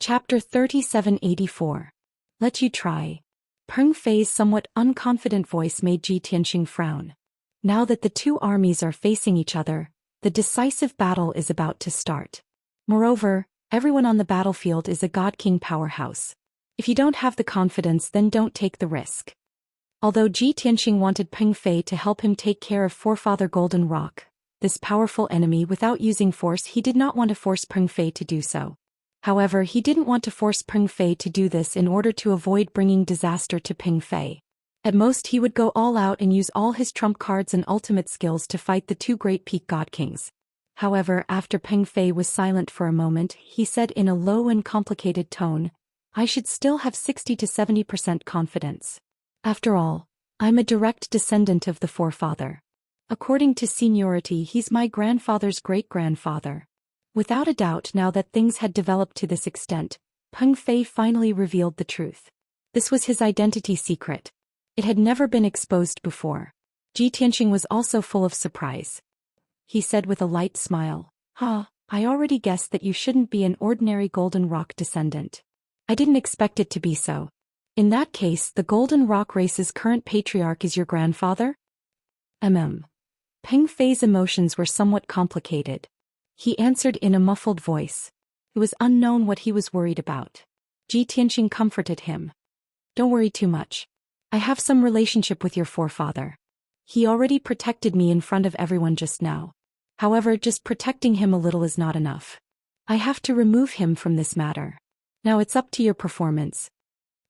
Chapter 3784. Let you try. Peng Fei's somewhat unconfident voice made Ji Tianxing frown. Now that the two armies are facing each other, the decisive battle is about to start. Moreover, everyone on the battlefield is a God King powerhouse. If you don't have the confidence, then don't take the risk. Although Ji Tianxing wanted Peng Fei to help him take care of Forefather Golden Rock, this powerful enemy, without using force, he did not want to force Peng Fei to do so. However, he didn't want to force Peng Fei to do this in order to avoid bringing disaster to Peng Fei. At most, he would go all out and use all his trump cards and ultimate skills to fight the two great peak god kings. However, after Peng Fei was silent for a moment, he said in a low and complicated tone, "I should still have 60 to 70% confidence. After all, I'm a direct descendant of the forefather. According to seniority, he's my grandfather's great-grandfather." Without a doubt, now that things had developed to this extent, Peng Fei finally revealed the truth. This was his identity secret. It had never been exposed before. Ji Tianxing was also full of surprise. He said with a light smile, I already guessed that you shouldn't be an ordinary Golden Rock descendant. I didn't expect it to be so. In that case, the Golden Rock race's current patriarch is your grandfather? Peng Fei's emotions were somewhat complicated. He answered in a muffled voice. It was unknown what he was worried about. Ji Tianxing comforted him. Don't worry too much. I have some relationship with your forefather. He already protected me in front of everyone just now. However, just protecting him a little is not enough. I have to remove him from this matter. Now it's up to your performance.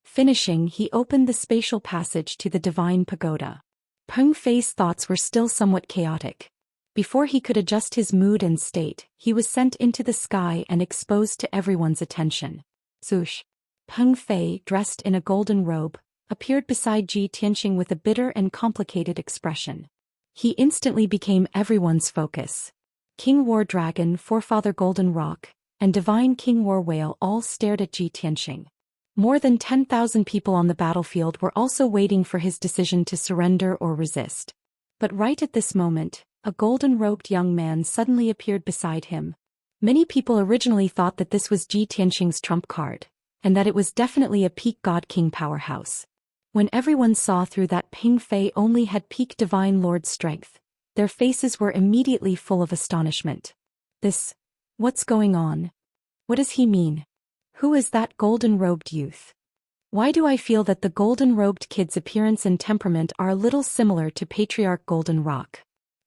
Finishing, he opened the spatial passage to the divine pagoda. Peng Fei's thoughts were still somewhat chaotic. Before he could adjust his mood and state, he was sent into the sky and exposed to everyone's attention. Zhou. Peng Fei, dressed in a golden robe, appeared beside Ji Tianxing with a bitter and complicated expression. He instantly became everyone's focus. King War Dragon, Forefather Golden Rock, and Divine King War Whale all stared at Ji Tianxing. More than 10,000 people on the battlefield were also waiting for his decision to surrender or resist. But right at this moment, a golden-robed young man suddenly appeared beside him. Many people originally thought that this was Ji Tianxing's trump card, and that it was definitely a peak God King powerhouse. When everyone saw through that Peng Fei only had peak Divine Lord strength, their faces were immediately full of astonishment. What's going on? What does he mean? Who is that golden-robed youth? Why do I feel that the golden-robed kid's appearance and temperament are a little similar to Patriarch Golden Rock?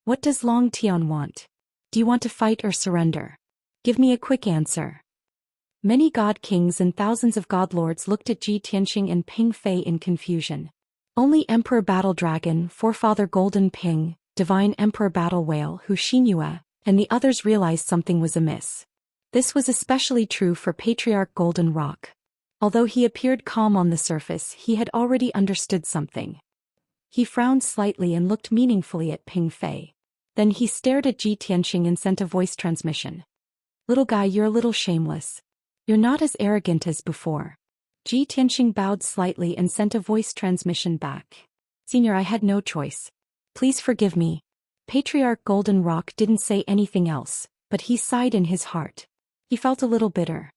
What does Long Tian want? Do you want to fight or surrender? Give me a quick answer. Many god kings and thousands of god lords looked at Ji Tianxing and Peng Fei in confusion. Only Emperor Battle Dragon, Forefather Golden Ping, Divine Emperor Battle Whale, Xianxia, and the others realized something was amiss. This was especially true for Patriarch Golden Rock. Although he appeared calm on the surface, he had already understood something. He frowned slightly and looked meaningfully at Peng Fei. Then he stared at Ji Tianxing and sent a voice transmission. Little guy, you're a little shameless. You're not as arrogant as before. Ji Tianxing bowed slightly and sent a voice transmission back. Senior, I had no choice. Please forgive me. Patriarch Golden Rock didn't say anything else, but he sighed in his heart. He felt a little bitter.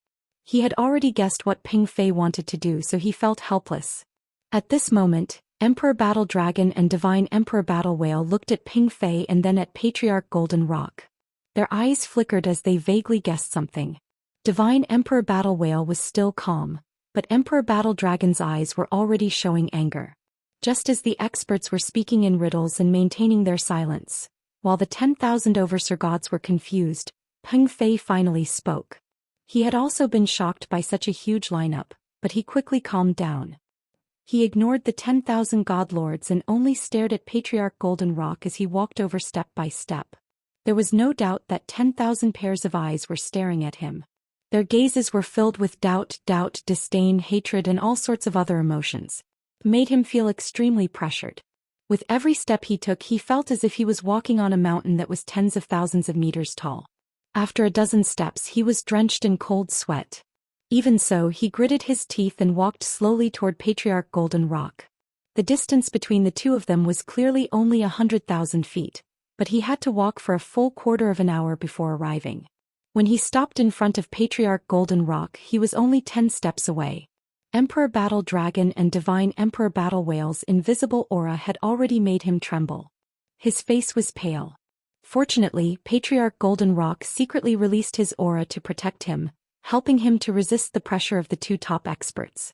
He had already guessed what Peng Fei wanted to do, so he felt helpless. At this moment, Emperor Battle Dragon and Divine Emperor Battle Whale looked at Peng Fei and then at Patriarch Golden Rock. Their eyes flickered as they vaguely guessed something. Divine Emperor Battle Whale was still calm, but Emperor Battle Dragon's eyes were already showing anger. Just as the experts were speaking in riddles and maintaining their silence, while the 10,000 Overseer gods were confused, Peng Fei finally spoke. He had also been shocked by such a huge lineup, but he quickly calmed down. He ignored the 10,000 god lords and only stared at Patriarch Golden Rock as he walked over step by step. There was no doubt that 10,000 pairs of eyes were staring at him. Their gazes were filled with doubt, disdain, hatred, and all sorts of other emotions. It made him feel extremely pressured. With every step he took, he felt as if he was walking on a mountain that was tens of thousands of meters tall. After a dozen steps, he was drenched in cold sweat. Even so, he gritted his teeth and walked slowly toward Patriarch Golden Rock. The distance between the two of them was clearly only 100,000 feet, but he had to walk for a full quarter of an hour before arriving. When he stopped in front of Patriarch Golden Rock, he was only 10 steps away. Emperor Battle Dragon and Divine Emperor Battle Whale's invisible aura had already made him tremble. His face was pale. Fortunately, Patriarch Golden Rock secretly released his aura to protect him, helping him to resist the pressure of the two top experts.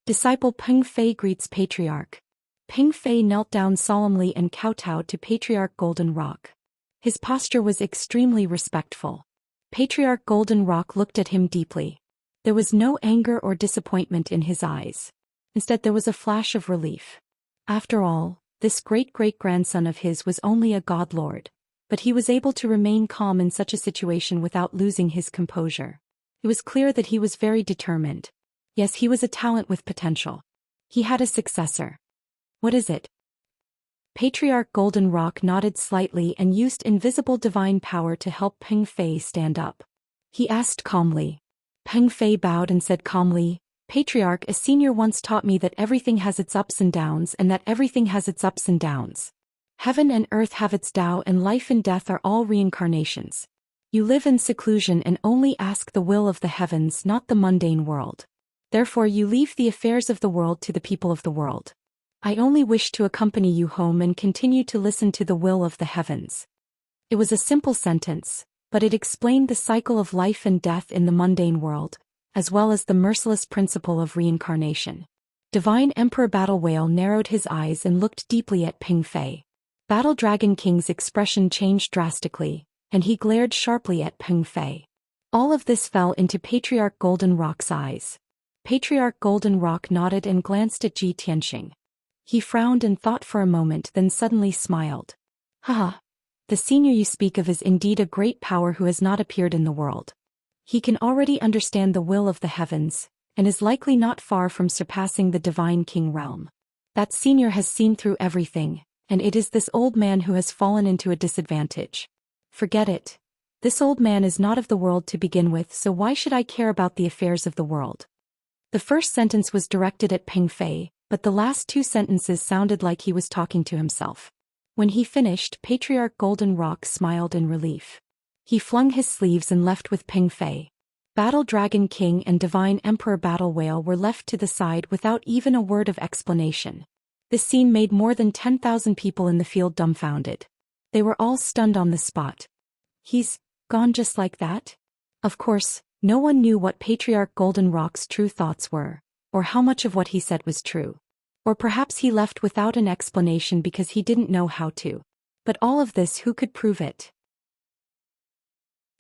Disciple Peng Fei greets Patriarch. Peng Fei knelt down solemnly and kowtowed to Patriarch Golden Rock. His posture was extremely respectful. Patriarch Golden Rock looked at him deeply. There was no anger or disappointment in his eyes. Instead, there was a flash of relief. After all, this great-great-grandson of his was only a god lord, but he was able to remain calm in such a situation without losing his composure. It was clear that he was very determined. Yes, he was a talent with potential. He had a successor. What is it? Patriarch Golden Rock nodded slightly and used invisible divine power to help Peng Fei stand up. He asked calmly. Peng Fei bowed and said calmly, Patriarch, a senior once taught me that everything has its ups and downs and that everything has its ups and downs. Heaven and earth have its Tao and life and death are all reincarnations. You live in seclusion and only ask the will of the heavens, not the mundane world. Therefore you leave the affairs of the world to the people of the world. I only wish to accompany you home and continue to listen to the will of the heavens. It was a simple sentence, but it explained the cycle of life and death in the mundane world, as well as the merciless principle of reincarnation. Divine Emperor Battle Whale narrowed his eyes and looked deeply at Peng Fei. Battle Dragon King's expression changed drastically, and he glared sharply at Peng Fei. All of this fell into Patriarch Golden Rock's eyes. Patriarch Golden Rock nodded and glanced at Zhou Xian. He frowned and thought for a moment, then suddenly smiled. Haha, the senior you speak of is indeed a great power who has not appeared in the world. He can already understand the will of the heavens, and is likely not far from surpassing the Divine King realm. That senior has seen through everything, and it is this old man who has fallen into a disadvantage. Forget it. This old man is not of the world to begin with, so why should I care about the affairs of the world? The first sentence was directed at Peng Fei, but the last two sentences sounded like he was talking to himself. When he finished, Patriarch Golden Rock smiled in relief. He flung his sleeves and left with Peng Fei. Battle Dragon King and Divine Emperor Battle Whale were left to the side without even a word of explanation. This scene made more than 10,000 people in the field dumbfounded. They were all stunned on the spot. He's gone just like that? Of course, no one knew what Patriarch Golden Rock's true thoughts were, or how much of what he said was true. Or perhaps he left without an explanation because he didn't know how to. But all of this, who could prove it?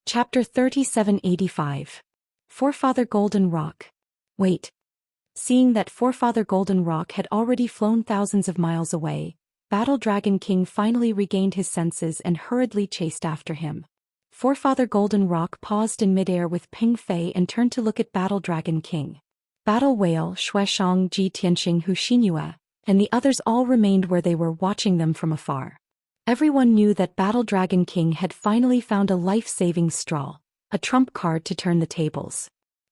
Chapter 3785. Forefather Golden Rock. Wait. Seeing that Forefather Golden Rock had already flown thousands of miles away, Battle Dragon King finally regained his senses and hurriedly chased after him. Forefather Golden Rock paused in midair with Peng Fei and turned to look at Battle Dragon King. Battle Whale, Shueshang, Ji Tianxing, Hu Xinyue, and the others all remained where they were, watching them from afar. Everyone knew that Battle Dragon King had finally found a life-saving straw, a trump card to turn the tables.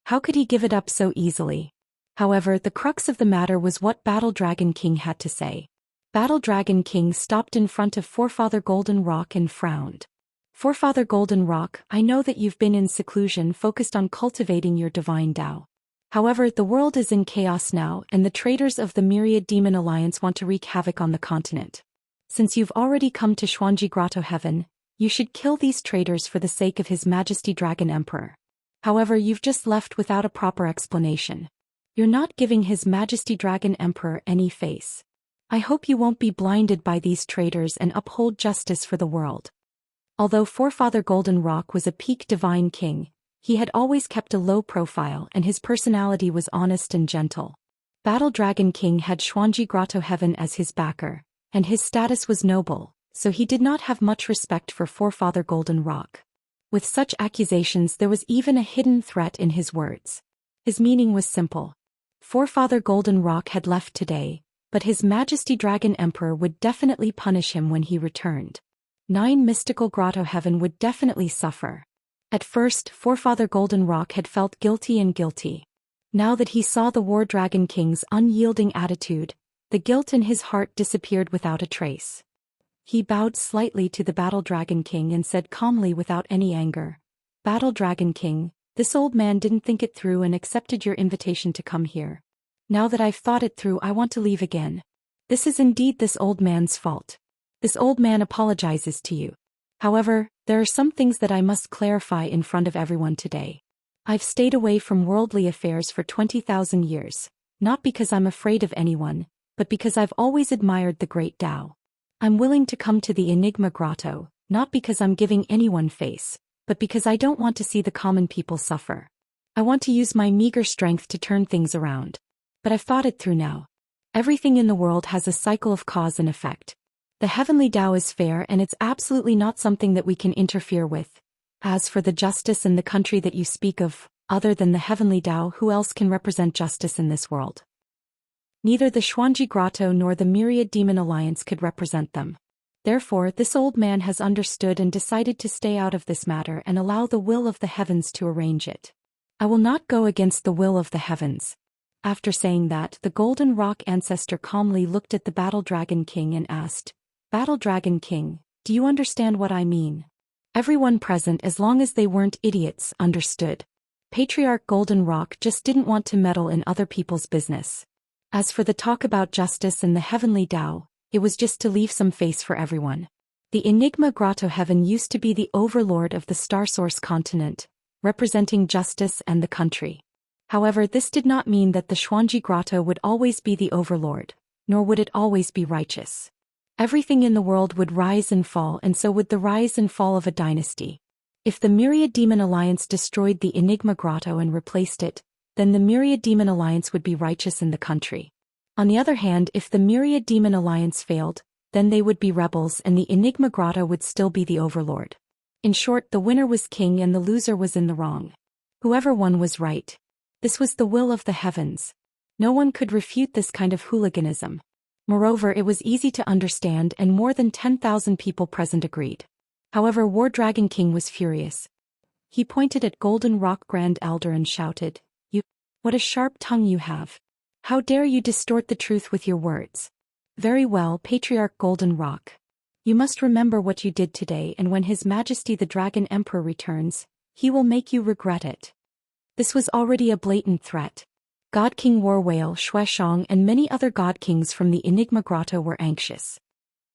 How could he give it up so easily? However, the crux of the matter was what Battle Dragon King had to say. Battle Dragon King stopped in front of Forefather Golden Rock and frowned. Forefather Golden Rock, I know that you've been in seclusion focused on cultivating your divine Tao. However, the world is in chaos now, and the traitors of the Myriad Demon Alliance want to wreak havoc on the continent. Since you've already come to Xuanji Grotto Heaven, you should kill these traitors for the sake of His Majesty Dragon Emperor. However, you've just left without a proper explanation. You're not giving His Majesty Dragon Emperor any face. I hope you won't be blinded by these traitors and uphold justice for the world. Although Forefather Golden Rock was a peak divine king, he had always kept a low profile and his personality was honest and gentle. Battle Dragon King had Xuanji Grotto Heaven as his backer, and his status was noble, so he did not have much respect for Forefather Golden Rock. With such accusations, there was even a hidden threat in his words. His meaning was simple. Forefather Golden Rock had left today, but His Majesty Dragon Emperor would definitely punish him when he returned. 9 Mystical Grotto Heaven would definitely suffer. At first, Forefather Golden Rock had felt guilty and guilty. Now that he saw the War Dragon King's unyielding attitude, the guilt in his heart disappeared without a trace. He bowed slightly to the Battle Dragon King and said calmly without any anger, Battle Dragon King, this old man didn't think it through and accepted your invitation to come here. Now that I've thought it through, I want to leave again. This is indeed this old man's fault. This old man apologizes to you. However, there are some things that I must clarify in front of everyone today. I've stayed away from worldly affairs for 20,000 years, not because I'm afraid of anyone, but because I've always admired the great Tao. I'm willing to come to the Enigma Grotto, not because I'm giving anyone face, but because I don't want to see the common people suffer. I want to use my meager strength to turn things around. But I've thought it through now. Everything in the world has a cycle of cause and effect. The heavenly Tao is fair, and it's absolutely not something that we can interfere with. As for the justice and the country that you speak of, other than the heavenly Tao, who else can represent justice in this world? Neither the Xuanji Grotto nor the Myriad Demon Alliance could represent them. Therefore, this old man has understood and decided to stay out of this matter and allow the will of the heavens to arrange it. I will not go against the will of the heavens. After saying that, the Golden Rock Ancestor calmly looked at the Battle Dragon King and asked, Battle Dragon King, do you understand what I mean? Everyone present, as long as they weren't idiots, understood. Patriarch Golden Rock just didn't want to meddle in other people's business. As for the talk about justice and the heavenly Tao, it was just to leave some face for everyone. The Enigma Grotto Heaven used to be the overlord of the Star Source continent, representing justice and the country. However, this did not mean that the Xuanji Grotto would always be the overlord, nor would it always be righteous. Everything in the world would rise and fall, and so would the rise and fall of a dynasty. If the Myriad Demon Alliance destroyed the Enigma Grotto and replaced it, then the Myriad Demon Alliance would be righteous in the country. On the other hand, if the Myriad Demon Alliance failed, then they would be rebels and the Enigma Grotto would still be the overlord. In short, the winner was king and the loser was in the wrong. Whoever won was right. This was the will of the heavens. No one could refute this kind of hooliganism. Moreover, it was easy to understand, and more than 10,000 people present agreed. However, War Dragon King was furious. He pointed at Golden Rock Grand Elder and shouted, "You, what a sharp tongue you have. How dare you distort the truth with your words? Very well, Patriarch Golden Rock. You must remember what you did today, and when His Majesty the Dragon Emperor returns, he will make you regret it." This was already a blatant threat. God King War Whale Zhou Xian and many other God Kings from the Enigma Grotto were anxious.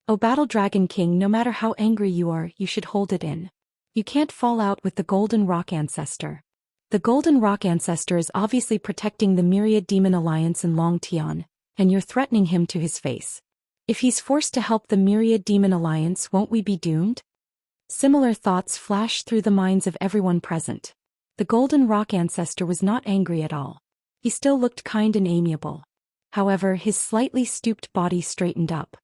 "O Battle Dragon King, no matter how angry you are, you should hold it in. You can't fall out with the Golden Rock Ancestor. The Golden Rock Ancestor is obviously protecting the Myriad Demon Alliance in Long Tian, and you're threatening him to his face. If he's forced to help the Myriad Demon Alliance, won't we be doomed?" Similar thoughts flashed through the minds of everyone present. The Golden Rock Ancestor was not angry at all. He still looked kind and amiable. However, his slightly stooped body straightened up.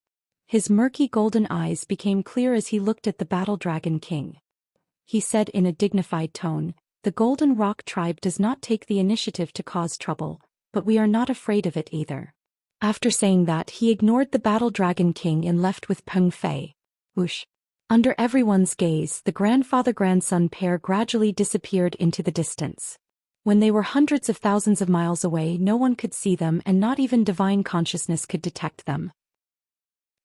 His murky golden eyes became clear as he looked at the Battle Dragon King. He said in a dignified tone, "The Golden Rock tribe does not take the initiative to cause trouble, but we are not afraid of it either." After saying that, he ignored the Battle Dragon King and left with Peng Fei. Whoosh. Under everyone's gaze, the grandfather-grandson pair gradually disappeared into the distance. When they were hundreds of thousands of miles away, no one could see them, and not even divine consciousness could detect them.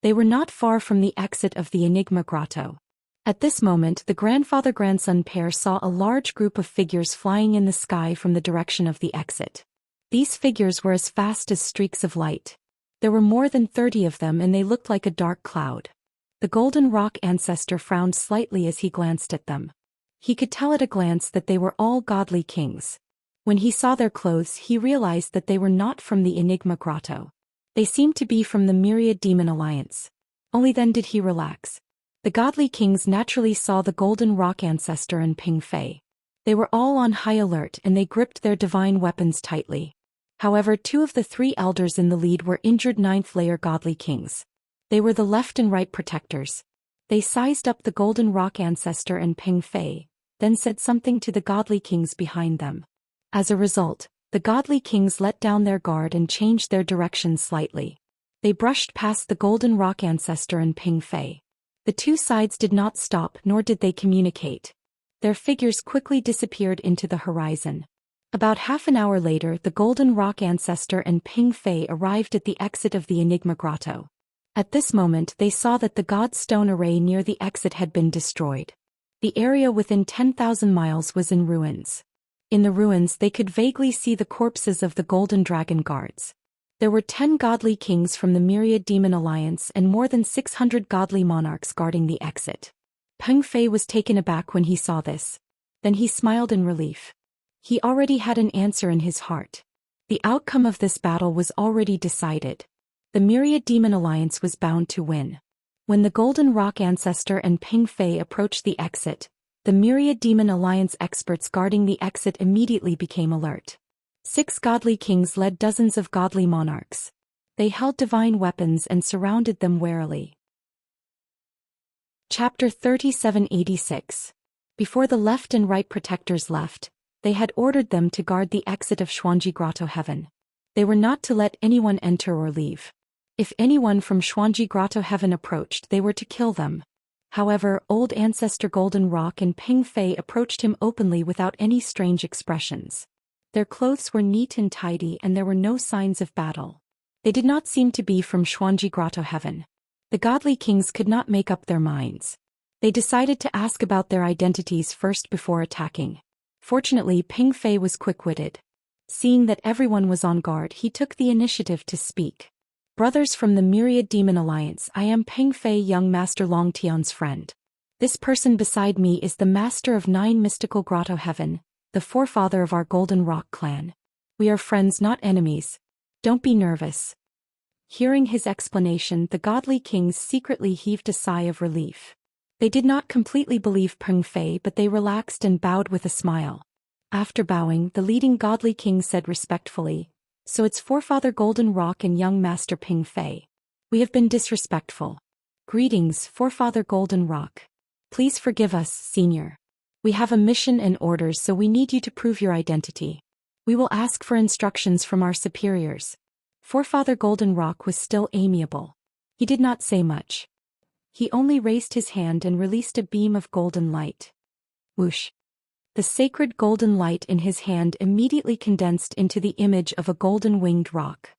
They were not far from the exit of the Enigma Grotto. At this moment, the grandfather-grandson pair saw a large group of figures flying in the sky from the direction of the exit. These figures were as fast as streaks of light. There were more than 30 of them, and they looked like a dark cloud. The Golden Rock Ancestor frowned slightly as he glanced at them. He could tell at a glance that they were all godly kings. When he saw their clothes, he realized that they were not from the Enigma Grotto. They seemed to be from the Myriad Demon Alliance. Only then did he relax. The godly kings naturally saw the Golden Rock Ancestor and Peng Fei. They were all on high alert and they gripped their divine weapons tightly. However, 2 of the 3 elders in the lead were injured 9th-layer godly kings. They were the left and right protectors. They sized up the Golden Rock Ancestor and Peng Fei, then said something to the godly kings behind them. As a result, the godly kings let down their guard and changed their direction slightly. They brushed past the Golden Rock Ancestor and Peng Fei. The 2 sides did not stop, nor did they communicate. Their figures quickly disappeared into the horizon. About half an hour later, the Golden Rock Ancestor and Peng Fei arrived at the exit of the Enigma Grotto. At this moment, they saw that the God Stone array near the exit had been destroyed. The area within 10,000 miles was in ruins. In the ruins they could vaguely see the corpses of the Golden Dragon Guards. There were 10 godly kings from the Myriad Demon Alliance and more than 600 godly monarchs guarding the exit. Peng Fei was taken aback when he saw this. Then he smiled in relief. He already had an answer in his heart. The outcome of this battle was already decided. The Myriad Demon Alliance was bound to win. When the Golden Rock Ancestor and Peng Fei approached the exit, the Myriad Demon Alliance experts guarding the exit immediately became alert. 6 godly kings led dozens of godly monarchs. They held divine weapons and surrounded them warily. Chapter 3786. Before the left and right protectors left, they had ordered them to guard the exit of Xuanji Grotto Heaven. They were not to let anyone enter or leave. If anyone from Xuanji Grotto Heaven approached, they were to kill them. However, Old Ancestor Golden Rock and Peng Fei approached him openly without any strange expressions. Their clothes were neat and tidy and there were no signs of battle. They did not seem to be from Xuanji Grotto Heaven. The godly kings could not make up their minds. They decided to ask about their identities first before attacking. Fortunately, Peng Fei was quick-witted. Seeing that everyone was on guard, he took the initiative to speak. Brothers from the Myriad Demon Alliance, I am Peng Fei, young Master Long Tian's friend. This person beside me is the Master of 9 Mystical Grotto Heaven, the forefather of our Golden Rock clan. We are friends, not enemies. Don't be nervous. Hearing his explanation, the godly kings secretly heaved a sigh of relief. They did not completely believe Peng Fei, but they relaxed and bowed with a smile. After bowing, the leading godly king said respectfully, "So it's Forefather Golden Rock and young Master Peng Fei. We have been disrespectful. Greetings, Forefather Golden Rock. Please forgive us, Senior. We have a mission and orders, so we need you to prove your identity. We will ask for instructions from our superiors." Forefather Golden Rock was still amiable. He did not say much. He only raised his hand and released a beam of golden light. Whoosh! The sacred golden light in his hand immediately condensed into the image of a golden-winged rock.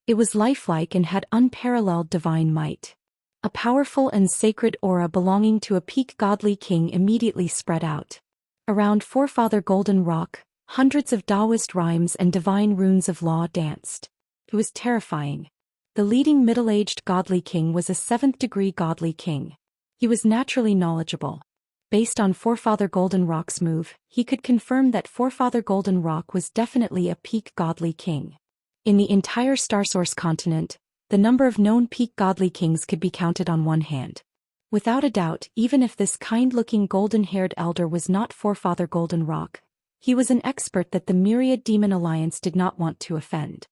It was lifelike and had unparalleled divine might. A powerful and sacred aura belonging to a peak godly king immediately spread out. Around Forefather Golden Rock, hundreds of Taoist rhymes and divine runes of law danced. It was terrifying. The leading middle-aged godly king was a 7th-degree godly king. He was naturally knowledgeable. Based on Forefather Golden Rock's move, he could confirm that Forefather Golden Rock was definitely a peak godly king. In the entire Starsource continent, the number of known peak godly kings could be counted on one hand. Without a doubt, even if this kind-looking golden-haired elder was not Forefather Golden Rock, he was an expert that the Myriad Demon Alliance did not want to offend.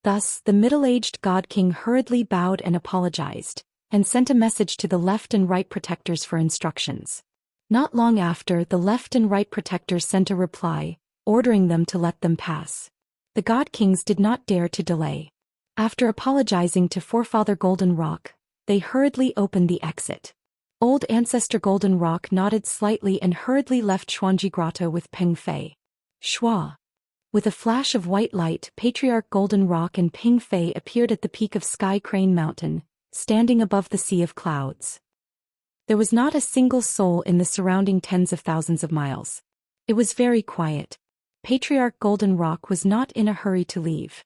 Thus, the middle-aged god king hurriedly bowed and apologized, and sent a message to the left and right protectors for instructions. Not long after, the left and right protectors sent a reply, ordering them to let them pass. The god kings did not dare to delay. After apologizing to Forefather Golden Rock, they hurriedly opened the exit. Old Ancestor Golden Rock nodded slightly and hurriedly left Xuanji Grotto with Peng Fei. Shua! With a flash of white light, Patriarch Golden Rock and Peng Fei appeared at the peak of Sky Crane Mountain, standing above the sea of clouds. There was not a single soul in the surrounding tens of thousands of miles. It was very quiet. Patriarch Golden Rock was not in a hurry to leave.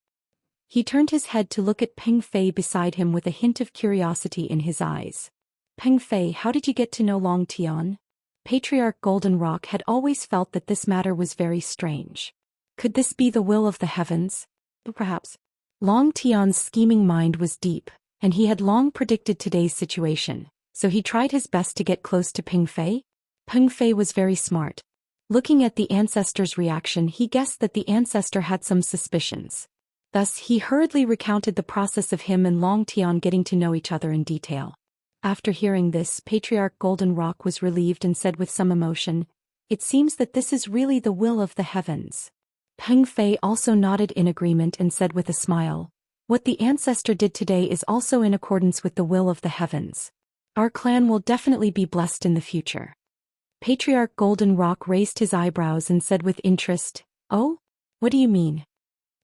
He turned his head to look at Peng Fei beside him with a hint of curiosity in his eyes. "Peng Fei, how did you get to know Long Tian?" Patriarch Golden Rock had always felt that this matter was very strange. Could this be the will of the heavens? Perhaps. Long Tian's scheming mind was deep, and he had long predicted today's situation, so he tried his best to get close to Peng Fei. Peng Fei was very smart. Looking at the ancestor's reaction, he guessed that the ancestor had some suspicions. Thus, he hurriedly recounted the process of him and Long Tian getting to know each other in detail. After hearing this, Patriarch Golden Rock was relieved and said with some emotion, "It seems that this is really the will of the heavens." Peng Fei also nodded in agreement and said with a smile, "What the ancestor did today is also in accordance with the will of the heavens. Our clan will definitely be blessed in the future." Patriarch Golden Rock raised his eyebrows and said with interest, "Oh? What do you mean?"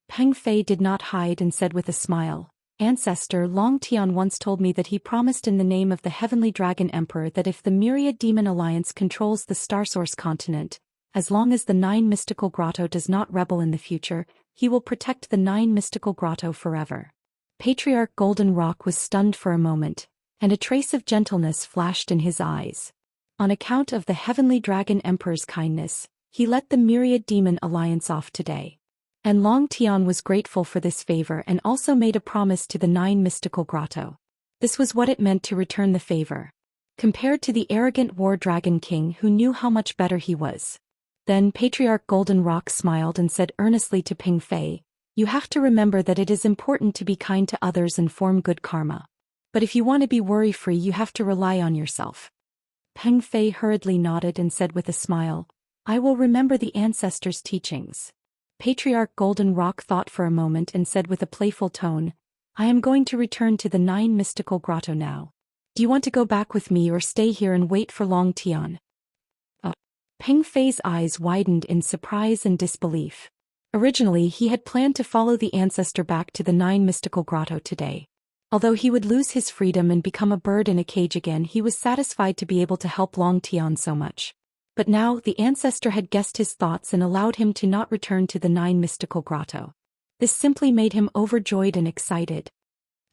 Peng Fei did not hide and said with a smile, Ancestor Long Tian once told me that he promised in the name of the Heavenly Dragon Emperor that if the Myriad Demon Alliance controls the Starsource continent, as long as the 9 Mystical Grotto does not rebel in the future, he will protect the 9 Mystical Grotto forever. Patriarch Golden Rock was stunned for a moment, and a trace of gentleness flashed in his eyes. On account of the Heavenly Dragon Emperor's kindness, he let the Myriad Demon Alliance off today. And Long Tian was grateful for this favor and also made a promise to the 9 Mystical Grotto. This was what it meant to return the favor. Compared to the arrogant War Dragon King who knew how much better he was. Then Patriarch Golden Rock smiled and said earnestly to Ping Fei, "You have to remember that it is important to be kind to others and form good karma. But if you want to be worry-free you have to rely on yourself." Peng Fei hurriedly nodded and said with a smile, "I will remember the ancestors' teachings." Patriarch Golden Rock thought for a moment and said with a playful tone, "I am going to return to the 9 Mystical Grotto now. Do you want to go back with me or stay here and wait for Long Tian?" Peng Fei's eyes widened in surprise and disbelief. Originally he had planned to follow the ancestor back to the 9 Mystical Grotto today. Although he would lose his freedom and become a bird in a cage again, he was satisfied to be able to help Long Tian so much. But now the ancestor had guessed his thoughts and allowed him to not return to the 9 Mystical Grotto. This simply made him overjoyed and excited.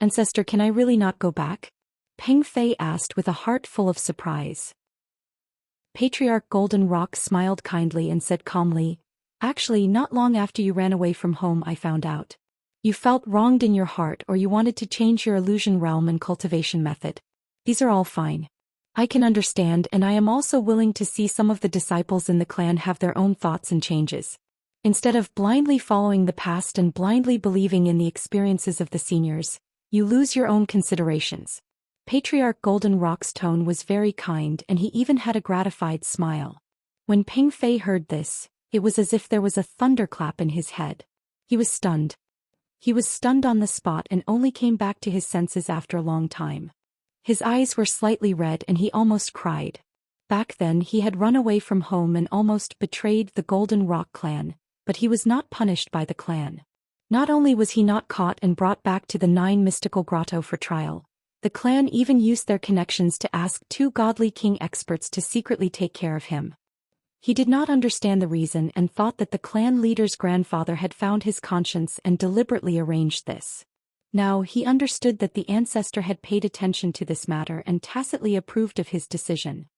"Ancestor, can I really not go back?" Peng Fei asked with a heart full of surprise. Patriarch Golden Rock smiled kindly and said calmly, "Actually, not long after you ran away from home I found out. You felt wronged in your heart or you wanted to change your illusion realm and cultivation method. These are all fine. I can understand, and I am also willing to see some of the disciples in the clan have their own thoughts and changes. Instead of blindly following the past and blindly believing in the experiences of the seniors, you lose your own considerations." Patriarch Golden Rock's tone was very kind and he even had a gratified smile. When Peng Fei heard this, it was as if there was a thunderclap in his head. He was stunned. He was stunned on the spot and only came back to his senses after a long time. His eyes were slightly red and he almost cried. Back then he had run away from home and almost betrayed the Golden Rock clan, but he was not punished by the clan. Not only was he not caught and brought back to the 9 Mystical Grotto for trial, the clan even used their connections to ask 2 godly king experts to secretly take care of him. He did not understand the reason and thought that the clan leader's grandfather had found his conscience and deliberately arranged this. Now he understood that the ancestor had paid attention to this matter and tacitly approved of his decision.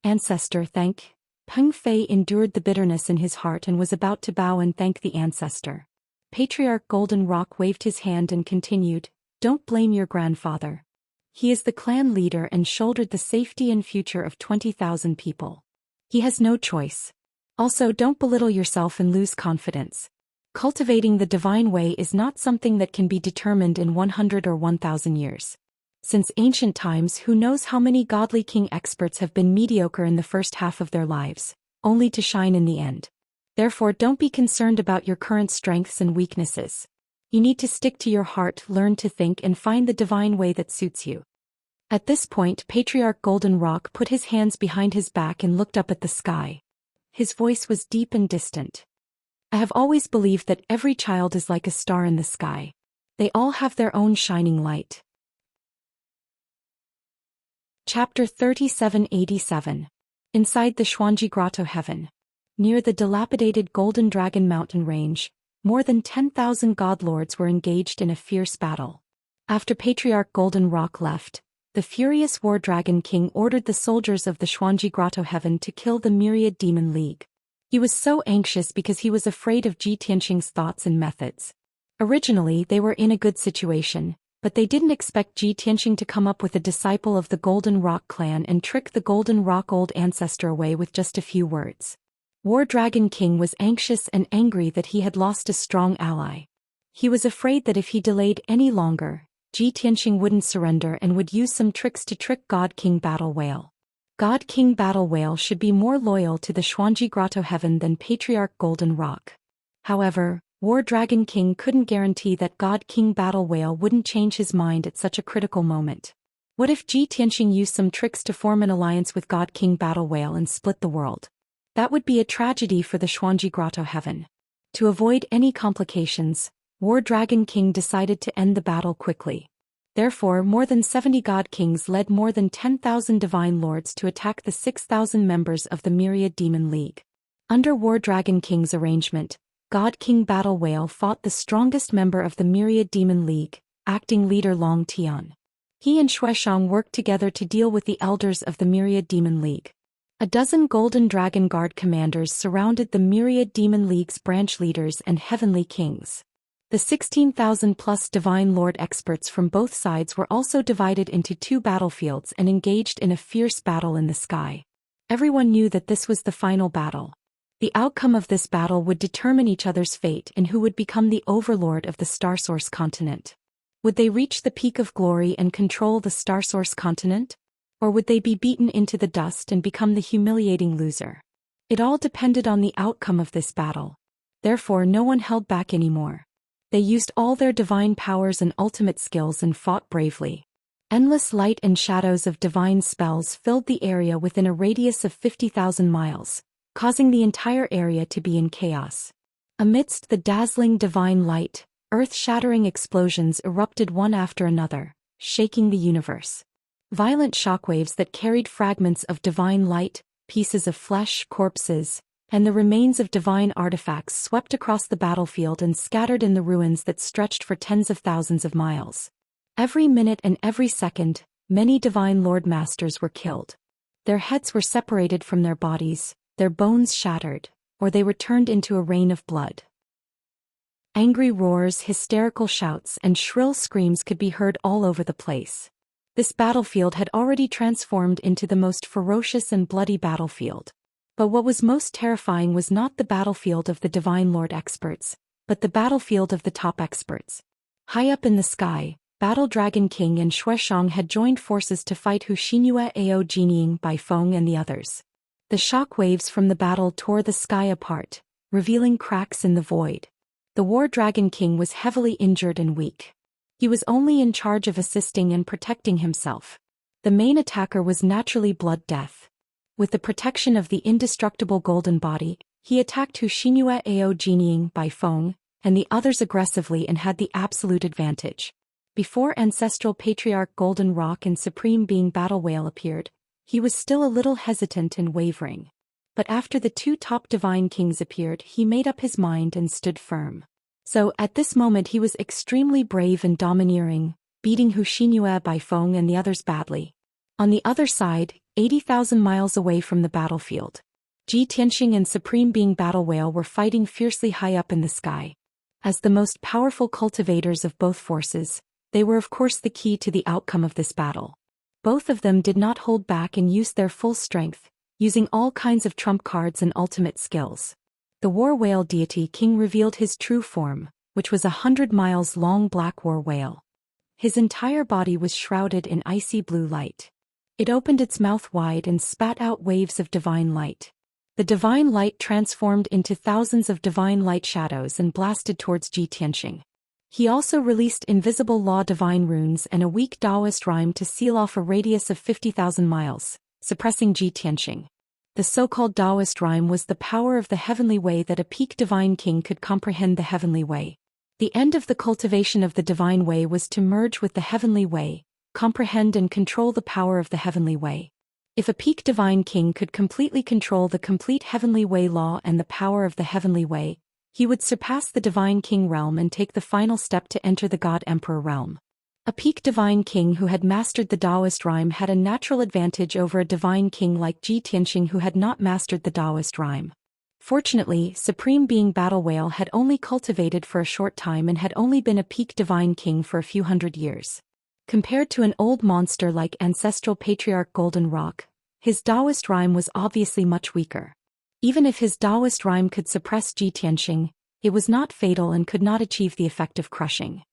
"Ancestor, thank." Peng Fei endured the bitterness in his heart and was about to bow and thank the ancestor. Patriarch Golden Rock waved his hand and continued, "Don't blame your grandfather. He is the clan leader and shouldered the safety and future of 20,000 people. He has no choice. Also, don't belittle yourself and lose confidence. Cultivating the divine way is not something that can be determined in 100 or 1,000 years. Since ancient times, who knows how many godly king experts have been mediocre in the first half of their lives, only to shine in the end. Therefore, don't be concerned about your current strengths and weaknesses. You need to stick to your heart, learn to think and find the divine way that suits you." At this point, Patriarch Golden Rock put his hands behind his back and looked up at the sky. His voice was deep and distant. "I have always believed that every child is like a star in the sky. They all have their own shining light." Chapter 3787. Inside the Xuanji Grotto Heaven. Near the dilapidated Golden Dragon Mountain Range, more than 10,000 godlords were engaged in a fierce battle. After Patriarch Golden Rock left, the furious War Dragon King ordered the soldiers of the Xuanji Grotto Heaven to kill the Myriad Demon League. He was so anxious because he was afraid of Ji Tianqing's thoughts and methods. Originally they were in a good situation, but they didn't expect Ji Tianqing to come up with a disciple of the Golden Rock clan and trick the Golden Rock old ancestor away with just a few words. War Dragon King was anxious and angry that he had lost a strong ally. He was afraid that if he delayed any longer, Ji Tianqing wouldn't surrender and would use some tricks to trick God King Battle Whale. God King Battle Whale should be more loyal to the Xuanji Grotto Heaven than Patriarch Golden Rock. However, War Dragon King couldn't guarantee that God King Battle Whale wouldn't change his mind at such a critical moment. What if Ji Tianqing used some tricks to form an alliance with God King Battle Whale and split the world? That would be a tragedy for the Xuanji Grotto Heaven. To avoid any complications, War Dragon King decided to end the battle quickly. Therefore, more than 70 God Kings led more than 10,000 Divine Lords to attack the 6,000 members of the Myriad Demon League. Under War Dragon King's arrangement, God King Battle Whale fought the strongest member of the Myriad Demon League, acting leader Long Tian. He and Zhou Xian worked together to deal with the elders of the Myriad Demon League. A dozen Golden Dragon Guard commanders surrounded the Myriad Demon League's branch leaders and heavenly kings. The 16,000-plus Divine Lord experts from both sides were also divided into two battlefields and engaged in a fierce battle in the sky. Everyone knew that this was the final battle. The outcome of this battle would determine each other's fate and who would become the overlord of the Starsource continent. Would they reach the peak of glory and control the Starsource continent? Or would they be beaten into the dust and become the humiliating loser? It all depended on the outcome of this battle. Therefore, no one held back anymore. They used all their divine powers and ultimate skills and fought bravely. Endless light and shadows of divine spells filled the area within a radius of 50,000 miles, causing the entire area to be in chaos. Amidst the dazzling divine light, earth-shattering explosions erupted one after another, shaking the universe. Violent shockwaves that carried fragments of divine light, pieces of flesh, corpses, and the remains of divine artifacts swept across the battlefield and scattered in the ruins that stretched for tens of thousands of miles. Every minute and every second, many divine Lord Masters were killed. Their heads were separated from their bodies, their bones shattered, or they were turned into a rain of blood. Angry roars, hysterical shouts, and shrill screams could be heard all over the place. This battlefield had already transformed into the most ferocious and bloody battlefield. But what was most terrifying was not the battlefield of the Divine Lord experts, but the battlefield of the top experts. High up in the sky, Battle Dragon King and Zhou Xian had joined forces to fight Xianxia, Ao Jinying, Baifeng and the others. The shock waves from the battle tore the sky apart, revealing cracks in the void. The War Dragon King was heavily injured and weak. He was only in charge of assisting and protecting himself. The main attacker was naturally Blood Death. With the protection of the indestructible golden body, he attacked Xianxia, Ao Jinying, Baifeng, and the others aggressively and had the absolute advantage. Before Ancestral Patriarch Golden Rock and Supreme Being Battle Whale appeared, he was still a little hesitant and wavering. But after the two top divine kings appeared, he made up his mind and stood firm. So, at this moment he was extremely brave and domineering, beating Xianxia, Baifeng and the others badly. On the other side, 80,000 miles away from the battlefield, Tianxing and Supreme Being Battle Whale were fighting fiercely high up in the sky. As the most powerful cultivators of both forces, they were of course the key to the outcome of this battle. Both of them did not hold back and used their full strength, using all kinds of trump cards and ultimate skills. The War Whale deity king revealed his true form, which was 100 miles long black war whale. His entire body was shrouded in icy blue light. It opened its mouth wide and spat out waves of divine light. The divine light transformed into thousands of divine light shadows and blasted towards Tianxing. He also released invisible law divine runes and a weak Taoist rhyme to seal off a radius of 50,000 miles, suppressing Tianxing. The so-called Taoist rhyme was the power of the heavenly way that a peak divine king could comprehend the heavenly way. The end of the cultivation of the divine way was to merge with the heavenly way, comprehend and control the power of the heavenly way. If a peak divine king could completely control the complete heavenly way law and the power of the heavenly way, he would surpass the divine king realm and take the final step to enter the God Emperor realm. A peak divine king who had mastered the Taoist rhyme had a natural advantage over a divine king like Tianxing who had not mastered the Taoist rhyme. Fortunately, Supreme Being Battle Whale had only cultivated for a short time and had only been a peak divine king for a few hundred years. Compared to an old monster like Ancestral Patriarch Golden Rock, his Taoist rhyme was obviously much weaker. Even if his Taoist rhyme could suppress Tianxing, it was not fatal and could not achieve the effect of crushing.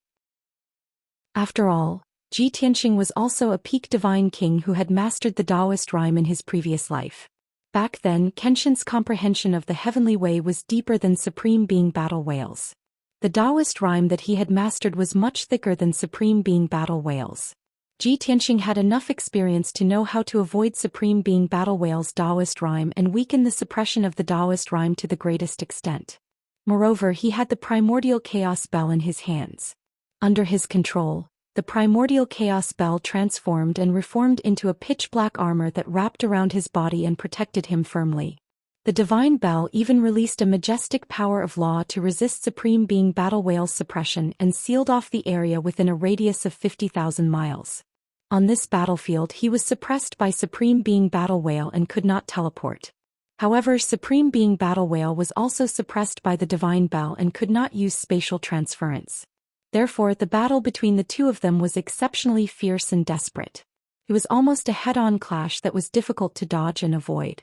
After all, Tianxing was also a peak divine king who had mastered the Taoist rhyme in his previous life. Back then, Kenshin's comprehension of the heavenly way was deeper than Supreme Being Battle Whale's. The Taoist rhyme that he had mastered was much thicker than Supreme Being Battle Whale's. Tianxing had enough experience to know how to avoid Supreme Being Battle Whale's Taoist rhyme and weaken the suppression of the Taoist rhyme to the greatest extent. Moreover, he had the primordial chaos bell in his hands. Under his control, the primordial chaos bell transformed and reformed into a pitch-black armor that wrapped around his body and protected him firmly. The divine bell even released a majestic power of law to resist Supreme Being Battle Whale's suppression and sealed off the area within a radius of 50,000 miles. On this battlefield he was suppressed by Supreme Being Battle Whale and could not teleport. However, Supreme Being Battle Whale was also suppressed by the divine bell and could not use spatial transference. Therefore, the battle between the two of them was exceptionally fierce and desperate. It was almost a head-on clash that was difficult to dodge and avoid.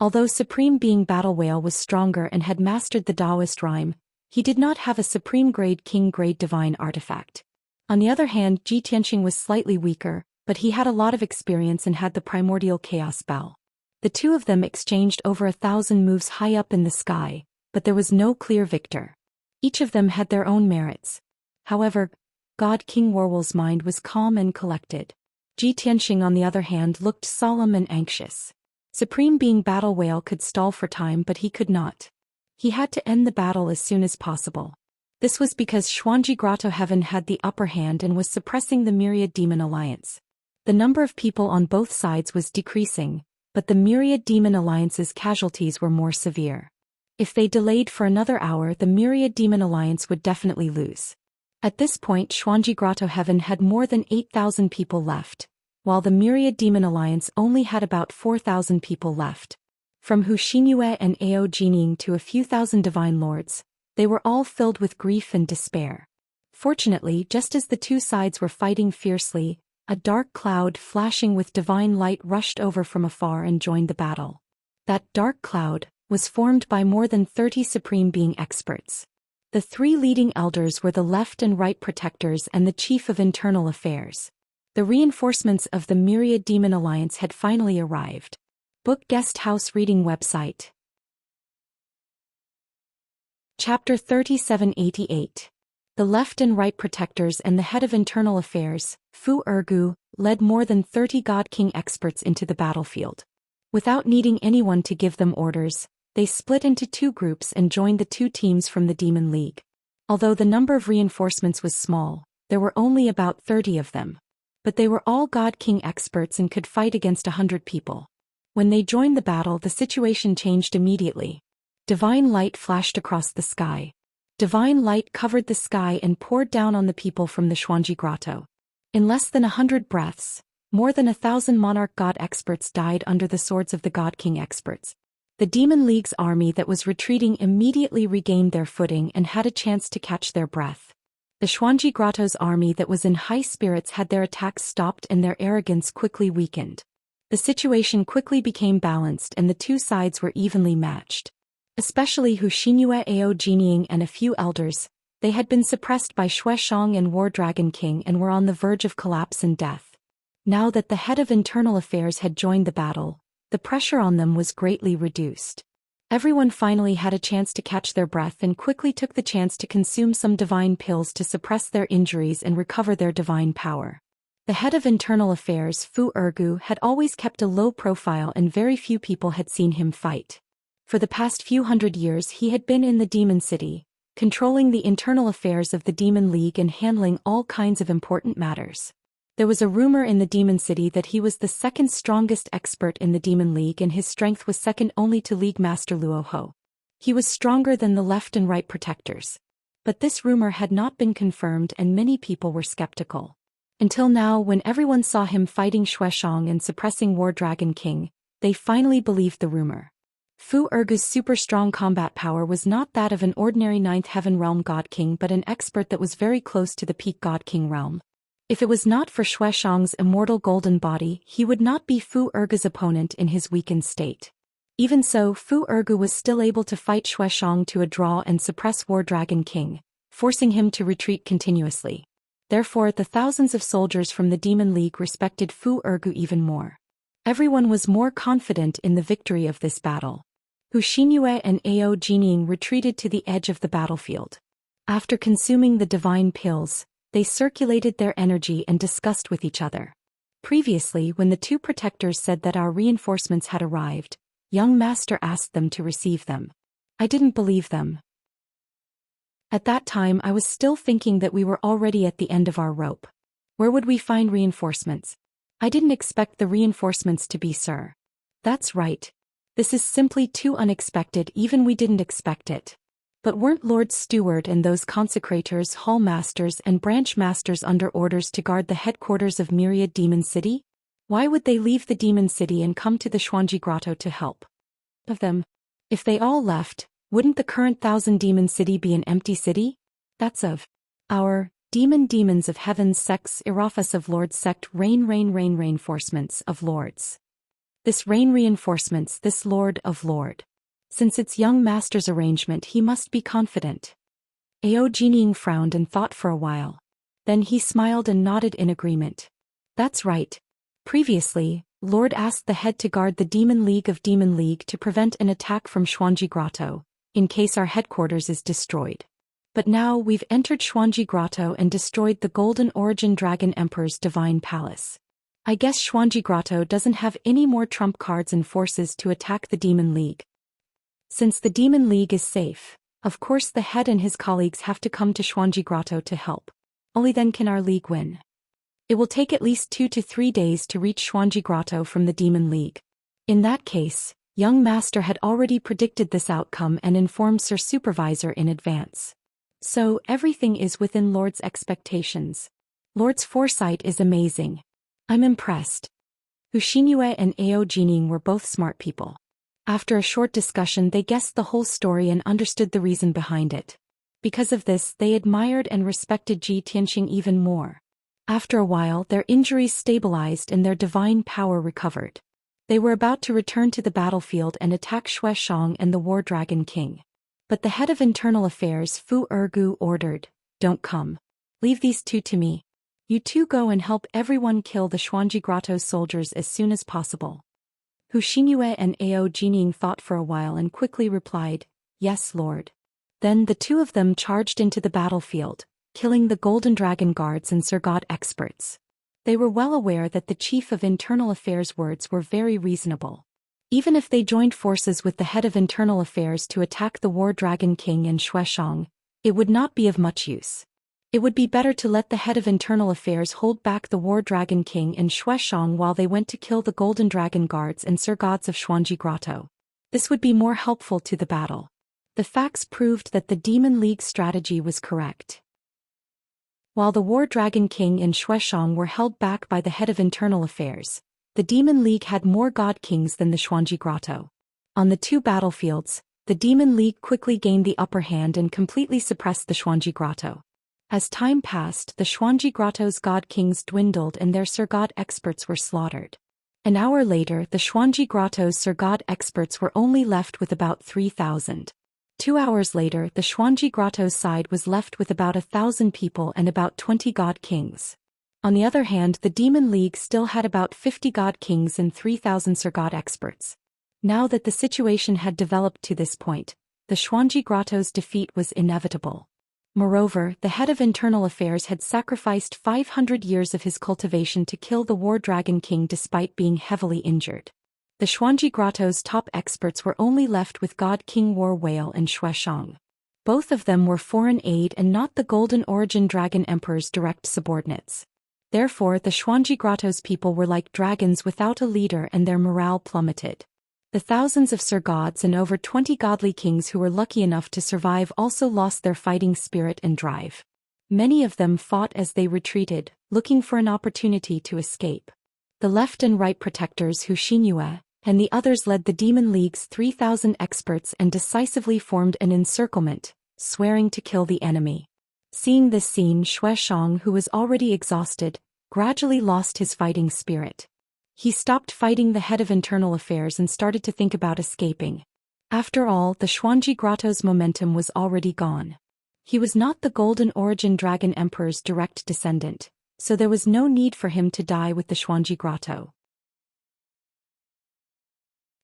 Although Supreme Being Battle Whale was stronger and had mastered the Taoist rhyme, he did not have a Supreme-grade King-grade divine artifact. On the other hand, Jianxia was slightly weaker, but he had a lot of experience and had the primordial chaos bell. The two of them exchanged over 1,000 moves high up in the sky, but there was no clear victor. Each of them had their own merits. However, God King Warwol's mind was calm and collected. Jianxia, on the other hand, looked solemn and anxious. Supreme Being Battle Whale could stall for time, but he could not. He had to end the battle as soon as possible. This was because Xuanji Grotto Heaven had the upper hand and was suppressing the Myriad Demon Alliance. The number of people on both sides was decreasing, but the Myriad Demon Alliance's casualties were more severe. If they delayed for another hour, the Myriad Demon Alliance would definitely lose. At this point, Xuanji Grotto Heaven had more than 8,000 people left, while the Myriad Demon Alliance only had about 4,000 people left. From Hu Xinyue and Ao Jining to a few thousand divine lords, they were all filled with grief and despair. Fortunately, just as the two sides were fighting fiercely, a dark cloud flashing with divine light rushed over from afar and joined the battle. That dark cloud was formed by more than 30 Supreme Being experts. The three leading elders were the left and right protectors and the chief of internal affairs. The reinforcements of the Myriad Demon Alliance had finally arrived. Book Guest House Reading Website. Chapter 3788. The left and right protectors and the head of internal affairs, Fu Ergu, led more than 30 God King experts into the battlefield. Without needing anyone to give them orders, they split into two groups and joined the two teams from the Demon League. Although the number of reinforcements was small, there were only about 30 of them. But they were all God King experts and could fight against 100 people. When they joined the battle, the situation changed immediately. Divine light flashed across the sky. Divine light covered the sky and poured down on the people from the Xuanji Grotto. In less than 100 breaths, more than 1,000 monarch god experts died under the swords of the God King experts. The Demon League's army that was retreating immediately regained their footing and had a chance to catch their breath. The Xuanji Grotto's army that was in high spirits had their attacks stopped and their arrogance quickly weakened. The situation quickly became balanced and the two sides were evenly matched. Especially Hu Xinyue, Ao Jining and a few elders, they had been suppressed by Xianxia and War Dragon King and were on the verge of collapse and death. Now that the head of internal affairs had joined the battle, the pressure on them was greatly reduced. Everyone finally had a chance to catch their breath and quickly took the chance to consume some divine pills to suppress their injuries and recover their divine power. The head of internal affairs, Fu Ergu, had always kept a low profile and very few people had seen him fight. For the past few hundred years he had been in the Demon City, controlling the internal affairs of the Demon League and handling all kinds of important matters. There was a rumor in the Demon City that he was the second strongest expert in the Demon League and his strength was second only to League Master Luo Ho. He was stronger than the left and right protectors. But this rumor had not been confirmed and many people were skeptical. Until now, when everyone saw him fighting Xianxia and suppressing War Dragon King, they finally believed the rumor. Fu Ergu's super strong combat power was not that of an ordinary 9th Heaven Realm God King but an expert that was very close to the peak God King realm. If it was not for Xianxia's immortal golden body, he would not be Fu Ergu's opponent in his weakened state. Even so, Fu Ergu was still able to fight Xianxia to a draw and suppress War Dragon King, forcing him to retreat continuously. Therefore, the thousands of soldiers from the Demon League respected Fu Ergu even more. Everyone was more confident in the victory of this battle. Hu Xinyue and Ao Jining retreated to the edge of the battlefield. After consuming the divine pills, they circulated their energy and discussed with each other. Previously, when the two protectors said that our reinforcements had arrived, young master asked them to receive them. I didn't believe them. At that time I was still thinking that we were already at the end of our rope. Where would we find reinforcements? I didn't expect the reinforcements to be, sir. That's right. This is simply too unexpected, even we didn't expect it. But weren't Lord Steward and those consecrators, hall masters and branch masters under orders to guard the headquarters of Myriad Demon City? Why would they leave the Demon City and come to the Xuanji Grotto to help? Of them. If they all left, wouldn't the current 1,000 Demon City be an empty city? That's of our demons of heaven's sects, Irafas of Lords sect, reinforcements of Lords. This reinforcements, this Lord of Lord. Since it's young master's arrangement, he must be confident. Ao Jining frowned and thought for a while. Then he smiled and nodded in agreement. That's right. Previously, Lord asked the head to guard the Demon League to prevent an attack from Xuanji Grotto, in case our headquarters is destroyed. But now we've entered Xuanji Grotto and destroyed the Golden Origin Dragon Emperor's divine palace. I guess Xuanji Grotto doesn't have any more trump cards and forces to attack the Demon League. Since the Demon League is safe, of course the head and his colleagues have to come to Xuanji Grotto to help. Only then can our league win. It will take at least 2 to 3 days to reach Xuanji Grotto from the Demon League. In that case, young master had already predicted this outcome and informed Sir Supervisor in advance. So, everything is within Lord's expectations. Lord's foresight is amazing. I'm impressed. Xinxia and Ao Jining were both smart people. After a short discussion, they guessed the whole story and understood the reason behind it. Because of this, they admired and respected Tianxia even more. After a while, their injuries stabilized and their divine power recovered. They were about to return to the battlefield and attack Xianxia and the War Dragon King. But the head of internal affairs, Fu Ergu, ordered, "Don't come. Leave these two to me. You two go and help everyone kill the Xuanji Grotto soldiers as soon as possible." Xinxia and Ao Jining thought for a while and quickly replied, "Yes, Lord." Then the two of them charged into the battlefield, killing the Golden Dragon guards and Sir God experts. They were well aware that the Chief of Internal Affairs' words were very reasonable. Even if they joined forces with the head of Internal Affairs to attack the War Dragon King and Xianxia, it would not be of much use. It would be better to let the head of Internal Affairs hold back the War Dragon King and Xianxia while they went to kill the Golden Dragon guards and Sir Gods of Xuanji Grotto. This would be more helpful to the battle. The facts proved that the Demon League strategy was correct. While the War Dragon King and Xianxia were held back by the head of Internal Affairs, the Demon League had more God Kings than the Xuanji Grotto. On the two battlefields, the Demon League quickly gained the upper hand and completely suppressed the Xuanji Grotto. As time passed, the Xuanji Grotto's God Kings dwindled and their Sir God experts were slaughtered. An hour later, the Xuanji Grotto's Sir God experts were only left with about 3,000. 2 hours later, the Xuanji Grotto's side was left with about 1,000 people and about 20 God Kings. On the other hand, the Demon League still had about 50 God Kings and 3,000 Sir God experts. Now that the situation had developed to this point, the Xuanji Grotto's defeat was inevitable. Moreover, the head of Internal Affairs had sacrificed 500 years of his cultivation to kill the War Dragon King despite being heavily injured. The Xuanji Grotto's top experts were only left with God King War Whale and Xianxia. Both of them were foreign aid and not the Golden Origin Dragon Emperor's direct subordinates. Therefore, the Xuanji Grotto's people were like dragons without a leader and their morale plummeted. The thousands of Sir Gods and over 20 godly kings who were lucky enough to survive also lost their fighting spirit and drive. Many of them fought as they retreated, looking for an opportunity to escape. The left and right protectors Xinxia and the others led the Demon League's 3,000 experts and decisively formed an encirclement, swearing to kill the enemy. Seeing this scene, Xianxia, who was already exhausted, gradually lost his fighting spirit. He stopped fighting the head of Internal Affairs and started to think about escaping. After all, the Xuanji Grotto's momentum was already gone. He was not the Golden Origin Dragon Emperor's direct descendant, so there was no need for him to die with the Xuanji Grotto.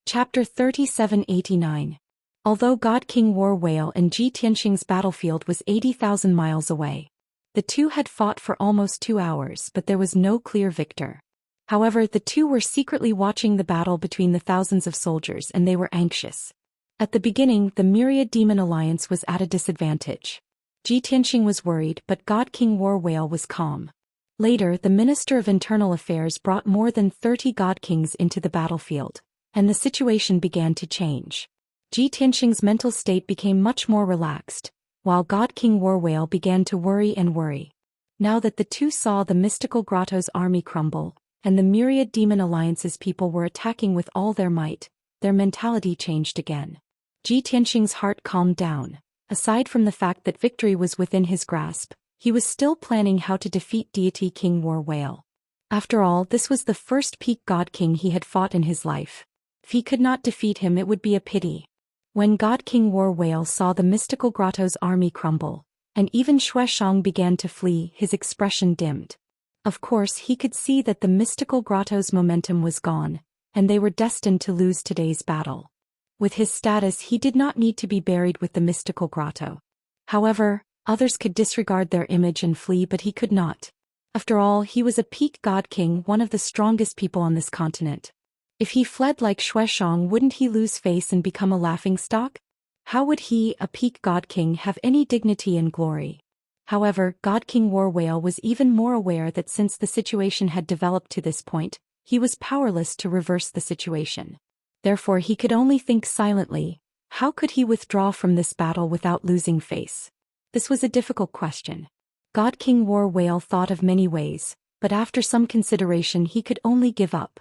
Chapter 3789. Although God King War Whale and Tianxing's battlefield was 80,000 miles away, the two had fought for almost 2 hours, but there was no clear victor. However, the two were secretly watching the battle between the thousands of soldiers and they were anxious. At the beginning, the Myriad Demon Alliance was at a disadvantage. Ji Tianxing was worried, but God King War Whale was calm. Later, the Minister of Internal Affairs brought more than 30 God Kings into the battlefield, and the situation began to change. Ji Tianxing's mental state became much more relaxed, while God King War Whale began to worry and worry. Now that the two saw the mystical grotto's army crumble, and the myriad demon alliance's people were attacking with all their might, their mentality changed again. Ji Tianxing's heart calmed down. Aside from the fact that victory was within his grasp, he was still planning how to defeat deity King War Whale. After all, this was the first peak God King he had fought in his life. If he could not defeat him, it would be a pity. When God King War Whale saw the mystical grotto's army crumble, and even Xianxia began to flee, his expression dimmed. Of course, he could see that the mystical grotto's momentum was gone, and they were destined to lose today's battle. With his status, he did not need to be buried with the mystical grotto. However, others could disregard their image and flee, but he could not. After all, he was a peak God King, one of the strongest people on this continent. If he fled like Xianxia, wouldn't he lose face and become a laughingstock? How would he, a peak God King, have any dignity and glory? However, God King War Whale was even more aware that since the situation had developed to this point, he was powerless to reverse the situation. Therefore, he could only think silently. How could he withdraw from this battle without losing face? This was a difficult question. God King War Whale thought of many ways, but after some consideration he could only give up.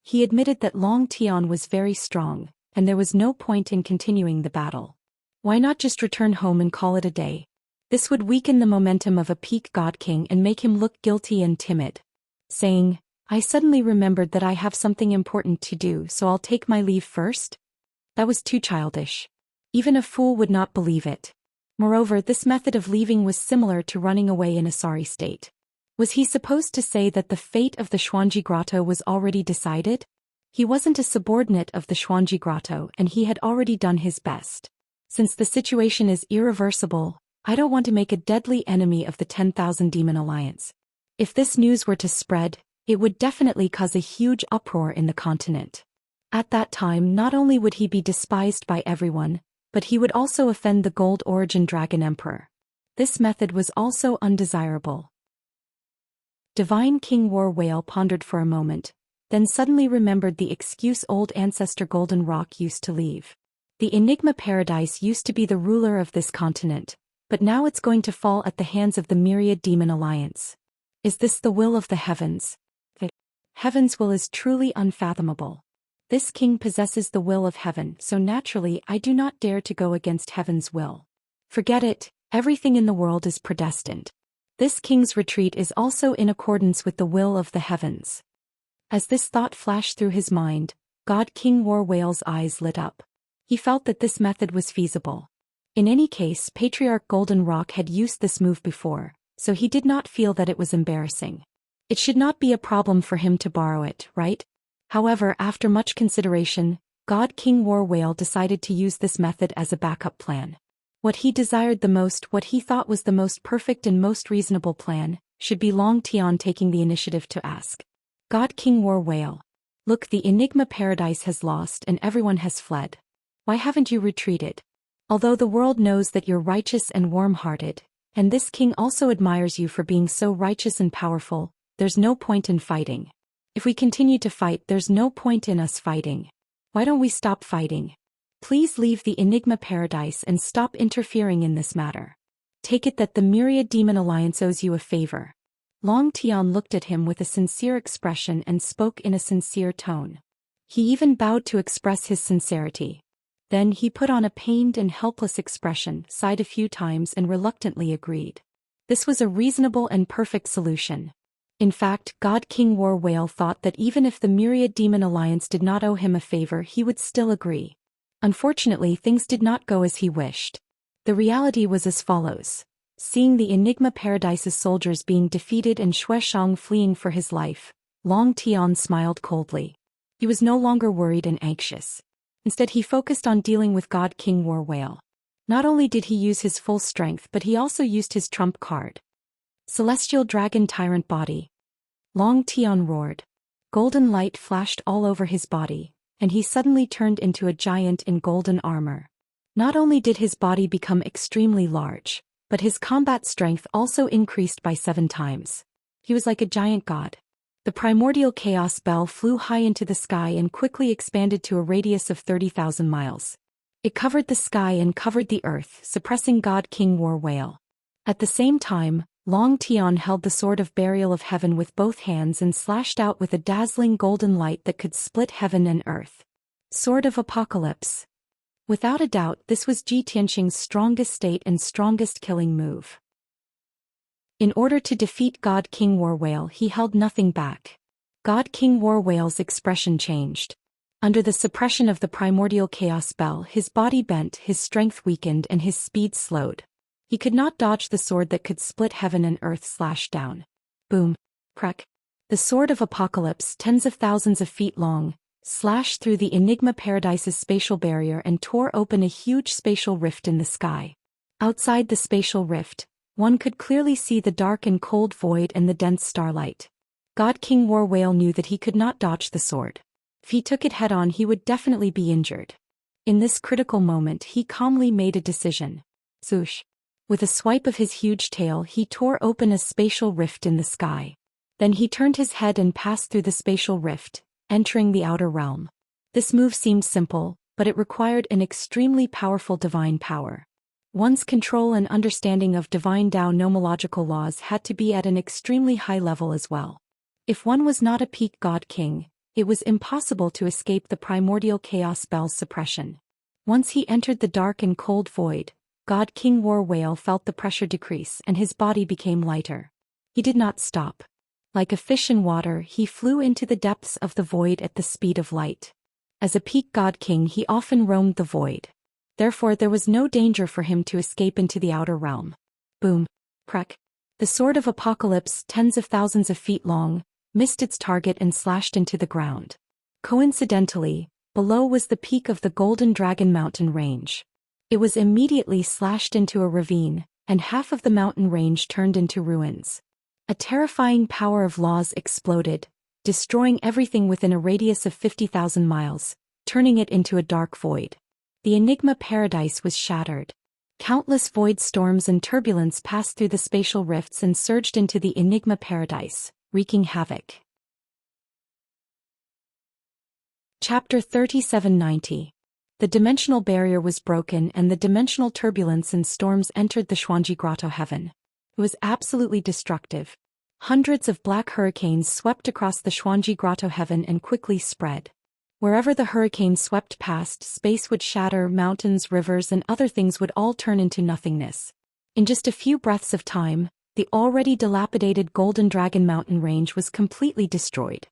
He admitted that Long Tian was very strong, and there was no point in continuing the battle. Why not just return home and call it a day? This would weaken the momentum of a peak God King and make him look guilty and timid. Saying, "I suddenly remembered that I have something important to do, so I'll take my leave first?" That was too childish. Even a fool would not believe it. Moreover, this method of leaving was similar to running away in a sorry state. Was he supposed to say that the fate of the Xuanji Grotto was already decided? He wasn't a subordinate of the Xuanji Grotto, and he had already done his best. Since the situation is irreversible, I don't want to make a deadly enemy of the 10,000 Demon Alliance. If this news were to spread, it would definitely cause a huge uproar in the continent. At that time, not only would he be despised by everyone, but he would also offend the Gold Origin Dragon Emperor. This method was also undesirable. Divine King War Whale pondered for a moment, then suddenly remembered the excuse old ancestor Golden Rock used to leave. The Enigma Paradise used to be the ruler of this continent, but now it's going to fall at the hands of the Myriad Demon Alliance. Is this the will of the heavens? The heaven's will is truly unfathomable. This king possesses the will of heaven, so naturally I do not dare to go against heaven's will. Forget it, everything in the world is predestined. This king's retreat is also in accordance with the will of the heavens. As this thought flashed through his mind, God King War Whale's eyes lit up. He felt that this method was feasible. In any case, Patriarch Golden Rock had used this move before, so he did not feel that it was embarrassing. It should not be a problem for him to borrow it, right? However, after much consideration, God King War Whale decided to use this method as a backup plan. What he desired the most, what he thought was the most perfect and most reasonable plan, should be Long Tian taking the initiative to ask. God King War Whale. Look, the Enigma Paradise has lost and everyone has fled. Why haven't you retreated? Although the world knows that you're righteous and warm-hearted, and this king also admires you for being so righteous and powerful, there's no point in fighting. If we continue to fight, there's no point in us fighting. Why don't we stop fighting? Please leave the Enigma Paradise and stop interfering in this matter. Take it that the Myriad Demon Alliance owes you a favor. Long Tian looked at him with a sincere expression and spoke in a sincere tone. He even bowed to express his sincerity. Then he put on a pained and helpless expression, sighed a few times and reluctantly agreed. This was a reasonable and perfect solution. In fact, God King War Whale thought that even if the Myriad Demon Alliance did not owe him a favor, he would still agree. Unfortunately, things did not go as he wished. The reality was as follows. Seeing the Enigma Paradise's soldiers being defeated and Xianxia fleeing for his life, Long Tian smiled coldly. He was no longer worried and anxious. Instead, he focused on dealing with God King War Whale. Not only did he use his full strength, but he also used his trump card. Celestial Dragon Tyrant Body. Long Tian roared. Golden light flashed all over his body, and he suddenly turned into a giant in golden armor. Not only did his body become extremely large, but his combat strength also increased by 7 times. He was like a giant god. The primordial chaos bell flew high into the sky and quickly expanded to a radius of 30,000 miles. It covered the sky and covered the earth, suppressing God King War Whale. At the same time, Long Tian held the sword of burial of heaven with both hands and slashed out with a dazzling golden light that could split heaven and earth. Sword of Apocalypse. Without a doubt, this was Ji Tianqing's strongest state and strongest killing move. In order to defeat God King War Whale, he held nothing back. God King War Whale's expression changed. Under the suppression of the primordial chaos bell, his body bent, his strength weakened, and his speed slowed. He could not dodge the sword that could split heaven and earth slashed down. Boom. Crack. The sword of Apocalypse, tens of thousands of feet long, slashed through the Enigma Paradise's spatial barrier and tore open a huge spatial rift in the sky. Outside the spatial rift, one could clearly see the dark and cold void and the dense starlight. God King War Whale knew that he could not dodge the sword. If he took it head-on, he would definitely be injured. In this critical moment, he calmly made a decision. Swoosh. With a swipe of his huge tail, he tore open a spatial rift in the sky. Then he turned his head and passed through the spatial rift, entering the outer realm. This move seemed simple, but it required an extremely powerful divine power. One's control and understanding of divine Tao nomological laws had to be at an extremely high level as well. If one was not a peak God King, it was impossible to escape the primordial chaos bell's suppression. Once he entered the dark and cold void, God King War Whale felt the pressure decrease and his body became lighter. He did not stop. Like a fish in water, he flew into the depths of the void at the speed of light. As a peak God King, he often roamed the void. Therefore, there was no danger for him to escape into the outer realm. Boom. Crack. The sword of Apocalypse, tens of thousands of feet long, missed its target and slashed into the ground. Coincidentally, below was the peak of the Golden Dragon mountain range. It was immediately slashed into a ravine, and half of the mountain range turned into ruins. A terrifying power of laws exploded, destroying everything within a radius of 50,000 miles, turning it into a dark void. The Enigma Paradise was shattered. Countless void storms and turbulence passed through the spatial rifts and surged into the Enigma Paradise, wreaking havoc. Chapter 3790. The dimensional barrier was broken and the dimensional turbulence and storms entered the Xuanji Grotto heaven. It was absolutely destructive. Hundreds of black hurricanes swept across the Xuanji Grotto heaven and quickly spread. Wherever the hurricane swept past, space would shatter, mountains, rivers, and other things would all turn into nothingness. In just a few breaths of time, the already dilapidated Golden Dragon mountain range was completely destroyed.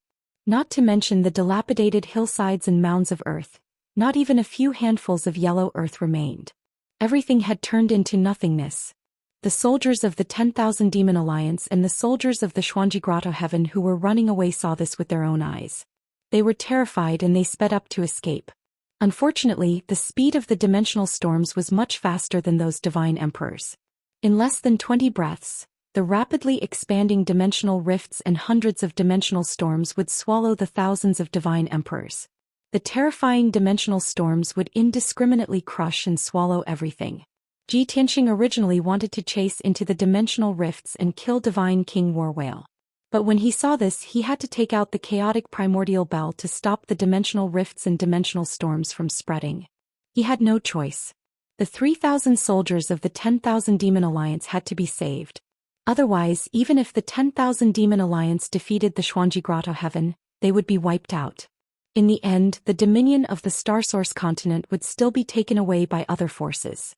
Not to mention the dilapidated hillsides and mounds of earth. Not even a few handfuls of yellow earth remained. Everything had turned into nothingness. The soldiers of the 10,000 Demon Alliance and the soldiers of the Xuanji Grotto heaven who were running away saw this with their own eyes. They were terrified and they sped up to escape. Unfortunately, the speed of the dimensional storms was much faster than those divine emperors. In less than 20 breaths, the rapidly expanding dimensional rifts and hundreds of dimensional storms would swallow the thousands of divine emperors. The terrifying dimensional storms would indiscriminately crush and swallow everything. Ji Tianqing originally wanted to chase into the dimensional rifts and kill Divine King War Whale. But when he saw this, he had to take out the chaotic primordial bell to stop the dimensional rifts and dimensional storms from spreading. He had no choice. The 3,000 soldiers of the 10,000 Demon Alliance had to be saved. Otherwise, even if the 10,000 Demon Alliance defeated the Xuanji Grotto heaven, they would be wiped out. In the end, the dominion of the Star Source continent would still be taken away by other forces.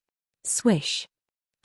Swish.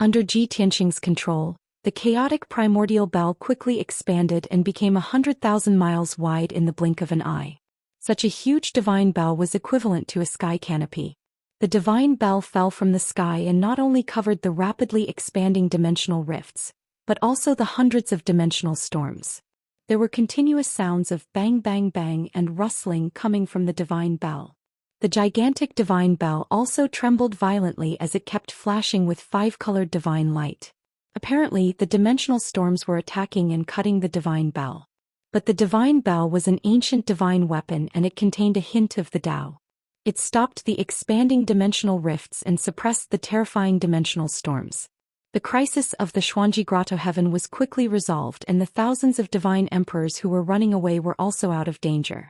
Under Ji Tianqing's control, the chaotic primordial bell quickly expanded and became 100,000 miles wide in the blink of an eye. Such a huge divine bell was equivalent to a sky canopy. The divine bell fell from the sky and not only covered the rapidly expanding dimensional rifts, but also the hundreds of dimensional storms. There were continuous sounds of bang bang bang and rustling coming from the divine bell. The gigantic divine bell also trembled violently as it kept flashing with 5-colored divine light. Apparently, the dimensional storms were attacking and cutting the divine bell. But the divine bell was an ancient divine weapon and it contained a hint of the Tao. It stopped the expanding dimensional rifts and suppressed the terrifying dimensional storms. The crisis of the Xuanji Grotto heaven was quickly resolved, and the thousands of divine emperors who were running away were also out of danger.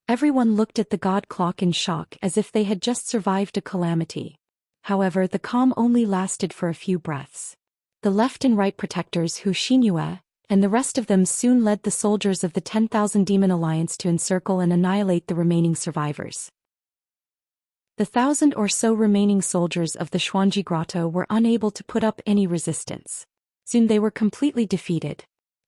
Everyone looked at the god clock in shock, as if they had just survived a calamity. However, the calm only lasted for a few breaths. The left and right protectors Zhou Xian and the rest of them soon led the soldiers of the 10,000 Demon Alliance to encircle and annihilate the remaining survivors. The 1,000 or so remaining soldiers of the Xuanji Grotto were unable to put up any resistance. Soon they were completely defeated.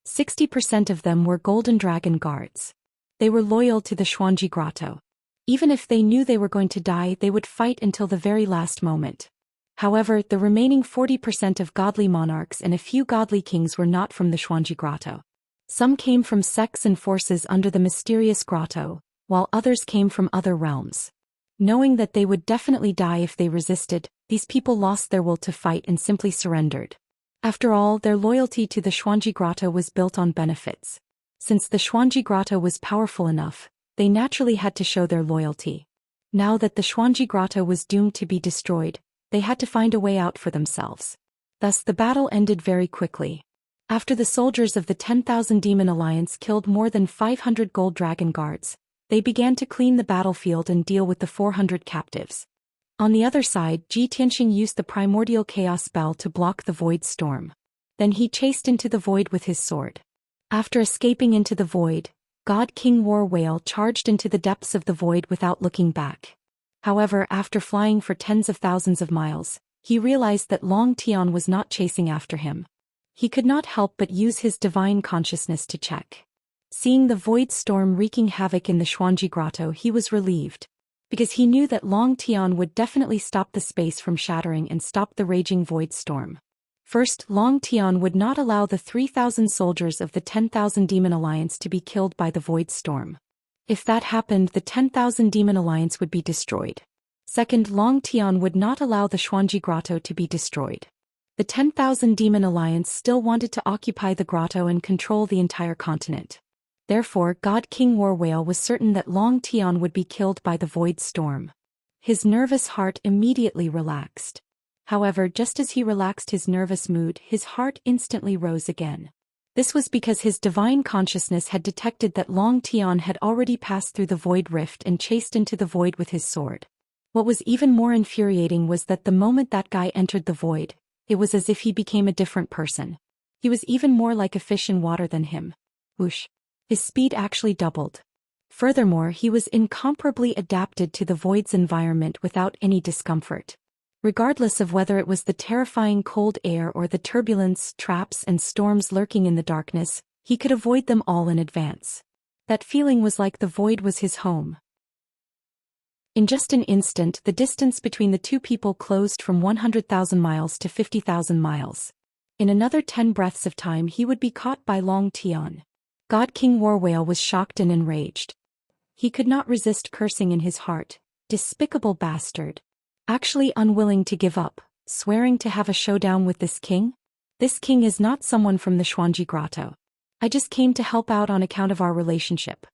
60% of them were Golden Dragon guards. They were loyal to the Xuanji Grotto. Even if they knew they were going to die, they would fight until the very last moment. However, the remaining 40% of godly monarchs and a few godly kings were not from the Xuanji Grotto. Some came from sects and forces under the mysterious grotto, while others came from other realms. Knowing that they would definitely die if they resisted, these people lost their will to fight and simply surrendered. After all, their loyalty to the Xuanji Grotto was built on benefits. Since the Xuanji Grotto was powerful enough, they naturally had to show their loyalty. Now that the Xuanji Grotto was doomed to be destroyed, they had to find a way out for themselves. Thus the battle ended very quickly. After the soldiers of the 10,000 Demon Alliance killed more than 500 Gold Dragon guards, they began to clean the battlefield and deal with the 400 captives. On the other side, Tianxing used the primordial chaos spell to block the void storm. Then he chased into the void with his sword. After escaping into the void, God King War Whale charged into the depths of the void without looking back. However, after flying for tens of thousands of miles, he realized that Long Tian was not chasing after him. He could not help but use his divine consciousness to check. Seeing the void storm wreaking havoc in the Xuanji Grotto, he was relieved, because he knew that Long Tian would definitely stop the space from shattering and stop the raging void storm. First, Long Tian would not allow the 3,000 soldiers of the 10,000 Demon Alliance to be killed by the void storm. If that happened, the 10,000 Demon Alliance would be destroyed. Second, Long Tian would not allow the Xuanji Grotto to be destroyed. The 10,000 Demon Alliance still wanted to occupy the grotto and control the entire continent. Therefore, God King War Whale was certain that Long Tian would be killed by the void storm. His nervous heart immediately relaxed. However, just as he relaxed his nervous mood, his heart instantly rose again. This was because his divine consciousness had detected that Long Tian had already passed through the void rift and chased into the void with his sword. What was even more infuriating was that the moment that guy entered the void, it was as if he became a different person. He was even more like a fish in water than him. Whoosh! His speed actually doubled. Furthermore, he was incomparably adapted to the void's environment without any discomfort. Regardless of whether it was the terrifying cold air or the turbulence, traps and storms lurking in the darkness, he could avoid them all in advance. That feeling was like the void was his home. In just an instant, the distance between the two people closed from 100,000 miles to 50,000 miles. In another 10 breaths of time, he would be caught by Long Tian. God King War Whale was shocked and enraged. He could not resist cursing in his heart, "Despicable bastard." Actually unwilling to give up, swearing to have a showdown with this king? This king is not someone from the Xuanji Grotto. I just came to help out on account of our relationship.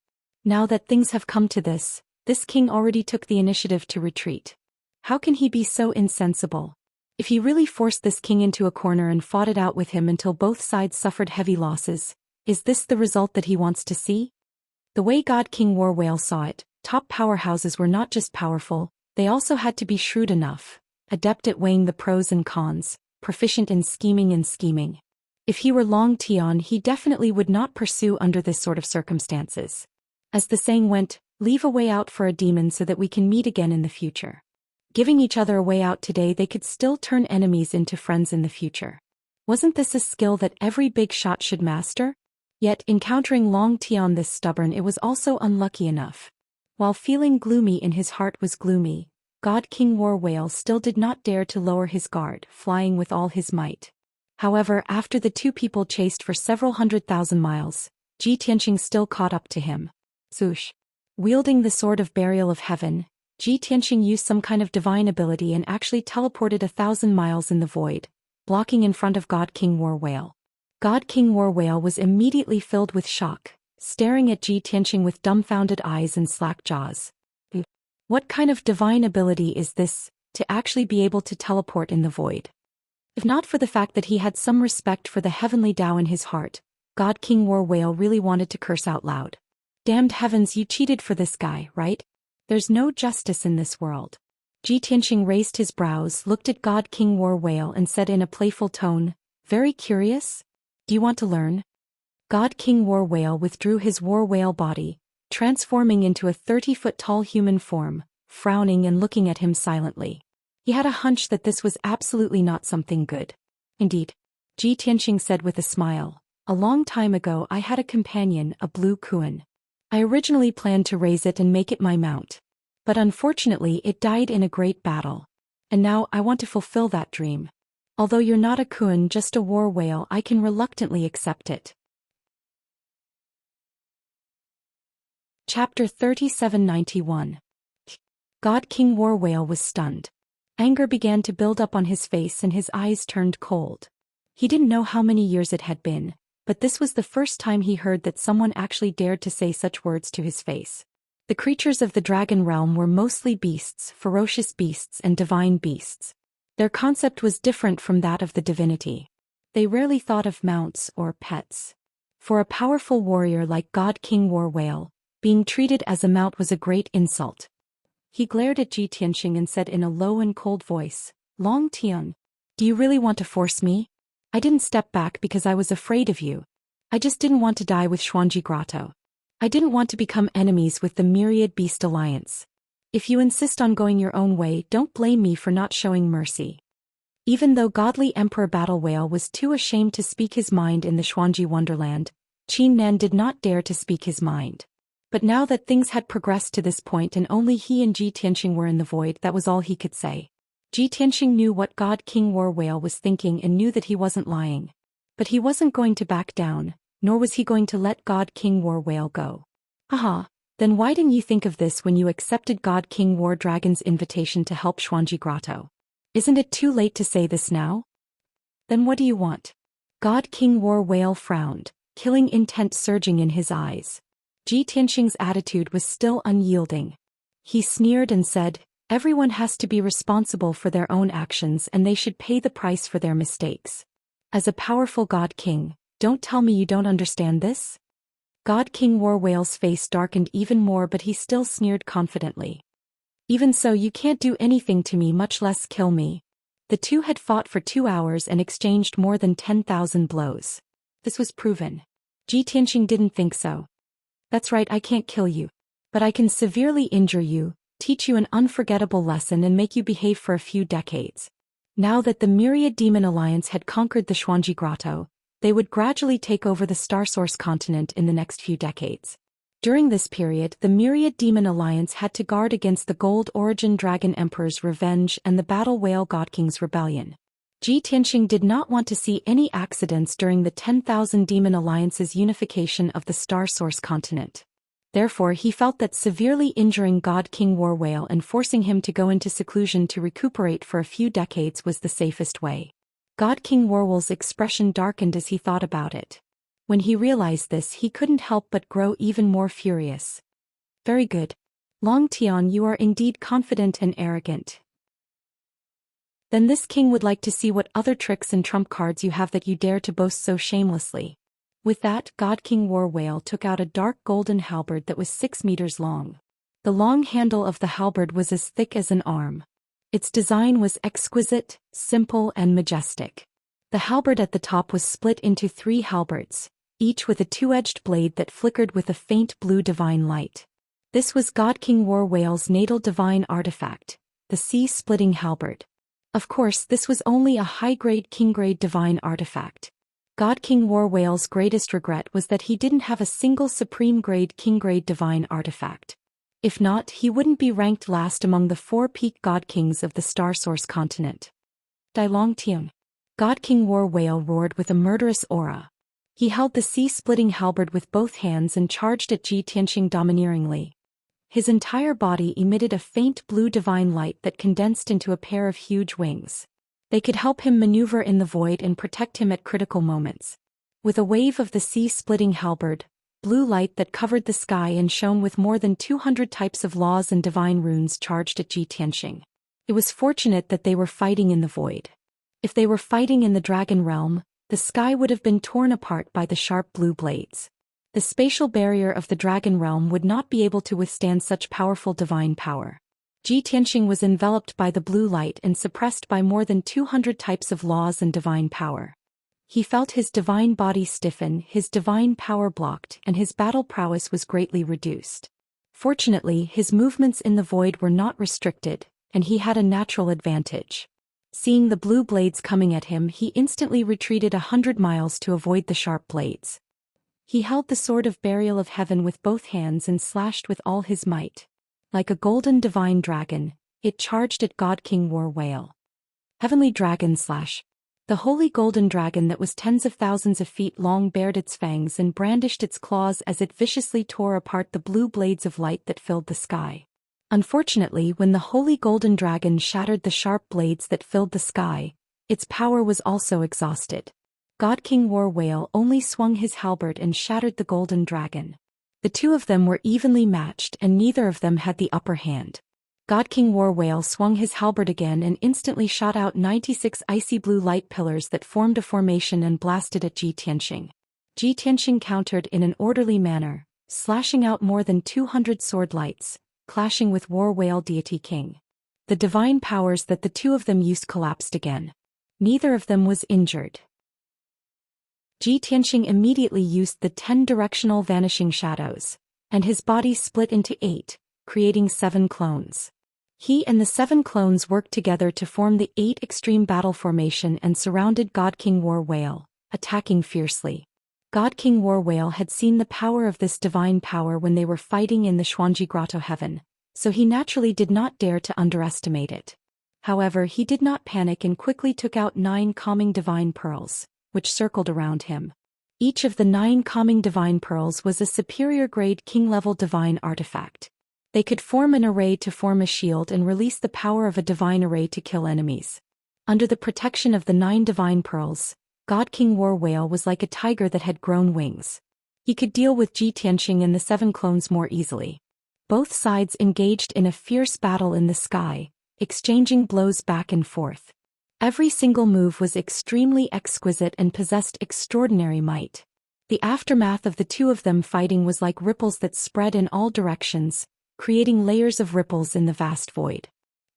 Now that things have come to this king already took the initiative to retreat. How can he be so insensible? If he really forced this king into a corner and fought it out with him until both sides suffered heavy losses, is this the result that he wants to see? The way God King War Whale saw it, top powerhouses were not just powerful, they also had to be shrewd enough, adept at weighing the pros and cons, proficient in scheming and scheming. If he were Long Tian, he definitely would not pursue under this sort of circumstances. As the saying went, leave a way out for a demon so that we can meet again in the future. Giving each other a way out today, they could still turn enemies into friends in the future. Wasn't this a skill that every big shot should master? Yet, encountering Long Tian this stubborn, it was also unlucky enough. While feeling gloomy in his heart was gloomy, God King War Whale still did not dare to lower his guard, flying with all his might. However, after the two people chased for several 100,000 miles, Tianxing still caught up to him. Swoosh! Wielding the Sword of Burial of Heaven, Tianxing used some kind of divine ability and actually teleported 1,000 miles in the void, blocking in front of God King War Whale. God King War Whale was immediately filled with shock, staring at Tianxing with dumbfounded eyes and slack jaws. What kind of divine ability is this, to actually be able to teleport in the void? If not for the fact that he had some respect for the heavenly Tao in his heart, God King War Whale really wanted to curse out loud. Damned heavens, you cheated for this guy, right? There's no justice in this world. Ji Tianqing raised his brows, looked at God King War Whale and said in a playful tone, "Very curious? Do you want to learn?" God King War Whale withdrew his war whale body, transforming into a 30-foot-tall human form, frowning and looking at him silently. He had a hunch that this was absolutely not something good. Indeed, Ji Tianqing said with a smile, "A long time ago I had a companion, a blue kuan. I originally planned to raise it and make it my mount. But unfortunately it died in a great battle. And now I want to fulfill that dream. Although you're not a kuan, just a war whale, I can reluctantly accept it." Chapter 3791. God King War Whale was stunned. Anger began to build up on his face and his eyes turned cold. He didn't know how many years it had been, but this was the first time he heard that someone actually dared to say such words to his face. The creatures of the dragon realm were mostly beasts, ferocious beasts and divine beasts. Their concept was different from that of the divinity. They rarely thought of mounts or pets. For a powerful warrior like God King War Whale, being treated as a mount was a great insult. He glared at Ji Tianqing and said in a low and cold voice, "Long Tian, do you really want to force me? I didn't step back because I was afraid of you. I just didn't want to die with Xuanji Grotto. I didn't want to become enemies with the Myriad Beast Alliance. If you insist on going your own way, don't blame me for not showing mercy." Even though godly Emperor Battle Whale was too ashamed to speak his mind in the Xuanji Wonderland, Qin Nan did not dare to speak his mind. But now that things had progressed to this point and only he and Ji Tianqing were in the void, that was all he could say. Ji Tianqing knew what God King War Whale was thinking and knew that he wasn't lying. But he wasn't going to back down, nor was he going to let God King War Whale go. Aha, then why didn't you think of this when you accepted God King War Dragon's invitation to help Xuanji Grotto? Isn't it too late to say this now? Then what do you want? God King War Whale frowned, killing intent surging in his eyes. Ji Tianqing's attitude was still unyielding. He sneered and said, "Everyone has to be responsible for their own actions and they should pay the price for their mistakes. As a powerful God King, don't tell me you don't understand this?" God King War Whale's face darkened even more, but he still sneered confidently. "Even so, you can't do anything to me, much less kill me." The two had fought for 2 hours and exchanged more than 10,000 blows. This was proven. Ji Tianqing didn't think so. "That's right, I can't kill you. But I can severely injure you, teach you an unforgettable lesson and make you behave for a few decades." Now that the Myriad Demon Alliance had conquered the Xuanji Grotto, they would gradually take over the Star Source continent in the next few decades. During this period, the Myriad Demon Alliance had to guard against the Gold Origin Dragon Emperor's revenge and the Battle Whale God King's rebellion. Ji Tianqing did not want to see any accidents during the 10,000 Demon Alliance's unification of the Star Source continent. Therefore, he felt that severely injuring God King War Whale and forcing him to go into seclusion to recuperate for a few decades was the safest way. God King War Whale's expression darkened as he thought about it. When he realized this, he couldn't help but grow even more furious. "Very good. Long Tian, you are indeed confident and arrogant. Then this king would like to see what other tricks and trump cards you have that you dare to boast so shamelessly." With that, God King War Whale took out a dark golden halberd that was 6 meters long. The long handle of the halberd was as thick as an arm. Its design was exquisite, simple and majestic. The halberd at the top was split into 3 halberds, each with a 2-edged blade that flickered with a faint blue divine light. This was God King War Whale's natal divine artifact, the sea-splitting halberd. Of course, this was only a high-grade king-grade divine artifact. God King War Whale's greatest regret was that he didn't have a single supreme-grade king-grade divine artifact. If not, he wouldn't be ranked last among the 4 peak God Kings of the Star Source continent. "Dai Long Tian." God King War Whale roared with a murderous aura. He held the sea-splitting halberd with both hands and charged at Ji Tianqing domineeringly. His entire body emitted a faint blue divine light that condensed into a pair of huge wings. They could help him maneuver in the void and protect him at critical moments. With a wave of the sea-splitting halberd, blue light that covered the sky and shone with more than 200 types of laws and divine runes charged at Ji Tianqing. It was fortunate that they were fighting in the void. If they were fighting in the dragon realm, the sky would have been torn apart by the sharp blue blades. The spatial barrier of the dragon realm would not be able to withstand such powerful divine power. Ji Tianxing was enveloped by the blue light and suppressed by more than 200 types of laws and divine power. He felt his divine body stiffen, his divine power blocked, and his battle prowess was greatly reduced. Fortunately, his movements in the void were not restricted, and he had a natural advantage. Seeing the blue blades coming at him, he instantly retreated 100 miles to avoid the sharp blades. He held the sword of burial of heaven with both hands and slashed with all his might. Like a golden divine dragon, it charged at God King War Whale. Heavenly Dragon Slash. The holy golden dragon that was tens of thousands of feet long bared its fangs and brandished its claws as it viciously tore apart the blue blades of light that filled the sky. Unfortunately, when the holy golden dragon shattered the sharp blades that filled the sky, its power was also exhausted. God King War Whale only swung his halberd and shattered the golden dragon. The two of them were evenly matched and neither of them had the upper hand. God King War Whale swung his halberd again and instantly shot out 96 icy blue light pillars that formed a formation and blasted at Ji Tianxing. Ji Tianxing countered in an orderly manner, slashing out more than 200 sword lights, clashing with War Whale Deity King. The divine powers that the two of them used collapsed again. Neither of them was injured. Ji Tianxing immediately used the 10 directional vanishing shadows, and his body split into 8, creating 7 clones. He and the 7 clones worked together to form the 8 extreme battle formation and surrounded God King War Whale, attacking fiercely. God King War Whale had seen the power of this divine power when they were fighting in the Xuanji Grotto Heaven, so he naturally did not dare to underestimate it. However, he did not panic and quickly took out 9 calming divine pearls, which circled around him. Each of the 9 calming divine pearls was a superior grade king-level divine artifact. They could form an array to form a shield and release the power of a divine array to kill enemies. Under the protection of the 9 divine pearls, God King War Whale was like a tiger that had grown wings. He could deal with Ji Tianxing and the 7 clones more easily. Both sides engaged in a fierce battle in the sky, exchanging blows back and forth. Every single move was extremely exquisite and possessed extraordinary might. The aftermath of the two of them fighting was like ripples that spread in all directions, creating layers of ripples in the vast void.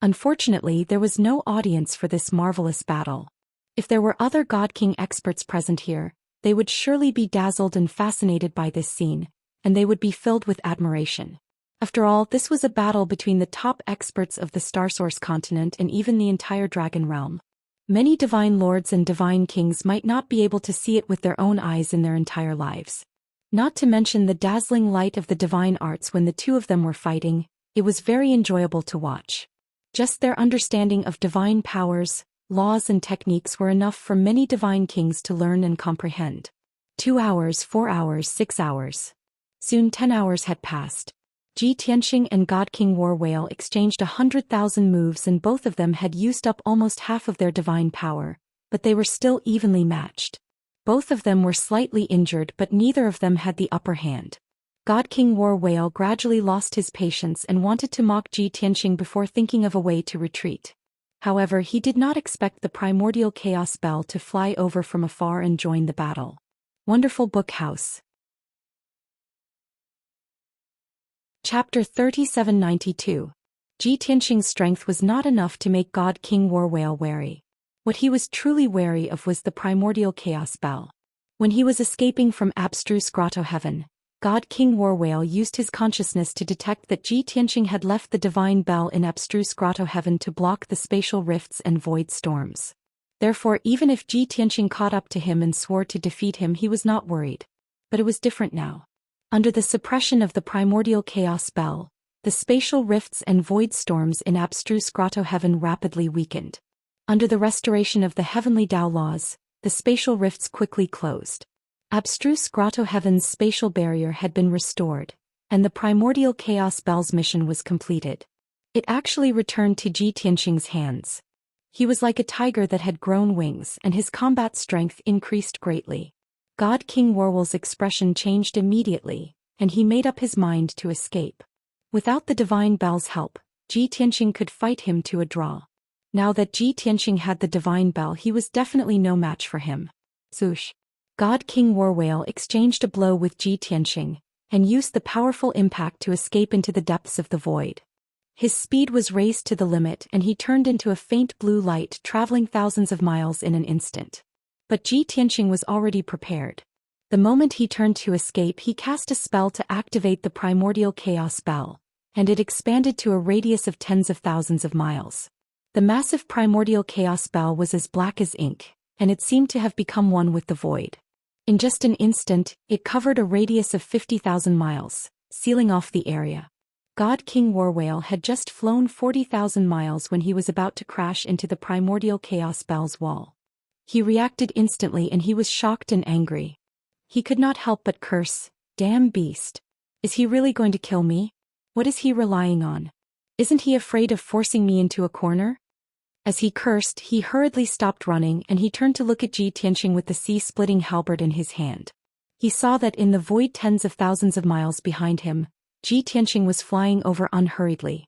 Unfortunately, there was no audience for this marvelous battle. If there were other God King experts present here, they would surely be dazzled and fascinated by this scene, and they would be filled with admiration. After all, this was a battle between the top experts of the Starsource continent and even the entire Dragon Realm. Many divine lords and divine kings might not be able to see it with their own eyes in their entire lives. Not to mention the dazzling light of the divine arts when the two of them were fighting, it was very enjoyable to watch. Just their understanding of divine powers, laws and techniques were enough for many divine kings to learn and comprehend. 2 hours, 4 hours, 6 hours. Soon 10 hours had passed. Ji Tianxing and God King War Whale exchanged 100,000 moves and both of them had used up almost half of their divine power, but they were still evenly matched. Both of them were slightly injured but neither of them had the upper hand. God King War Whale gradually lost his patience and wanted to mock Ji Tianxing before thinking of a way to retreat. However, he did not expect the primordial chaos bell to fly over from afar and join the battle. Wonderful Book House. Chapter 3792. Ji Tianxing's strength was not enough to make God King War Whale wary. What he was truly wary of was the primordial chaos bell. When he was escaping from abstruse grotto heaven, God King War Whale used his consciousness to detect that Ji Tianxing had left the divine bell in abstruse grotto heaven to block the spatial rifts and void storms. Therefore, even if Ji Tianxing caught up to him and swore to defeat him, he was not worried. But it was different now. Under the suppression of the primordial chaos bell, the spatial rifts and void storms in abstruse grotto heaven rapidly weakened. Under the restoration of the heavenly Tao laws, the spatial rifts quickly closed. Abstruse grotto heaven's spatial barrier had been restored, and the primordial chaos bell's mission was completed. It actually returned to Ji Tianxing's hands. He was like a tiger that had grown wings and his combat strength increased greatly. God King Warwell's expression changed immediately, and he made up his mind to escape. Without the divine bell's help, Ji Tianxing could fight him to a draw. Now that Ji Tianxing had the divine bell, he was definitely no match for him. Swoosh. God King Warwhale exchanged a blow with Ji Tianxing, and used the powerful impact to escape into the depths of the void. His speed was raised to the limit and he turned into a faint blue light, traveling thousands of miles in an instant. But Ji Tianxing was already prepared. The moment he turned to escape, he cast a spell to activate the primordial chaos spell, and it expanded to a radius of tens of thousands of miles. The massive primordial chaos spell was as black as ink, and it seemed to have become one with the void. In just an instant, it covered a radius of 50,000 miles, sealing off the area. God King Warwhale had just flown 40,000 miles when he was about to crash into the primordial chaos spell's wall. He reacted instantly and he was shocked and angry. He could not help but curse, "Damn beast. Is he really going to kill me? What is he relying on? Isn't he afraid of forcing me into a corner?" As he cursed, he hurriedly stopped running and he turned to look at Ji Tianxing with the sea-splitting halberd in his hand. He saw that in the void tens of thousands of miles behind him, Ji Tianxing was flying over unhurriedly.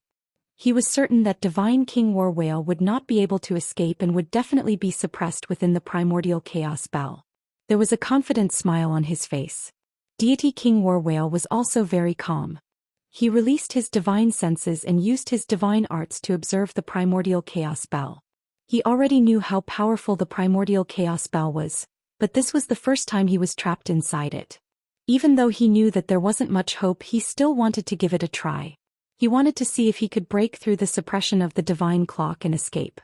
He was certain that Divine King Warwhale would not be able to escape and would definitely be suppressed within the primordial chaos spell. There was a confident smile on his face. Deity King Warwhale was also very calm. He released his divine senses and used his divine arts to observe the primordial chaos spell. He already knew how powerful the primordial chaos spell was, but this was the first time he was trapped inside it. Even though he knew that there wasn't much hope, he still wanted to give it a try. He wanted to see if he could break through the suppression of the divine clock and escape.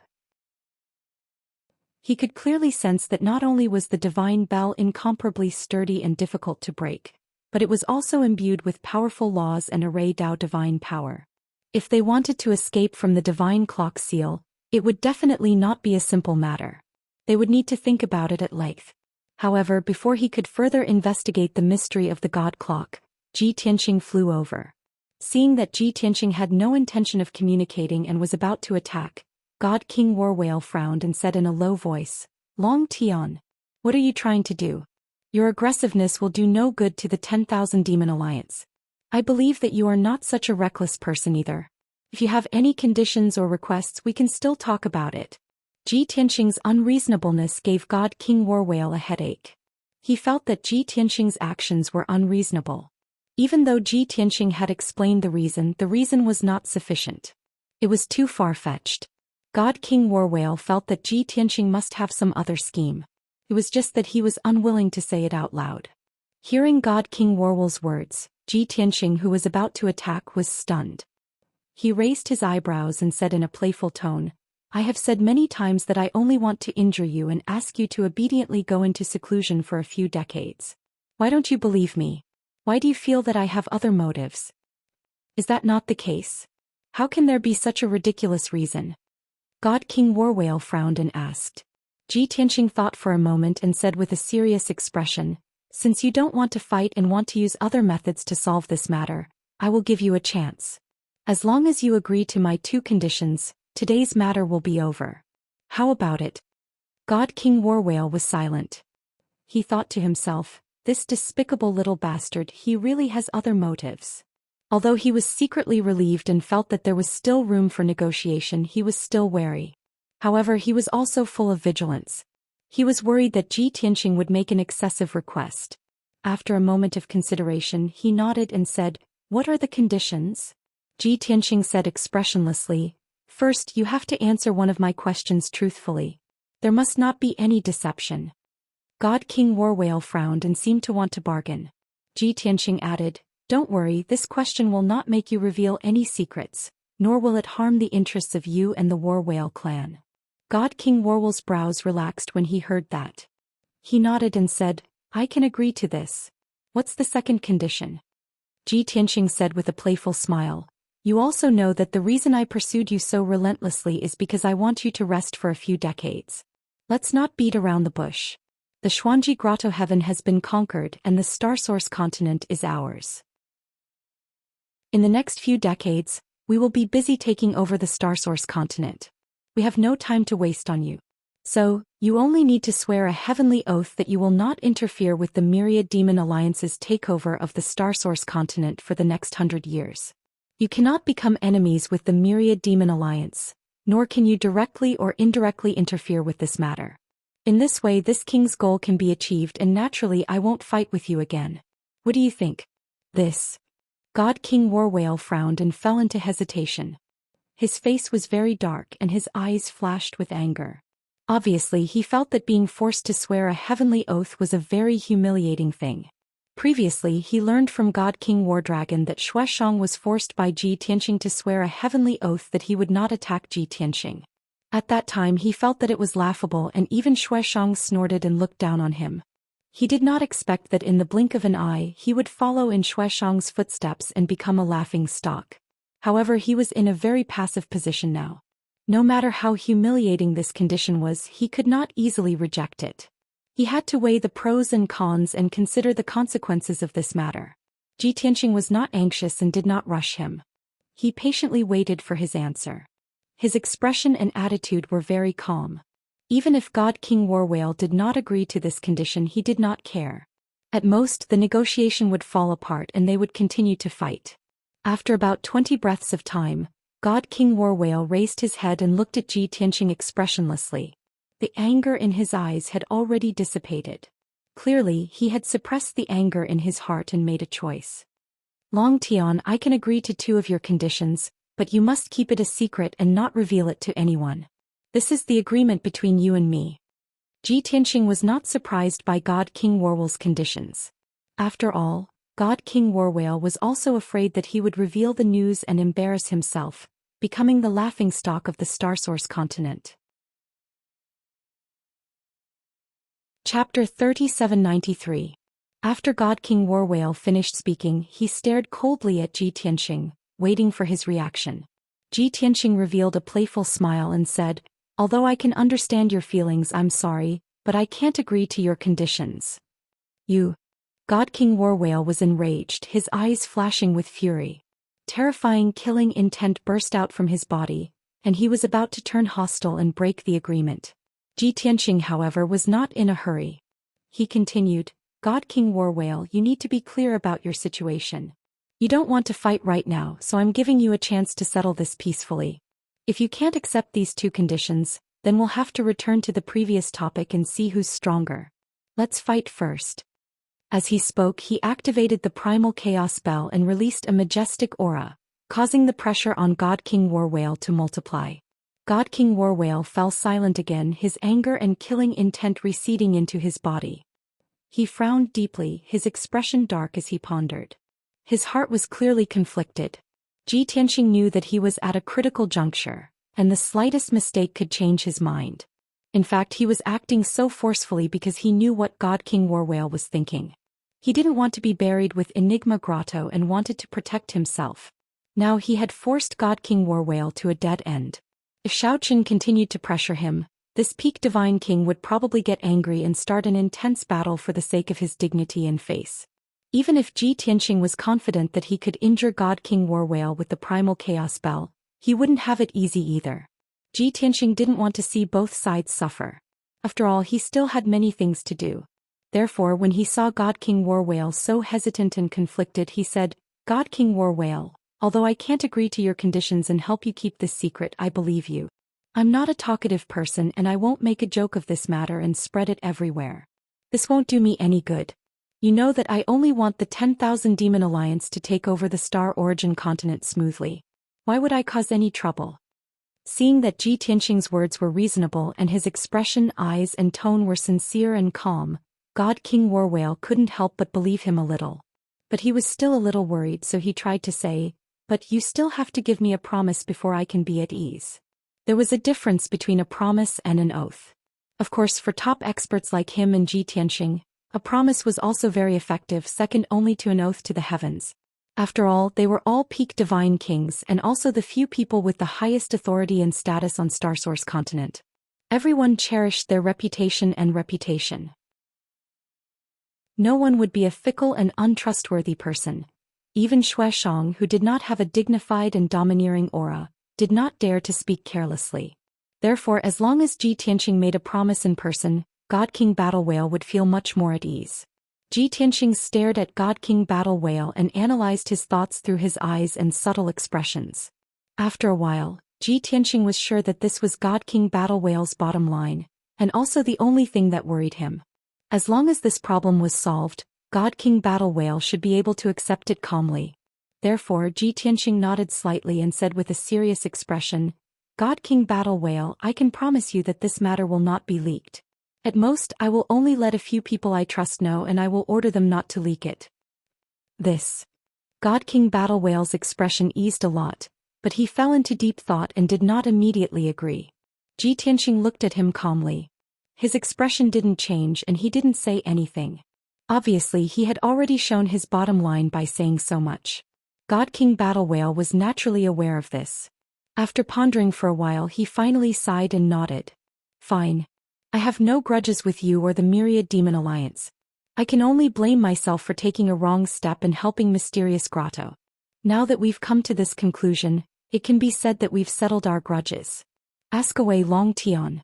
He could clearly sense that not only was the divine bell incomparably sturdy and difficult to break, but it was also imbued with powerful laws and array Dao divine power. If they wanted to escape from the divine clock seal, it would definitely not be a simple matter. They would need to think about it at length. However, before he could further investigate the mystery of the god clock, Ji Tianxing flew over. Seeing that Ji Tianxing had no intention of communicating and was about to attack, God King Warwhale frowned and said in a low voice, "Long Tian, what are you trying to do? Your aggressiveness will do no good to the 10,000 Demon Alliance. I believe that you are not such a reckless person either. If you have any conditions or requests, we can still talk about it." Ji Tianxing's unreasonableness gave God King Warwhale a headache. He felt that Ji Tianxing's actions were unreasonable. Even though Ji Tianxing had explained the reason was not sufficient. It was too far-fetched. God King Warwhale felt that Ji Tianxing must have some other scheme. It was just that he was unwilling to say it out loud. Hearing God King Warwhale's words, Ji Tianxing, who was about to attack, was stunned. He raised his eyebrows and said in a playful tone, "I have said many times that I only want to injure you and ask you to obediently go into seclusion for a few decades. Why don't you believe me? Why do you feel that I have other motives? Is that not the case? How can there be such a ridiculous reason?" God King Warwhale frowned and asked. Ji Tianxing thought for a moment and said with a serious expression, "Since you don't want to fight and want to use other methods to solve this matter, I will give you a chance. As long as you agree to my 2 conditions, today's matter will be over. How about it?" God King Warwhale was silent. He thought to himself, "This despicable little bastard, he really has other motives." Although he was secretly relieved and felt that there was still room for negotiation, he was still wary. However, he was also full of vigilance. He was worried that Ji Tianxing would make an excessive request. After a moment of consideration, he nodded and said, "What are the conditions?" Ji Tianxing said expressionlessly, "First, you have to answer one of my questions truthfully. There must not be any deception." God King Warwhale frowned and seemed to want to bargain. Ji Tianxing added, "Don't worry, this question will not make you reveal any secrets, nor will it harm the interests of you and the Warwhale clan." God King Warwhale's brows relaxed when he heard that. He nodded and said, "I can agree to this. What's the second condition?" Ji Tianxing said with a playful smile, "You also know that the reason I pursued you so relentlessly is because I want you to rest for a few decades. Let's not beat around the bush. The Xuanji Grotto heaven has been conquered and the Star Source continent is ours. In the next few decades, we will be busy taking over the Star Source continent. We have no time to waste on you. So, you only need to swear a heavenly oath that you will not interfere with the myriad demon alliance's takeover of the Star Source continent for the next 100 years. You cannot become enemies with the myriad demon alliance, nor can you directly or indirectly interfere with this matter. In this way this king's goal can be achieved and naturally I won't fight with you again. What do you think? This God King War Whale frowned and fell into hesitation. His face was very dark and his eyes flashed with anger. Obviously he felt that being forced to swear a heavenly oath was a very humiliating thing. Previously he learned from God King War Dragon that Zhou Xian was forced by Ji Tianxing to swear a heavenly oath that he would not attack Ji Tianxing. At that time he felt that it was laughable and even Zhou Xian snorted and looked down on him. He did not expect that in the blink of an eye he would follow in Zhou Xian's footsteps and become a laughing stock. However, he was in a very passive position now. No matter how humiliating this condition was, he could not easily reject it. He had to weigh the pros and cons and consider the consequences of this matter. Ji Tianxing was not anxious and did not rush him. He patiently waited for his answer. His expression and attitude were very calm. Even if God King War Whale did not agree to this condition, he did not care. At most, the negotiation would fall apart and they would continue to fight. After about 20 breaths of time, God King War Whale raised his head and looked at Ji Tianxing expressionlessly. The anger in his eyes had already dissipated. Clearly, he had suppressed the anger in his heart and made a choice. Long Tian, I can agree to 2 of your conditions, but you must keep it a secret and not reveal it to anyone. This is the agreement between you and me. Ji Tianxing was not surprised by God King War Whale's conditions. After all, God King War Whale was also afraid that he would reveal the news and embarrass himself, becoming the laughingstock of the Starsource continent. Chapter 3793. After God King War Whale finished speaking, he stared coldly at Ji Tianxing, waiting for his reaction. Ji Tianxing revealed a playful smile and said, "Although I can understand your feelings, I'm sorry, but I can't agree to your conditions." You. God King War Whale was enraged, his eyes flashing with fury. Terrifying killing intent burst out from his body, and he was about to turn hostile and break the agreement. Ji Tianxing, however, was not in a hurry. He continued, "God King War Whale, you need to be clear about your situation. You don't want to fight right now, so I'm giving you a chance to settle this peacefully. If you can't accept these 2 conditions, then we'll have to return to the previous topic and see who's stronger. Let's fight first." As he spoke, he activated the primal chaos spell and released a majestic aura, causing the pressure on God King War Whale to multiply. God King War Whale fell silent again, his anger and killing intent receding into his body. He frowned deeply, his expression dark as he pondered. His heart was clearly conflicted. Ji Tianxing knew that he was at a critical juncture, and the slightest mistake could change his mind. In fact, he was acting so forcefully because he knew what God King War Whale was thinking. He didn't want to be buried with Enigma Grotto and wanted to protect himself. Now he had forced God King War Whale to a dead end. If Xiaoqin continued to pressure him, this peak divine king would probably get angry and start an intense battle for the sake of his dignity and face. Even if Ji Tianxing was confident that he could injure God King War Whale with the primal chaos spell, he wouldn't have it easy either. Ji Tianxing didn't want to see both sides suffer. After all, he still had many things to do. Therefore, when he saw God King War Whale so hesitant and conflicted, he said, "God King War Whale, although I can't agree to your conditions and help you keep this secret, I believe you. I'm not a talkative person and I won't make a joke of this matter and spread it everywhere. This won't do me any good. You know that I only want the 10,000 Demon Alliance to take over the Star Origin continent smoothly. Why would I cause any trouble?" Seeing that Ji Tianxing's words were reasonable and his expression, eyes and tone were sincere and calm, God King War Whale couldn't help but believe him a little. But he was still a little worried, so he tried to say, "But you still have to give me a promise before I can be at ease." There was a difference between a promise and an oath. Of course, for top experts like him and Ji Tianxing, a promise was also very effective, second only to an oath to the heavens. After all, they were all peak divine kings and also the few people with the highest authority and status on Starsource continent. Everyone cherished their reputation and reputation. No one would be a fickle and untrustworthy person. Even Zhou Xian, who did not have a dignified and domineering aura, did not dare to speak carelessly. Therefore, as long as Ji Tianxing made a promise in person, God King Battle Whale would feel much more at ease. Ji Tianxing stared at God King Battle Whale and analyzed his thoughts through his eyes and subtle expressions. After a while, Ji Tianxing was sure that this was God King Battle Whale's bottom line, and also the only thing that worried him. As long as this problem was solved, God King Battle Whale should be able to accept it calmly. Therefore Ji Tianxing nodded slightly and said with a serious expression, God King Battle Whale, I can promise you that this matter will not be leaked. At most, I will only let a few people I trust know, and I will order them not to leak it. This. God King Battle Whale's expression eased a lot, but he fell into deep thought and did not immediately agree. Ji Tianxing looked at him calmly. His expression didn't change and he didn't say anything. Obviously he had already shown his bottom line by saying so much. God King Battle Whale was naturally aware of this. After pondering for a while he finally sighed and nodded. Fine. I have no grudges with you or the Myriad Demon Alliance. I can only blame myself for taking a wrong step and helping Mysterious Grotto. Now that we've come to this conclusion, it can be said that we've settled our grudges. Ask away Long Tian.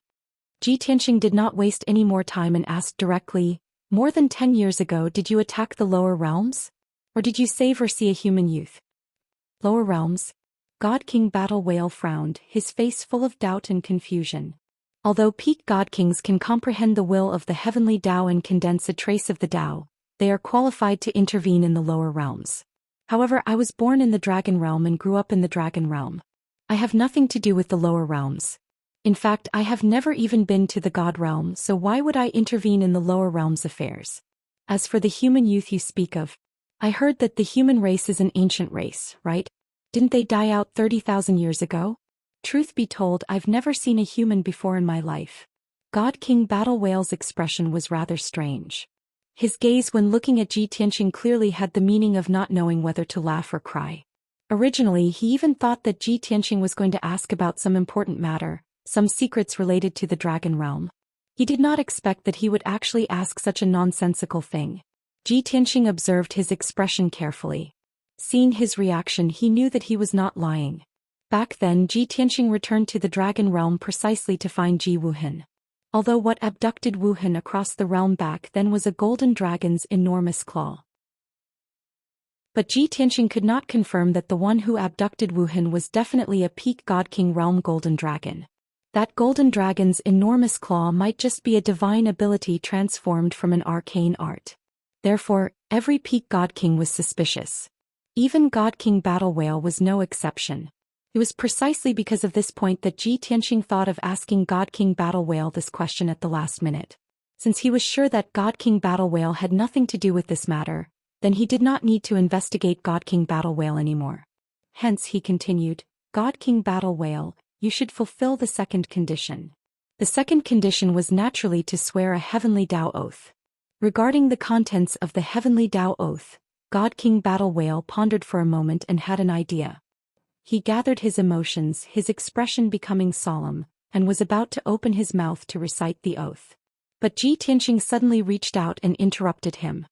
Ji Tianxing did not waste any more time and asked directly, more than 10 years ago did you attack the lower realms? Or did you save or see a human youth? Lower realms? God King Battle Whale frowned, his face full of doubt and confusion. Although peak God Kings can comprehend the will of the heavenly Tao and condense a trace of the Tao, they are qualified to intervene in the lower realms. However, I was born in the Dragon Realm and grew up in the Dragon Realm. I have nothing to do with the lower realms. In fact, I have never even been to the God Realm, so why would I intervene in the lower realms' affairs? As for the human youth you speak of, I heard that the human race is an ancient race, right? Didn't they die out 30,000 years ago? Truth be told, I've never seen a human before in my life. God King Battle Whale's expression was rather strange. His gaze when looking at Ji Tianxing clearly had the meaning of not knowing whether to laugh or cry. Originally he even thought that Ji Tianxing was going to ask about some important matter, some secrets related to the Dragon Realm. He did not expect that he would actually ask such a nonsensical thing. Ji Tianxing observed his expression carefully. Seeing his reaction he knew that he was not lying. Back then Ji Tianxing returned to the Dragon Realm precisely to find Ji Wuhan. Although what abducted Wuhan across the realm back then was a golden dragon's enormous claw. But Ji Tianxing could not confirm that the one who abducted Wuhan was definitely a peak God King realm golden dragon. That golden dragon's enormous claw might just be a divine ability transformed from an arcane art. Therefore, every peak God King was suspicious. Even God King Battle Whale was no exception. It was precisely because of this point that Ji Tianxing thought of asking God King Battle Whale this question at the last minute. Since he was sure that God King Battle Whale had nothing to do with this matter, then he did not need to investigate God King Battle Whale anymore. Hence he continued, God King Battle Whale, you should fulfill the second condition. The second condition was naturally to swear a heavenly Tao oath. Regarding the contents of the heavenly Tao oath, God King Battle Whale pondered for a moment and had an idea. He gathered his emotions, his expression becoming solemn, and was about to open his mouth to recite the oath. But Ji Tianxing suddenly reached out and interrupted him.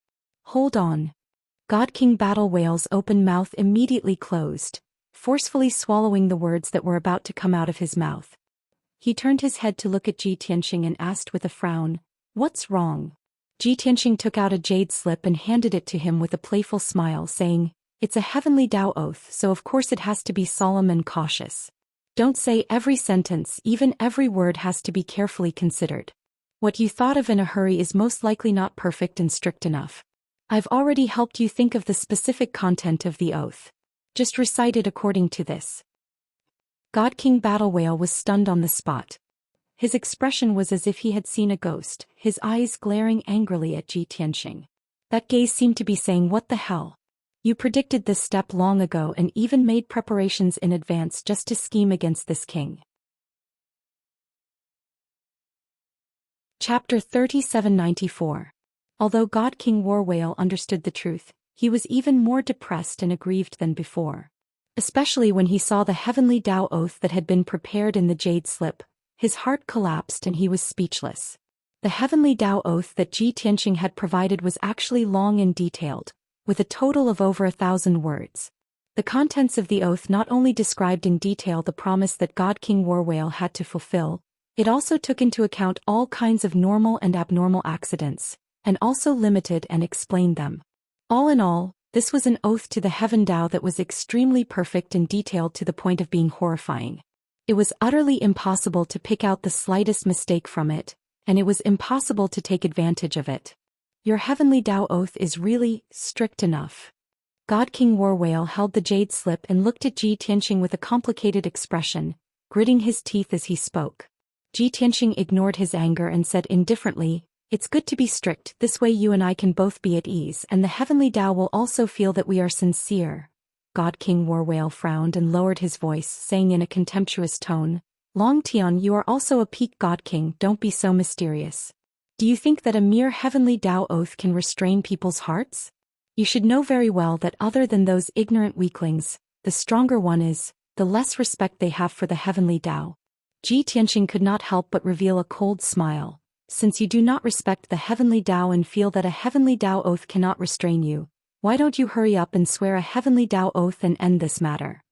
Hold on. God King Battle Whale's open mouth immediately closed, forcefully swallowing the words that were about to come out of his mouth. He turned his head to look at Ji Tianxing and asked with a frown, What's wrong? Ji Tianxing took out a jade slip and handed it to him with a playful smile, saying, It's a heavenly Tao oath, so of course it has to be solemn and cautious. Don't say every sentence, even every word has to be carefully considered. What you thought of in a hurry is most likely not perfect and strict enough. I've already helped you think of the specific content of the oath. Just recite it according to this. God King Battle Whale was stunned on the spot. His expression was as if he had seen a ghost, his eyes glaring angrily at Ji Tianxing. That gaze seemed to be saying, What the hell? You predicted this step long ago and even made preparations in advance just to scheme against this king. Chapter 3794. Although God King War Whale understood the truth, he was even more depressed and aggrieved than before. Especially when he saw the heavenly Tao oath that had been prepared in the jade slip, his heart collapsed and he was speechless. The heavenly Tao oath that Ji Tianxing had provided was actually long and detailed, with a total of over 1,000 words. The contents of the oath not only described in detail the promise that God King War Whale had to fulfill, it also took into account all kinds of normal and abnormal accidents, and also limited and explained them. All in all, this was an oath to the Heaven Tao that was extremely perfect and detailed to the point of being horrifying. It was utterly impossible to pick out the slightest mistake from it, and it was impossible to take advantage of it. Your heavenly Tao oath is really strict enough. God King War Whale held the jade slip and looked at Ji Tianxing with a complicated expression, gritting his teeth as he spoke. Ji Tianxing ignored his anger and said indifferently, "It's good to be strict, this way you and I can both be at ease and the heavenly Tao will also feel that we are sincere." God King War Whale frowned and lowered his voice, saying in a contemptuous tone, "Long Tian, you are also a peak God King, don't be so mysterious. Do you think that a mere heavenly Tao oath can restrain people's hearts? You should know very well that other than those ignorant weaklings, the stronger one is, the less respect they have for the heavenly Tao." Ji Tianxing could not help but reveal a cold smile. "Since you do not respect the heavenly Tao and feel that a heavenly Tao oath cannot restrain you, why don't you hurry up and swear a heavenly Tao oath and end this matter?"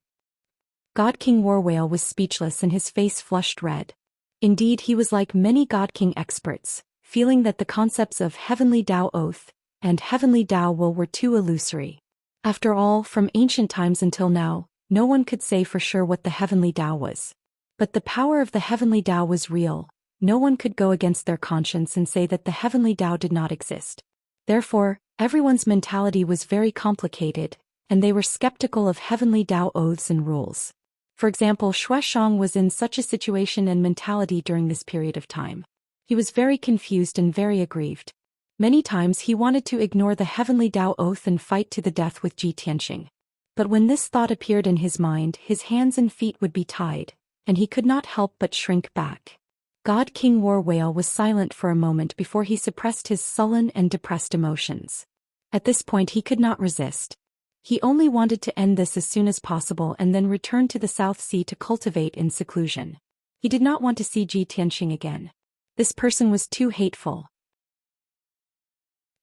God King War Whale was speechless and his face flushed red. Indeed, he was like many God King experts, feeling that the concepts of heavenly Tao oath and heavenly Tao will were too illusory. After all, from ancient times until now, no one could say for sure what the heavenly Tao was. But the power of the heavenly Tao was real. No one could go against their conscience and say that the heavenly Tao did not exist. Therefore, everyone's mentality was very complicated, and they were skeptical of heavenly Tao oaths and rules. For example, Xianxia was in such a situation and mentality during this period of time. He was very confused and very aggrieved. Many times he wanted to ignore the heavenly Tao oath and fight to the death with Ji Tianxing. But when this thought appeared in his mind, his hands and feet would be tied, and he could not help but shrink back. God King War Whale was silent for a moment before he suppressed his sullen and depressed emotions. At this point he could not resist. He only wanted to end this as soon as possible and then return to the South Sea to cultivate in seclusion. He did not want to see Ji Tianxing again. This person was too hateful.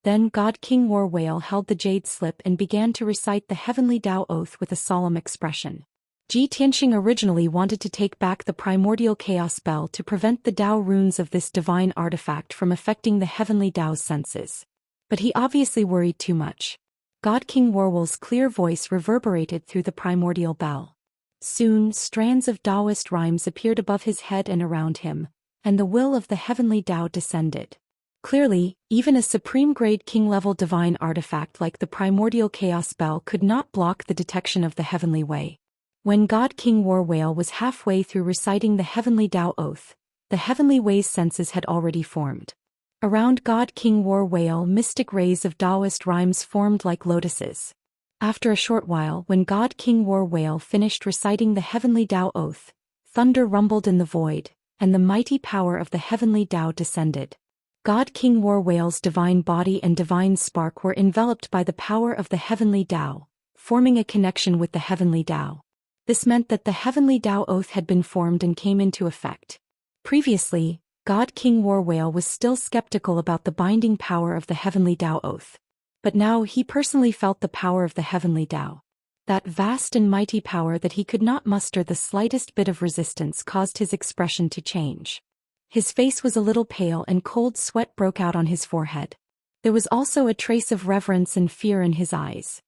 Then God King War Whale held the jade slip and began to recite the heavenly Tao oath with a solemn expression. Ji Tianxing originally wanted to take back the primordial chaos spell to prevent the Tao runes of this divine artifact from affecting the heavenly Tao's senses. But he obviously worried too much. God King War Whale's clear voice reverberated through the primordial bell. Soon, strands of Taoist rhymes appeared above his head and around him, and the will of the heavenly Tao descended. Clearly, even a supreme-grade king-level divine artifact like the primordial chaos spell could not block the detection of the heavenly way. When God King War Whale was halfway through reciting the heavenly Tao oath, the heavenly way's senses had already formed. Around God King War Whale, mystic rays of Taoist rhymes formed like lotuses. After a short while, when God King War Whale finished reciting the heavenly Tao oath, thunder rumbled in the void, and the mighty power of the heavenly Tao descended. God King War Whale's divine body and divine spark were enveloped by the power of the heavenly Tao, forming a connection with the heavenly Tao. This meant that the heavenly Tao oath had been formed and came into effect. Previously, God King War Whale was still skeptical about the binding power of the heavenly Tao oath. But now he personally felt the power of the heavenly Tao. That vast and mighty power that he could not muster the slightest bit of resistance caused his expression to change. His face was a little pale and cold sweat broke out on his forehead. There was also a trace of reverence and fear in his eyes.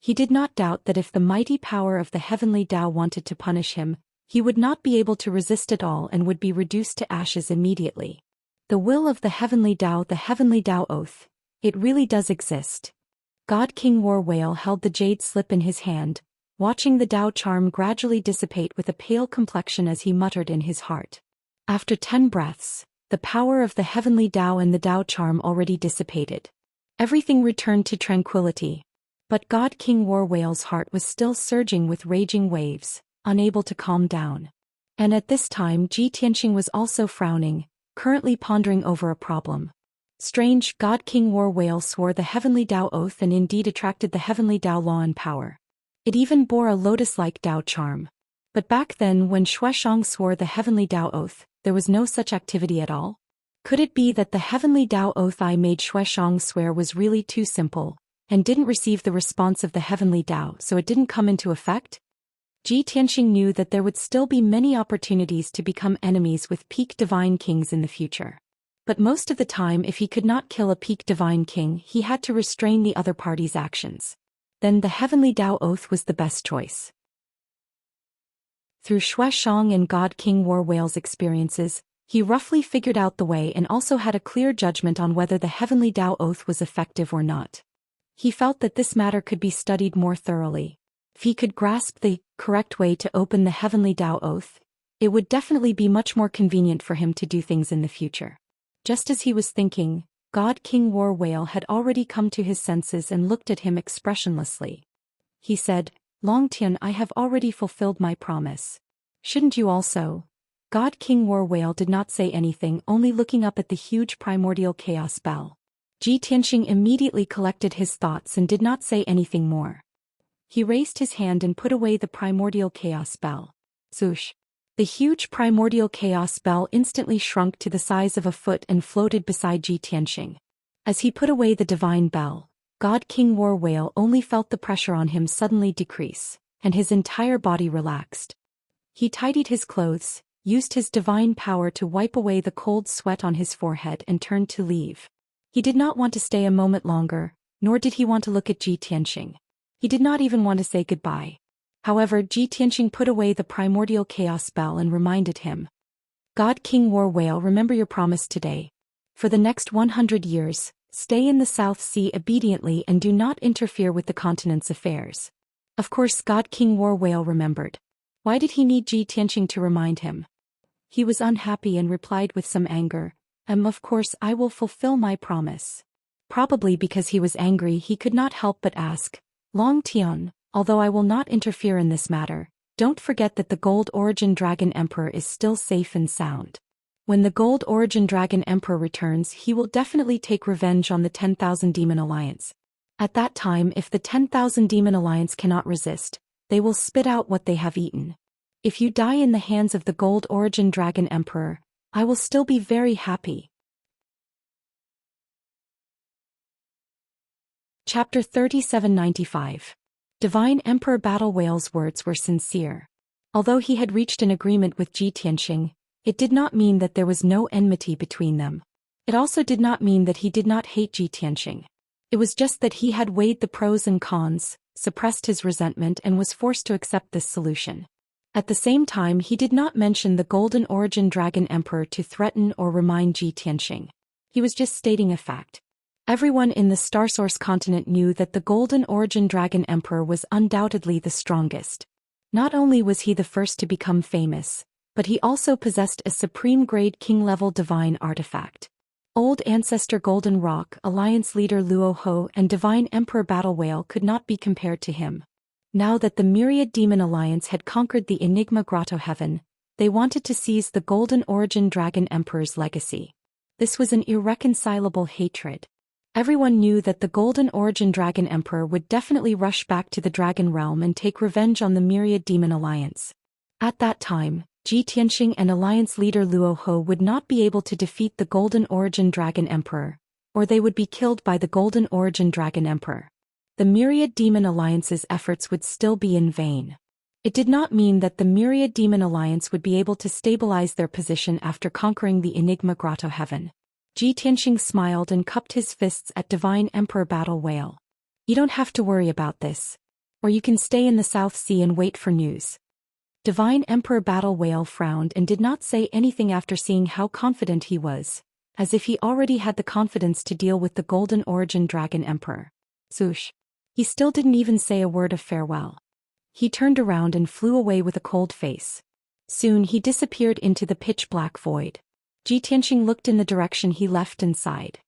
He did not doubt that if the mighty power of the heavenly Tao wanted to punish him, he would not be able to resist at all and would be reduced to ashes immediately. The will of the heavenly Tao oath, it really does exist. God King War Whale held the jade slip in his hand, watching the Tao charm gradually dissipate with a pale complexion as he muttered in his heart. After 10 breaths, the power of the heavenly Tao and the Tao charm already dissipated. Everything returned to tranquility. But God King War Whale's heart was still surging with raging waves, unable to calm down. And at this time Ji Tianxing was also frowning, currently pondering over a problem. Strange, God King War Whale swore the heavenly Tao oath and indeed attracted the heavenly Tao law and power. It even bore a lotus-like Tao charm. But back then when Xianxia swore the heavenly Tao oath, there was no such activity at all? Could it be that the heavenly Tao oath I made Xianxia swear was really too simple, and didn't receive the response of the heavenly Tao, so it didn't come into effect? Ji Tianxing knew that there would still be many opportunities to become enemies with peak divine kings in the future. But most of the time, if he could not kill a peak divine king, he had to restrain the other party's actions. Then the heavenly Tao oath was the best choice. Through Zhou Xian and God King War Whale's experiences, he roughly figured out the way and also had a clear judgment on whether the Heavenly Tao Oath was effective or not. He felt that this matter could be studied more thoroughly. If he could grasp the correct way to open the Heavenly Tao Oath, it would definitely be much more convenient for him to do things in the future. Just as he was thinking, God King War Whale had already come to his senses and looked at him expressionlessly. He said, "Long Tian, I have already fulfilled my promise. Shouldn't you also?" God King War Whale did not say anything, only looking up at the huge primordial chaos bell. Ji Tianxing immediately collected his thoughts and did not say anything more. He raised his hand and put away the primordial chaos bell. Swoosh! The huge primordial chaos bell instantly shrunk to the size of a foot and floated beside Ji Tianxing. As he put away the divine bell, God King War Whale only felt the pressure on him suddenly decrease, and his entire body relaxed. He tidied his clothes, used his divine power to wipe away the cold sweat on his forehead and turned to leave. He did not want to stay a moment longer, nor did he want to look at Ji Tianxing. He did not even want to say goodbye. However, Ji Tianxing put away the primordial chaos bell and reminded him. God King War Whale, remember your promise today. For the next 100 years, stay in the South Sea obediently and do not interfere with the continent's affairs. Of course, God King War Whale remembered. Why did he need Ji Tianxing to remind him? He was unhappy and replied with some anger, Of course I will fulfill my promise." Probably because he was angry, he could not help but ask, "Long Tian, although I will not interfere in this matter, don't forget that the Gold Origin Dragon Emperor is still safe and sound. When the Gold Origin Dragon Emperor returns, he will definitely take revenge on the 10,000 Demon Alliance. At that time, if the 10,000 Demon Alliance cannot resist, they will spit out what they have eaten. If you die in the hands of the Gold Origin Dragon Emperor, I will still be very happy." Chapter 3795. Divine Emperor Battle Whale's words were sincere. Although he had reached an agreement with Ji Tianxing, it did not mean that there was no enmity between them. It also did not mean that he did not hate Ji Tianxing. It was just that he had weighed the pros and cons, suppressed his resentment, and was forced to accept this solution. At the same time, he did not mention the Golden Origin Dragon Emperor to threaten or remind Ji Tianxing. He was just stating a fact. Everyone in the Starsource continent knew that the Golden Origin Dragon Emperor was undoubtedly the strongest. Not only was he the first to become famous, but he also possessed a supreme-grade king-level divine artifact. Old Ancestor Golden Rock, Alliance Leader Luo Ho, and Divine Emperor Battle Whale could not be compared to him. Now that the Myriad Demon Alliance had conquered the Enigma Grotto Heaven, they wanted to seize the Golden Origin Dragon Emperor's legacy. This was an irreconcilable hatred. Everyone knew that the Golden Origin Dragon Emperor would definitely rush back to the Dragon Realm and take revenge on the Myriad Demon Alliance. At that time, Ji Tianxing and Alliance Leader Luo Ho would not be able to defeat the Golden Origin Dragon Emperor, or they would be killed by the Golden Origin Dragon Emperor. The Myriad Demon Alliance's efforts would still be in vain. It did not mean that the Myriad Demon Alliance would be able to stabilize their position after conquering the Enigma Grotto Heaven. Ji Tianxing smiled and cupped his fists at Divine Emperor Battle Whale. "You don't have to worry about this. Or you can stay in the South Sea and wait for news." Divine Emperor Battle Whale frowned and did not say anything after seeing how confident he was, as if he already had the confidence to deal with the Golden Origin Dragon Emperor. Swoosh! He still didn't even say a word of farewell. He turned around and flew away with a cold face. Soon he disappeared into the pitch-black void. Ji Tianxing looked in the direction he left and sighed.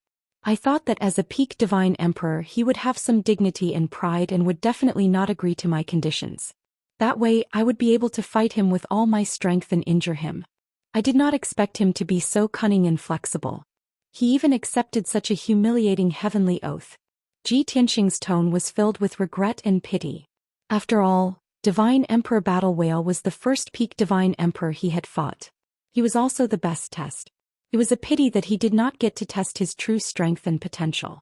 "I thought that as a peak Divine Emperor he would have some dignity and pride and would definitely not agree to my conditions. That way I would be able to fight him with all my strength and injure him. I did not expect him to be so cunning and flexible. He even accepted such a humiliating heavenly oath." Ji Tianxing's tone was filled with regret and pity. After all, Divine Emperor Battle Whale was the first peak Divine Emperor he had fought. He was also the best test. It was a pity that he did not get to test his true strength and potential.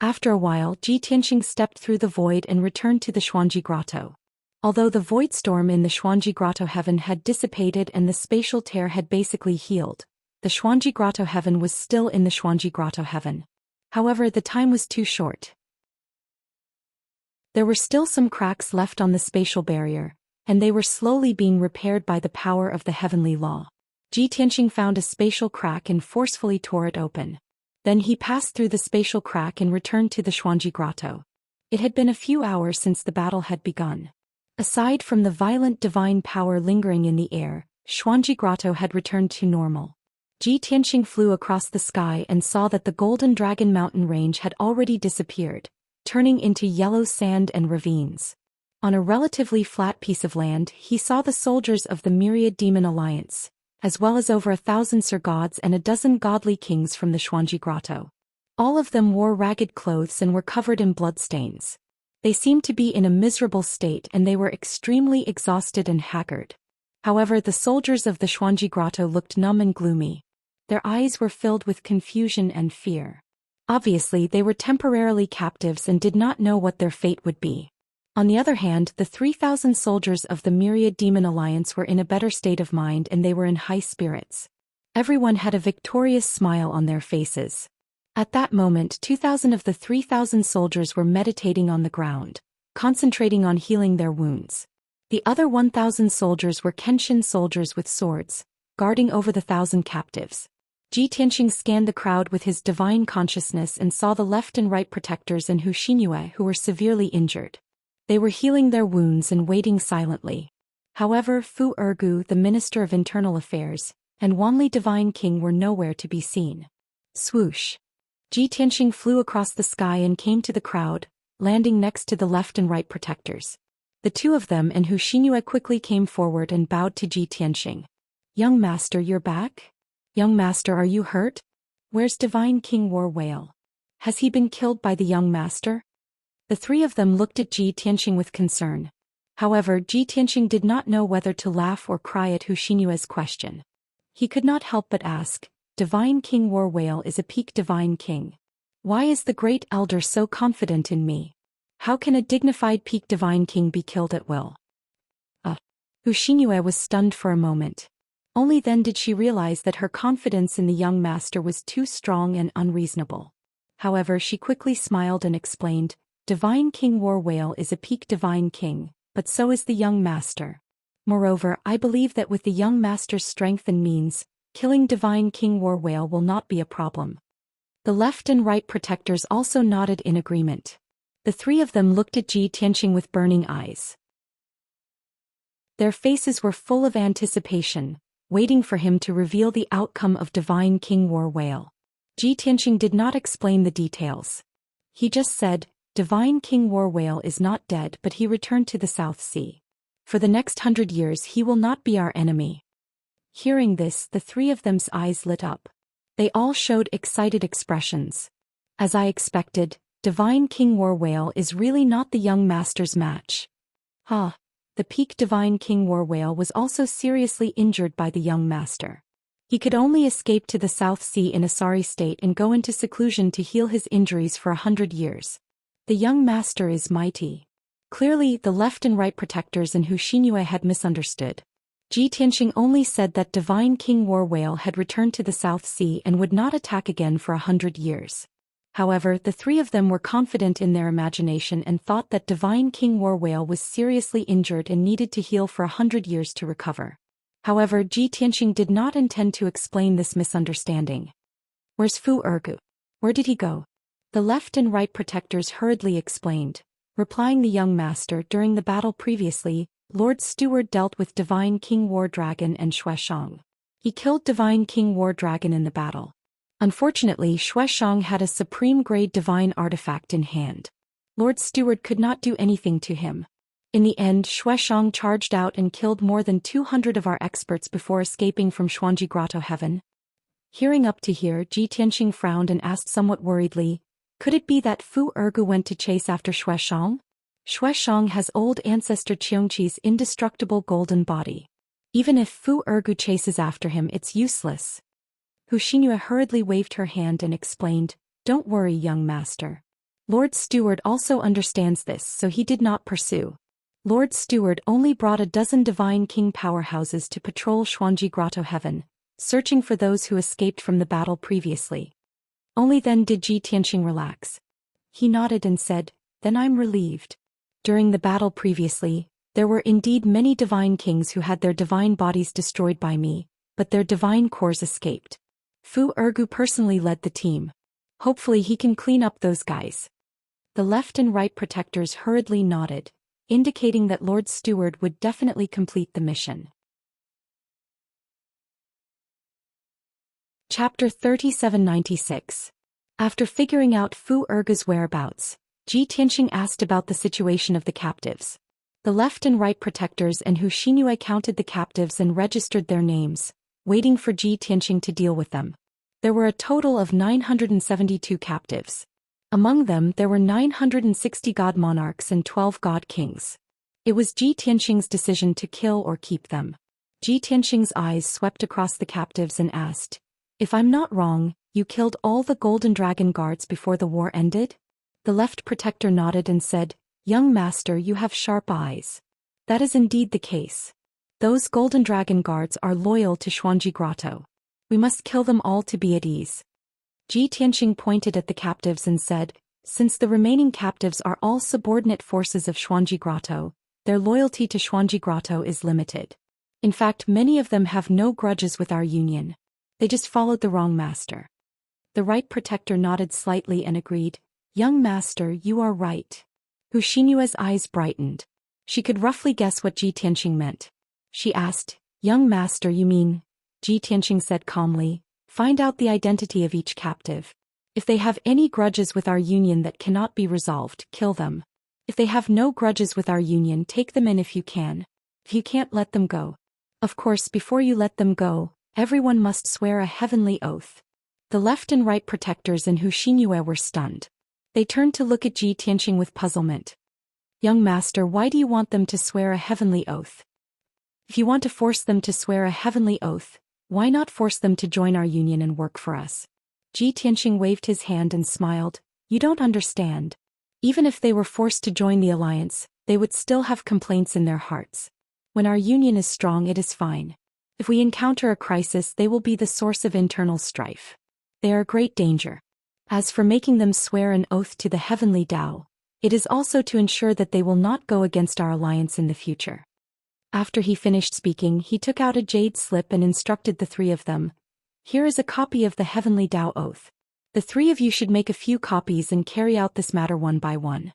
After a while, Ji Tianxing stepped through the void and returned to the Xuanji Grotto. Although the void storm in the Xuanji Grotto Heaven had dissipated and the spatial tear had basically healed, the Xuanji Grotto Heaven was still in the Xuanji Grotto Heaven. However, the time was too short. There were still some cracks left on the spatial barrier, and they were slowly being repaired by the power of the heavenly law. Ji Tianxing found a spatial crack and forcefully tore it open. Then he passed through the spatial crack and returned to the Xuanji grotto. It had been a few hours since the battle had begun. Aside from the violent divine power lingering in the air, Xuanji grotto had returned to normal. Ji Tianxing flew across the sky and saw that the Golden Dragon mountain range had already disappeared, turning into yellow sand and ravines. On a relatively flat piece of land, he saw the soldiers of the Myriad Demon Alliance, as well as over 1,000 Sir-gods and a dozen godly kings from the Xuanji grotto. All of them wore ragged clothes and were covered in bloodstains. They seemed to be in a miserable state and they were extremely exhausted and haggard. However, the soldiers of the Xuanji grotto looked numb and gloomy. Their eyes were filled with confusion and fear. Obviously, they were temporarily captives and did not know what their fate would be. On the other hand, the 3,000 soldiers of the Myriad Demon Alliance were in a better state of mind and they were in high spirits. Everyone had a victorious smile on their faces. At that moment, 2,000 of the 3,000 soldiers were meditating on the ground, concentrating on healing their wounds. The other 1,000 soldiers were Kenshin soldiers with swords, guarding over the 1,000 captives. Ji Tianxing scanned the crowd with his divine consciousness and saw the left and right protectors and Hu Xinyue who were severely injured. They were healing their wounds and waiting silently. However, Fu Ergu, the Minister of Internal Affairs, and Wanli Divine King were nowhere to be seen. Swoosh! Ji Tianxing flew across the sky and came to the crowd, landing next to the left and right protectors. The two of them and Hu Xinyue quickly came forward and bowed to Ji Tianxing. "Young master, you're back? Young master, are you hurt? Where's Divine King War Whale? Has he been killed by the young master?" The three of them looked at Ji Tianxing with concern. However, Ji Tianxing did not know whether to laugh or cry at Hu Xinyue's question. He could not help but ask, "Divine King War Whale is a peak divine king. Why is the great elder so confident in me? How can a dignified peak divine king be killed at will?" Hu Xinyue was stunned for a moment. Only then did she realize that her confidence in the young master was too strong and unreasonable. However, she quickly smiled and explained, "Divine King War Whale is a peak divine king, but so is the young master. Moreover, I believe that with the young master's strength and means, killing Divine King War Whale will not be a problem." The left and right protectors also nodded in agreement. The three of them looked at Ji Tianxing with burning eyes. Their faces were full of anticipation, waiting for him to reveal the outcome of Divine King War Whale. Ji Tianxing did not explain the details. He just said, "Divine King War Whale is not dead, but he returned to the South Sea. For the next 100 years he will not be our enemy." Hearing this, the three of them's eyes lit up. They all showed excited expressions. "As I expected, Divine King War Whale is really not the young master's match." The peak Divine King War Whale was also seriously injured by the young master. He could only escape to the South Sea in a sorry state and go into seclusion to heal his injuries for 100 years. The young master is mighty. Clearly, the left and right protectors and Hu Xinyue had misunderstood. Ji Tianxing only said that Divine King War Whale had returned to the South Sea and would not attack again for 100 years. However, the three of them were confident in their imagination and thought that Divine King War Whale was seriously injured and needed to heal for 100 years to recover. However, Ji Tianxing did not intend to explain this misunderstanding. "Where's Fu Ergu? Where did he go?" The left and right protectors hurriedly explained, replying the young master. "During the battle previously, Lord Steward dealt with Divine King War Dragon and Xianxia. He killed Divine King War Dragon in the battle. Unfortunately, Xianxia had a supreme-grade divine artifact in hand. Lord Steward could not do anything to him. In the end, Xianxia charged out and killed more than 200 of our experts before escaping from Xuanji Grotto Heaven." Hearing up to here, Ji Tianxing frowned and asked somewhat worriedly, "Could it be that Fu Ergu went to chase after Xianxia? Xianxia has old ancestor Qiongqi's indestructible golden body. Even if Fu Ergu chases after him, it's useless." Hu Xinyue hurriedly waved her hand and explained, "Don't worry, young master. Lord Steward also understands this, so he did not pursue. Lord Steward only brought a dozen Divine King powerhouses to patrol Xuanji Grotto Heaven, searching for those who escaped from the battle previously." Only then did Ji Tianxing relax. He nodded and said, "Then I'm relieved. During the battle previously, There were indeed many divine kings who had their divine bodies destroyed by me, but their divine cores escaped. Fu Ergu personally led the team. Hopefully he can clean up those guys. The left and right protectors hurriedly nodded, indicating that Lord Steward would definitely complete the mission. Chapter 3796. After figuring out Fu Ergu's whereabouts, Ji Tianxing asked about the situation of the captives. The left and right protectors and Hu Xingyue counted the captives and registered their names, waiting for Ji Tianxing to deal with them. There were a total of 972 captives. Among them there were 960 god monarchs and 12 god kings. It was Ji Tianxing's decision to kill or keep them. Ji Tianxing's eyes swept across the captives and asked, "If I'm not wrong, you killed all the Golden Dragon guards before the war ended?" The left protector nodded and said, "Young master, you have sharp eyes. That is indeed the case. Those Golden Dragon guards are loyal to Xuanji Grotto. We must kill them all to be at ease." Ji Tianxing pointed at the captives and said, "Since the remaining captives are all subordinate forces of Xuanji Grotto, their loyalty to Xuanji Grotto is limited. In fact, many of them have no grudges with our union. They just followed the wrong master." The right protector nodded slightly and agreed, "Young master, you are right." Hu Xinyue's eyes brightened. She could roughly guess what Ji Tianxing meant. She asked, "Young master, you mean?" Ji Tianxing said calmly, "Find out the identity of each captive. If they have any grudges with our union that cannot be resolved, kill them. If they have no grudges with our union, take them in if you can. If you can't, let them go. Of course, before you let them go, everyone must swear a heavenly oath." The left and right protectors and Hu Xinyue were stunned. They turned to look at Ji Tianxing with puzzlement. "Young master, why do you want them to swear a heavenly oath? If you want to force them to swear a heavenly oath, why not force them to join our union and work for us?" Ji Tianxing waved his hand and smiled. "You don't understand. Even if they were forced to join the alliance, they would still have complaints in their hearts. When our union is strong, it is fine. If we encounter a crisis, they will be the source of internal strife. They are a great danger. As for making them swear an oath to the heavenly Tao, it is also to ensure that they will not go against our alliance in the future." After he finished speaking, he took out a jade slip and instructed the three of them, "Here is a copy of the heavenly Tao oath. The three of you should make a few copies and carry out this matter one by one."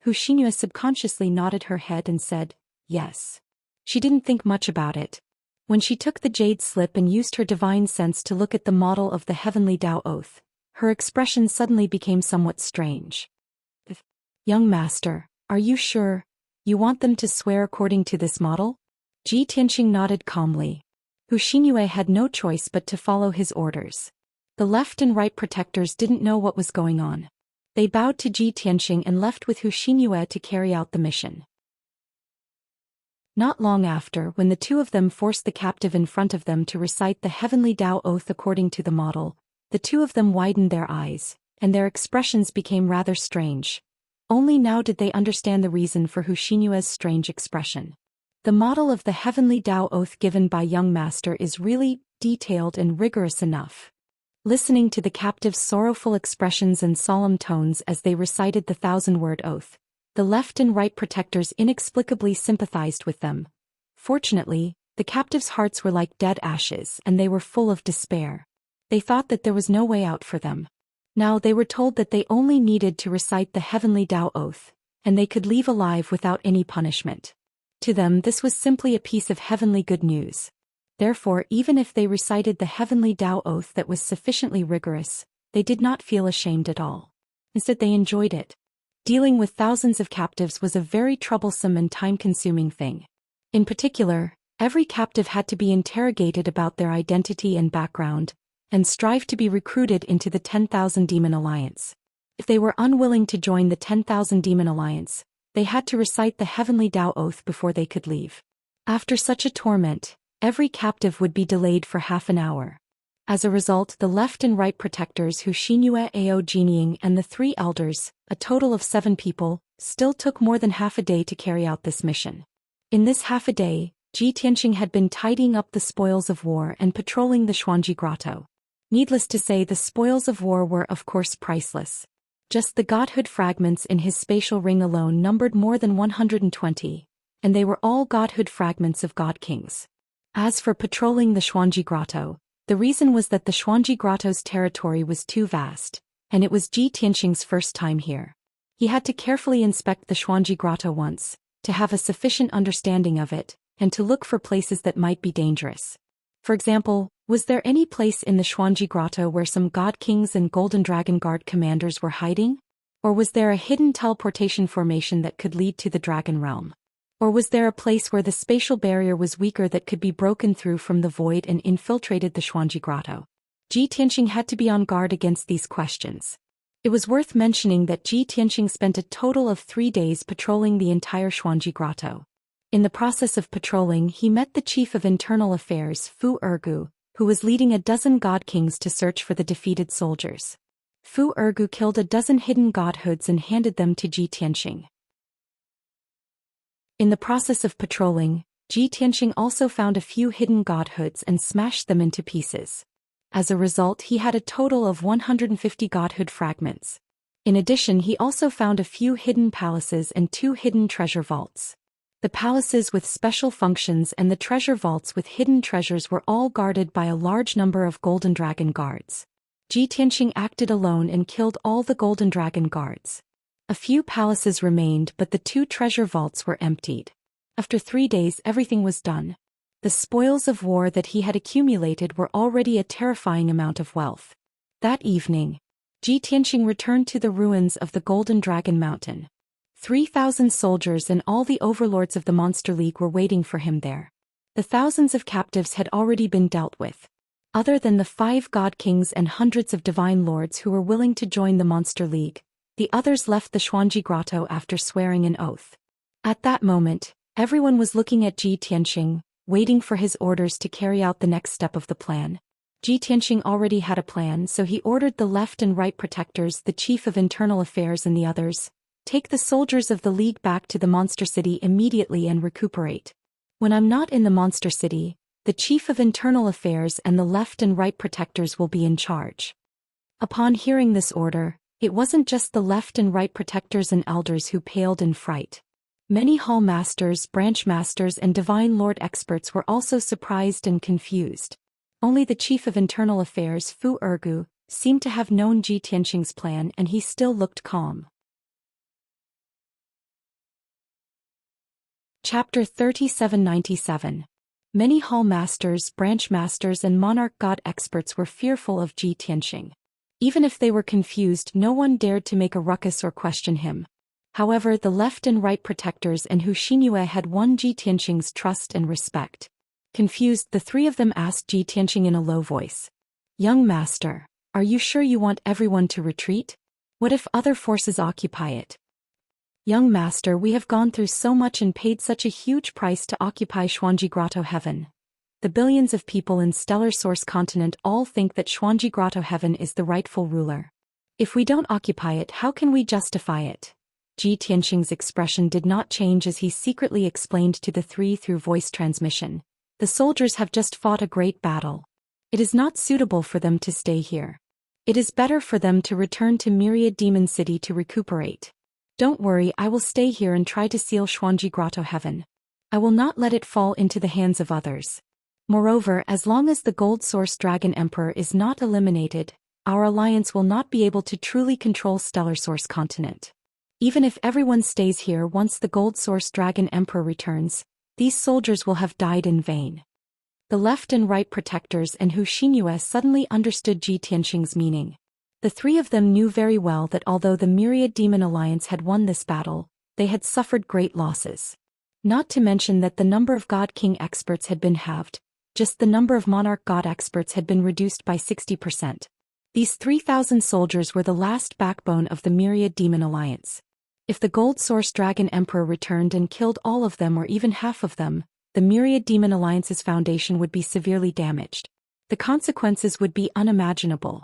Hu Xinyue subconsciously nodded her head and said, "Yes." She didn't think much about it. When she took the jade slip and used her divine sense to look at the model of the heavenly Tao oath, her expression suddenly became somewhat strange. "Young master, are you sure? You want them to swear according to this model?" Ji Tianxing nodded calmly. Hu Xinyue had no choice but to follow his orders. The left and right protectors didn't know what was going on. They bowed to Ji Tianxing and left with Hu Xinyue to carry out the mission. Not long after, when the two of them forced the captive in front of them to recite the heavenly Tao oath according to the model, the two of them widened their eyes, and their expressions became rather strange. Only now did they understand the reason for Hu Xinyue's strange expression. The model of the heavenly Tao oath given by young master is really detailed and rigorous enough. Listening to the captive's sorrowful expressions and solemn tones as they recited the 1,000-word oath, the left and right protectors inexplicably sympathized with them. Fortunately, the captives' hearts were like dead ashes and they were full of despair. They thought that there was no way out for them. Now they were told that they only needed to recite the heavenly Tao oath, and they could leave alive without any punishment. To them this was simply a piece of heavenly good news. Therefore, even if they recited the heavenly Tao oath that was sufficiently rigorous, they did not feel ashamed at all. Instead, they enjoyed it. Dealing with thousands of captives was a very troublesome and time-consuming thing. In particular, every captive had to be interrogated about their identity and background, and strive to be recruited into the 10,000 Demon Alliance. If they were unwilling to join the 10,000 Demon Alliance, they had to recite the heavenly Tao oath before they could leave. After such a torment, every captive would be delayed for half an hour. As a result, the left and right protectors Hu Xinyue, Ao Jinying, and the three elders, a total of 7 people, still took more than half a day to carry out this mission. In this half a day, Ji Tianxing had been tidying up the spoils of war and patrolling the Xuanji Grotto. Needless to say, the spoils of war were of course priceless. Just the godhood fragments in his spatial ring alone numbered more than 120, and they were all godhood fragments of god kings. As for patrolling the Xuanji Grotto, the reason was that the Xuanji Grotto's territory was too vast, and it was Ji Tianxing's first time here. He had to carefully inspect the Xuanji Grotto once, to have a sufficient understanding of it, and to look for places that might be dangerous. For example, was there any place in the Xuanji Grotto where some god kings and golden dragon guard commanders were hiding? Or was there a hidden teleportation formation that could lead to the dragon realm? Or was there a place where the spatial barrier was weaker that could be broken through from the void and infiltrated the Xuanji Grotto? Ji Tianxing had to be on guard against these questions. It was worth mentioning that Ji Tianxing spent a total of 3 days patrolling the entire Xuanji Grotto. In the process of patrolling, he met the Chief of Internal Affairs, Fu Ergu, who was leading a dozen god kings to search for the defeated soldiers. Fu Ergu killed a dozen hidden godhoods and handed them to Ji Tianxing. In the process of patrolling, Ji Tianxing also found a few hidden godhoods and smashed them into pieces. As a result, he had a total of 150 godhood fragments. In addition, he also found a few hidden palaces and 2 hidden treasure vaults. The palaces with special functions and the treasure vaults with hidden treasures were all guarded by a large number of golden dragon guards. Ji Tianxing acted alone and killed all the golden dragon guards. A few palaces remained, but the 2 treasure vaults were emptied. After 3 days, everything was done. The spoils of war that he had accumulated were already a terrifying amount of wealth. That evening, Ji Tianxing returned to the ruins of the Golden Dragon Mountain. 3,000 soldiers and all the overlords of the Monster League were waiting for him there. The thousands of captives had already been dealt with. Other than the 5 god kings and hundreds of divine lords who were willing to join the Monster League, the others left the Xuanji Grotto after swearing an oath. At that moment, everyone was looking at Ji Tianxing, waiting for his orders to carry out the next step of the plan. Ji Tianxing already had a plan, so he ordered the left and right protectors, the Chief of Internal Affairs and the others, take the soldiers of the League back to the Monster City immediately and recuperate. When I'm not in the Monster City, the Chief of Internal Affairs and the left and right protectors will be in charge. Upon hearing this order, it wasn't just the left and right protectors and elders who paled in fright. Many hall masters, branch masters and divine lord experts were also surprised and confused. Only the Chief of Internal Affairs, Fu Ergu, seemed to have known Ji Tianxing's plan, and he still looked calm. Chapter 3797. Many hall masters, branch masters and monarch god experts were fearful of Ji Tianxing. Even if they were confused, no one dared to make a ruckus or question him. However, the left and right protectors and Xianxia had won Ji Tianxing's trust and respect. Confused, the 3 of them asked Ji Tianxing in a low voice, "Young master, are you sure you want everyone to retreat? What if other forces occupy it?" "Young master, we have gone through so much and paid such a huge price to occupy Xuanji Grotto Heaven. The billions of people in Stellar Source Continent all think that Xuanji Grotto Heaven is the rightful ruler. If we don't occupy it, how can we justify it?" Ji Tianxing's expression did not change as he secretly explained to the 3 through voice transmission. "The soldiers have just fought a great battle. It is not suitable for them to stay here. It is better for them to return to Myriad Demon City to recuperate. Don't worry, I will stay here and try to seal Xuanji Grotto Heaven. I will not let it fall into the hands of others. Moreover, as long as the Gold Source Dragon Emperor is not eliminated, our alliance will not be able to truly control Stellar Source Continent. Even if everyone stays here once the Gold Source Dragon Emperor returns, these soldiers will have died in vain." The left and right protectors and Xianxia suddenly understood Ji Tianxing's meaning. The 3 of them knew very well that although the Myriad Demon Alliance had won this battle, they had suffered great losses. Not to mention that the number of God King experts had been halved, just the number of monarch god experts had been reduced by 60%. These 3,000 soldiers were the last backbone of the Myriad Demon Alliance. If the Gold Source Dragon Emperor returned and killed all of them or even half of them, the Myriad Demon Alliance's foundation would be severely damaged. The consequences would be unimaginable.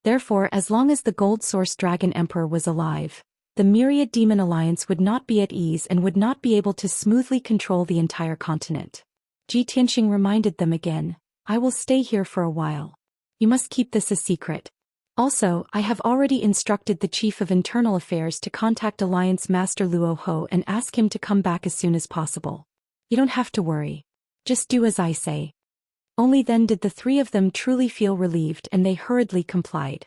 Therefore, as long as the Gold Source Dragon Emperor was alive, the Myriad Demon Alliance would not be at ease and would not be able to smoothly control the entire continent. Ji Tianxing reminded them again, "I will stay here for a while. You must keep this a secret. Also, I have already instructed the Chief of Internal Affairs to contact Alliance Master Luo Ho and ask him to come back as soon as possible. You don't have to worry. Just do as I say. Only then did the three of them truly feel relieved and they hurriedly complied.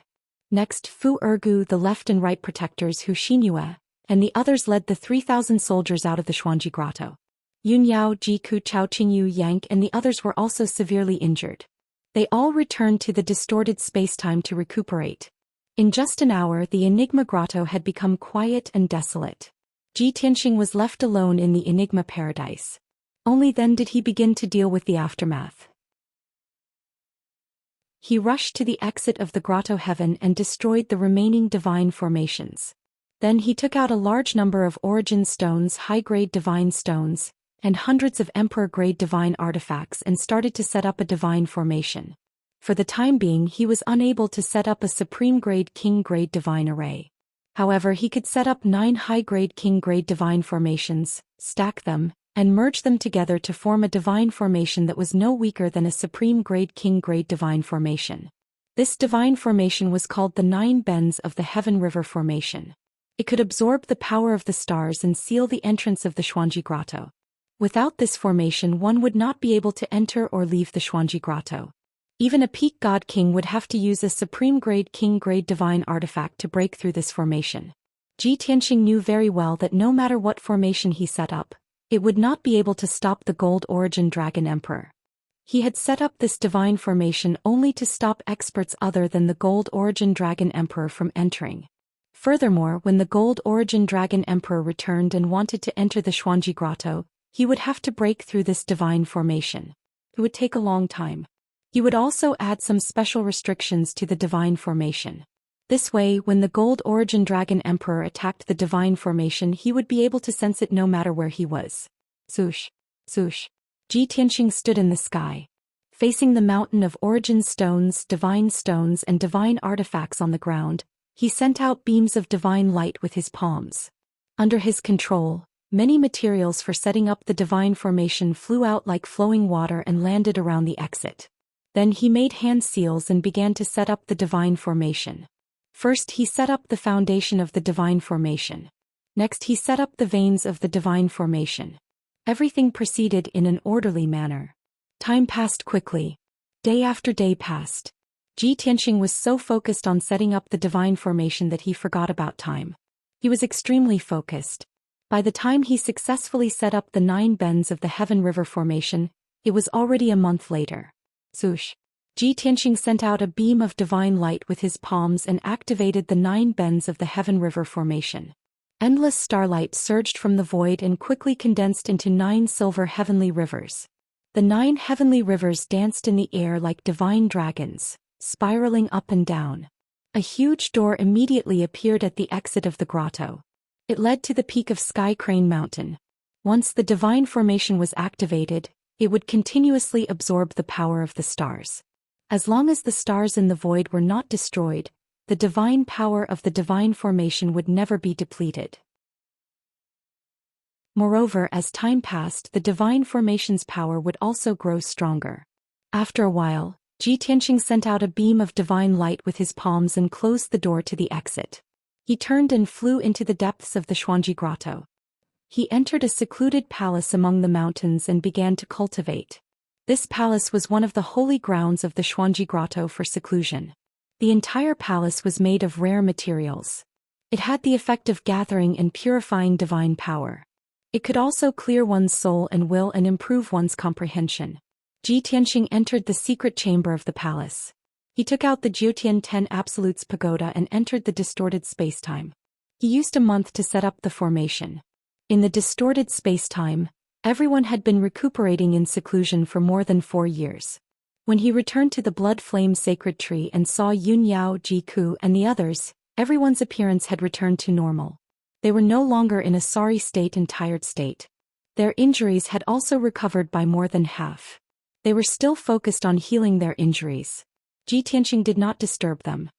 Next, Fu Ergu, the left and right protectors Hu Xinyue, and the others led the 3,000 soldiers out of the Xuanji Grotto. Yun Yao, Ji Ku, Chao Qingyu, Yang and the others were also severely injured. They all returned to the distorted spacetime to recuperate. In just an hour the Enigma Grotto had become quiet and desolate. Ji Tianxing was left alone in the Enigma Paradise. Only then did he begin to deal with the aftermath. He rushed to the exit of the Grotto Heaven and destroyed the remaining divine formations. Then he took out a large number of origin stones, high-grade divine stones, and hundreds of emperor-grade divine artifacts and started to set up a divine formation. For the time being he was unable to set up a supreme-grade king-grade divine array. However, he could set up 9 high-grade king-grade divine formations, stack them, and merge them together to form a divine formation that was no weaker than a supreme-grade king-grade divine formation. This divine formation was called the 9 Bends of the Heaven River Formation. It could absorb the power of the stars and seal the entrance of the Xuanji Grotto. Without this formation one would not be able to enter or leave the Xuanji Grotto. Even a peak god king would have to use a supreme-grade king-grade divine artifact to break through this formation. Ji Tianxing knew very well that no matter what formation he set up, it would not be able to stop the Gold Origin Dragon Emperor. He had set up this divine formation only to stop experts other than the Gold Origin Dragon Emperor from entering. Furthermore, when the Gold Origin Dragon Emperor returned and wanted to enter the Xuanji Grotto, he would have to break through this divine formation. It would take a long time. He would also add some special restrictions to the divine formation. This way, when the Gold Origin Dragon Emperor attacked the divine formation he would be able to sense it no matter where he was. Swoosh, swoosh. Ji Tianxing stood in the sky. Facing the mountain of origin stones, and divine artifacts on the ground, he sent out beams of divine light with his palms. Under his control, many materials for setting up the divine formation flew out like flowing water and landed around the exit. Then he made hand seals and began to set up the divine formation. First he set up the foundation of the divine formation. Next he set up the veins of the divine formation. Everything proceeded in an orderly manner. Time passed quickly. Day after day passed. Ji Tianxing was so focused on setting up the divine formation that he forgot about time. He was extremely focused. By the time he successfully set up the 9 Bends of the Heaven River Formation, it was already a month later. Swoosh. Ji Tianxing sent out a beam of divine light with his palms and activated the 9 Bends of the Heaven River Formation. Endless starlight surged from the void and quickly condensed into 9 silver heavenly rivers. The 9 heavenly rivers danced in the air like divine dragons, spiraling up and down. A huge door immediately appeared at the exit of the grotto. It led to the peak of Sky Crane Mountain. Once the divine formation was activated, it would continuously absorb the power of the stars. As long as the stars in the void were not destroyed, the divine power of the divine formation would never be depleted. Moreover, as time passed, the divine formation's power would also grow stronger. After a while, Ji Tianxing sent out a beam of divine light with his palms and closed the door to the exit. He turned and flew into the depths of the Xuanji Grotto. He entered a secluded palace among the mountains and began to cultivate. This palace was one of the holy grounds of the Xuanji Grotto for seclusion. The entire palace was made of rare materials. It had the effect of gathering and purifying divine power. It could also clear one's soul and will and improve one's comprehension. Ji Tianxing entered the secret chamber of the palace. He took out the Jiutian 10 Absolutes Pagoda and entered the distorted spacetime. He used a month to set up the formation. In the distorted spacetime, everyone had been recuperating in seclusion for more than 4 years. When he returned to the Blood Flame Sacred Tree and saw Yun Yao, Ji Ku, and the others, everyone's appearance had returned to normal. They were no longer in a sorry state and tired state. Their injuries had also recovered by more than half. They were still focused on healing their injuries. Ji Tianxing did not disturb them.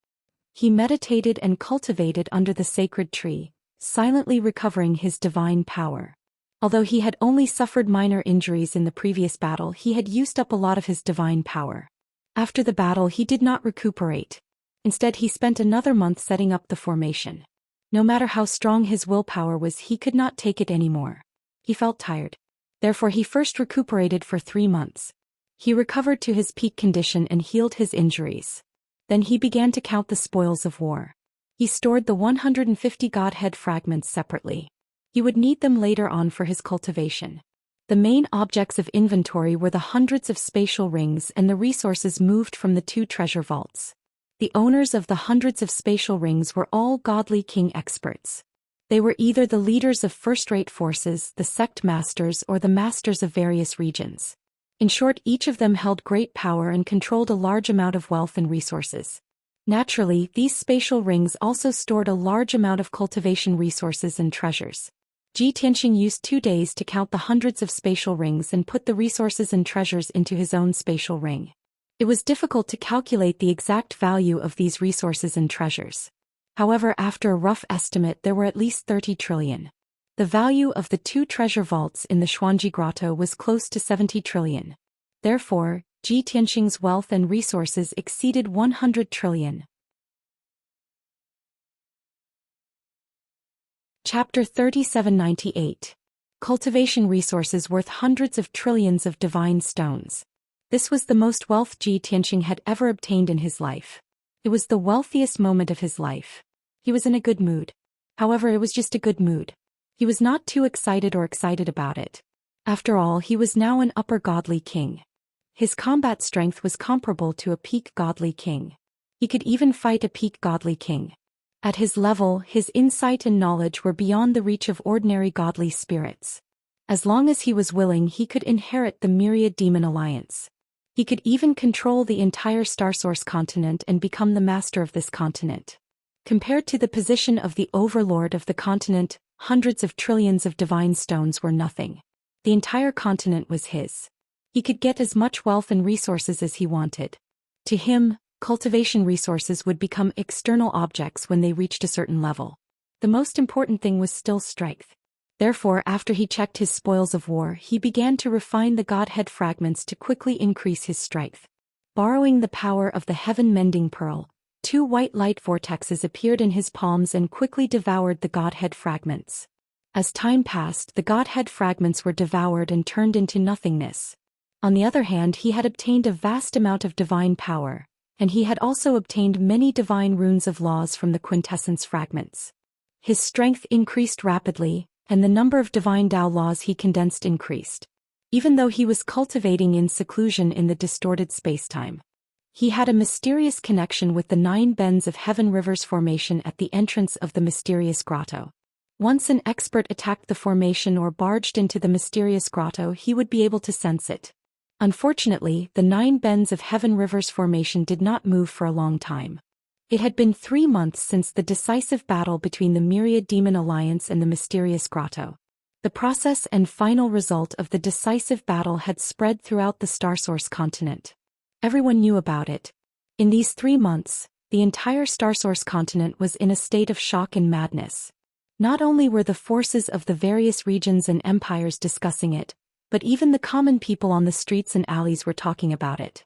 He meditated and cultivated under the sacred tree, silently recovering his divine power. Although he had only suffered minor injuries in the previous battle, he had used up a lot of his divine power. After the battle he did not recuperate. Instead, he spent another month setting up the formation. No matter how strong his willpower was, he could not take it anymore. He felt tired. Therefore, he first recuperated for 3 months. He recovered to his peak condition and healed his injuries. Then he began to count the spoils of war. He stored the 150 godhead fragments separately. He would need them later on for his cultivation. The main objects of inventory were the hundreds of spatial rings and the resources moved from the 2 treasure vaults. The owners of the hundreds of spatial rings were all godly king experts. They were either the leaders of first-rate forces, the sect masters, or the masters of various regions. In short, each of them held great power and controlled a large amount of wealth and resources. Naturally, these spatial rings also stored a large amount of cultivation resources and treasures. Tianxia used 2 days to count the hundreds of spatial rings and put the resources and treasures into his own spatial ring. It was difficult to calculate the exact value of these resources and treasures. However, after a rough estimate, there were at least 30 trillion. The value of the 2 treasure vaults in the Xuanji Grotto was close to 70 trillion. Therefore, Tianxia's wealth and resources exceeded 100 trillion. Chapter 3798. Cultivation resources worth hundreds of trillions of divine stones. This was the most wealth Tianxia had ever obtained in his life. It was the wealthiest moment of his life. He was in a good mood. However, it was just a good mood. He was not too excited about it. After all, he was now an upper godly king. His combat strength was comparable to a peak godly king. He could even fight a peak godly king. At his level, his insight and knowledge were beyond the reach of ordinary godly spirits. As long as he was willing, he could inherit the Myriad Demon Alliance. He could even control the entire Star Source continent and become the master of this continent. Compared to the position of the overlord of the continent, hundreds of trillions of divine stones were nothing. The entire continent was his. He could get as much wealth and resources as he wanted. To him, cultivation resources would become external objects when they reached a certain level. The most important thing was still strength. Therefore, after he checked his spoils of war, he began to refine the godhead fragments to quickly increase his strength. Borrowing the power of the heaven-mending pearl, 2 white light vortexes appeared in his palms and quickly devoured the godhead fragments. As time passed, the godhead fragments were devoured and turned into nothingness. On the other hand, he had obtained a vast amount of divine power, and he had also obtained many divine runes of laws from the quintessence fragments. His strength increased rapidly, and the number of divine Tao laws he condensed increased. Even though he was cultivating in seclusion in the distorted spacetime, he had a mysterious connection with the 9 bends of Heaven Rivers formation at the entrance of the mysterious grotto. Once an expert attacked the formation or barged into the mysterious grotto, he would be able to sense it. Unfortunately, the 9 bends of Heaven Rivers formation did not move for a long time. It had been 3 months since the decisive battle between the Myriad Demon Alliance and the mysterious grotto. The process and final result of the decisive battle had spread throughout the Star Source continent. Everyone knew about it. In these 3 months, the entire Star Source continent was in a state of shock and madness. Not only were the forces of the various regions and empires discussing it, but even the common people on the streets and alleys were talking about it.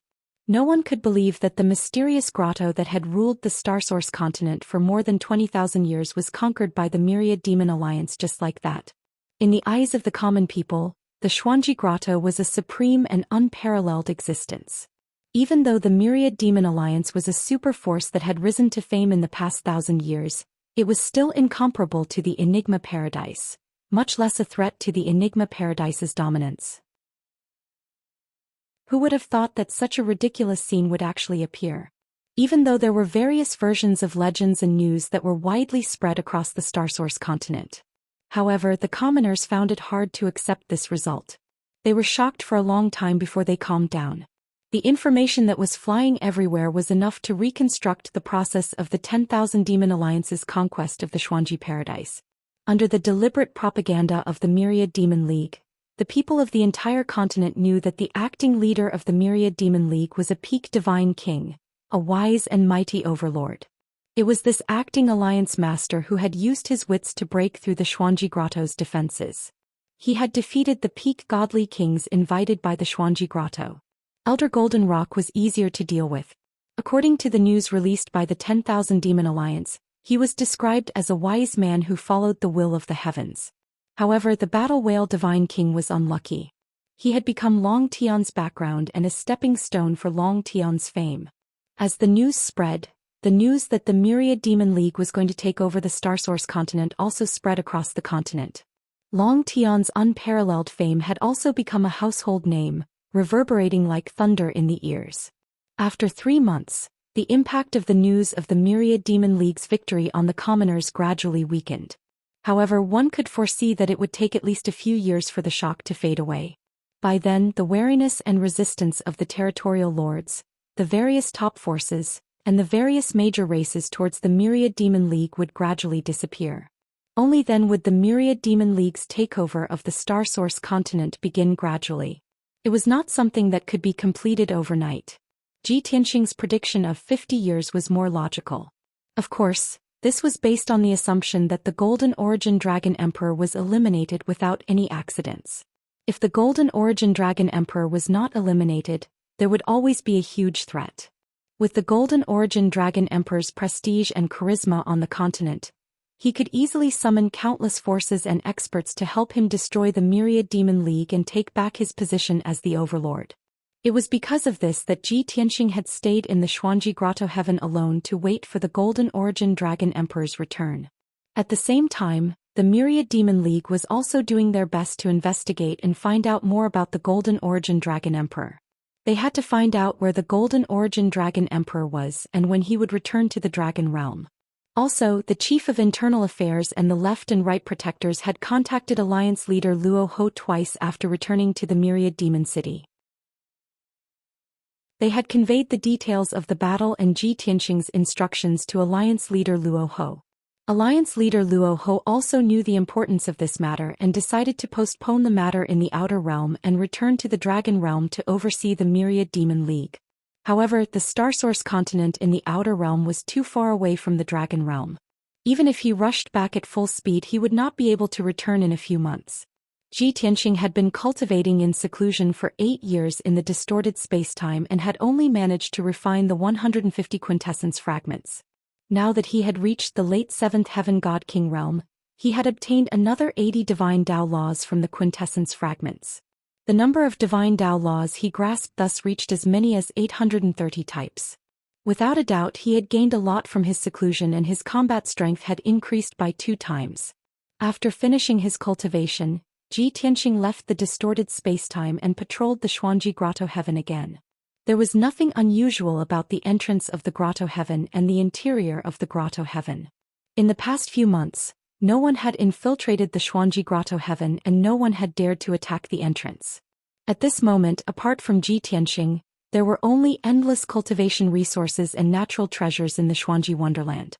No one could believe that the mysterious grotto that had ruled the Star Source continent for more than 20,000 years was conquered by the Myriad Demon Alliance just like that. In the eyes of the common people, the Xuanji Grotto was a supreme and unparalleled existence. Even though the Myriad Demon Alliance was a super force that had risen to fame in the past 1,000 years, it was still incomparable to the Enigma Paradise, much less a threat to the Enigma Paradise's dominance. Who would have thought that such a ridiculous scene would actually appear? Even though there were various versions of legends and news that were widely spread across the Star Source continent. However, the commoners found it hard to accept this result. They were shocked for a long time before they calmed down. The information that was flying everywhere was enough to reconstruct the process of the 10,000 Demon Alliance's conquest of the Xuanji Paradise. Under the deliberate propaganda of the Myriad Demon League, the people of the entire continent knew that the acting leader of the Myriad Demon League was a peak divine king, a wise and mighty overlord. It was this acting alliance master who had used his wits to break through the Xuanji Grotto's defenses. He had defeated the peak godly kings invited by the Xuanji Grotto. Elder Golden Rock was easier to deal with. According to the news released by the 10,000 Demon Alliance, he was described as a wise man who followed the will of the heavens. However, the battle whale Divine King was unlucky. He had become Long Tian's background and a stepping stone for Long Tian's fame. As the news spread, the news that the Myriad Demon League was going to take over the Starsource continent also spread across the continent. Long Tian's unparalleled fame had also become a household name, reverberating like thunder in the ears. After 3 months, the impact of the news of the Myriad Demon League's victory on the commoners gradually weakened. However, one could foresee that it would take at least a few years for the shock to fade away. By then, the wariness and resistance of the territorial lords, the various top forces, and the various major races towards the Myriad Demon League would gradually disappear. Only then would the Myriad Demon League's takeover of the Starsource continent begin gradually. It was not something that could be completed overnight. Ji Tianxing's prediction of 50 years was more logical. Of course, this was based on the assumption that the Golden Origin Dragon Emperor was eliminated without any accidents. If the Golden Origin Dragon Emperor was not eliminated, there would always be a huge threat. With the Golden Origin Dragon Emperor's prestige and charisma on the continent, he could easily summon countless forces and experts to help him destroy the Myriad Demon League and take back his position as the overlord. It was because of this that Ji Tianxing had stayed in the Xuanji Grotto Heaven alone to wait for the Golden Origin Dragon Emperor's return. At the same time, the Myriad Demon League was also doing their best to investigate and find out more about the Golden Origin Dragon Emperor. They had to find out where the Golden Origin Dragon Emperor was and when he would return to the Dragon Realm. Also, the Chief of Internal Affairs and the Left and Right Protectors had contacted Alliance leader Luo Ho twice after returning to the Myriad Demon City. They had conveyed the details of the battle and Ji Tianxing's instructions to Alliance leader Luo Ho. Alliance leader Luo Ho also knew the importance of this matter and decided to postpone the matter in the Outer Realm and return to the Dragon Realm to oversee the Myriad Demon League. However, the Starsource continent in the Outer Realm was too far away from the Dragon Realm. Even if he rushed back at full speed, he would not be able to return in a few months. Ji Tianxing had been cultivating in seclusion for 8 years in the distorted spacetime and had only managed to refine the 150 quintessence fragments. Now that he had reached the late 7th Heaven God King realm, he had obtained another 80 divine Tao laws from the quintessence fragments. The number of divine Tao laws he grasped thus reached as many as 830 types. Without a doubt, he had gained a lot from his seclusion and his combat strength had increased by 2 times. After finishing his cultivation, Ji Tianxing left the distorted spacetime and patrolled the Xuanji Grotto Heaven again. There was nothing unusual about the entrance of the Grotto Heaven and the interior of the Grotto Heaven. In the past few months, no one had infiltrated the Xuanji Grotto Heaven and no one had dared to attack the entrance. At this moment, apart from Ji Tianxing, there were only endless cultivation resources and natural treasures in the Xuanji Wonderland.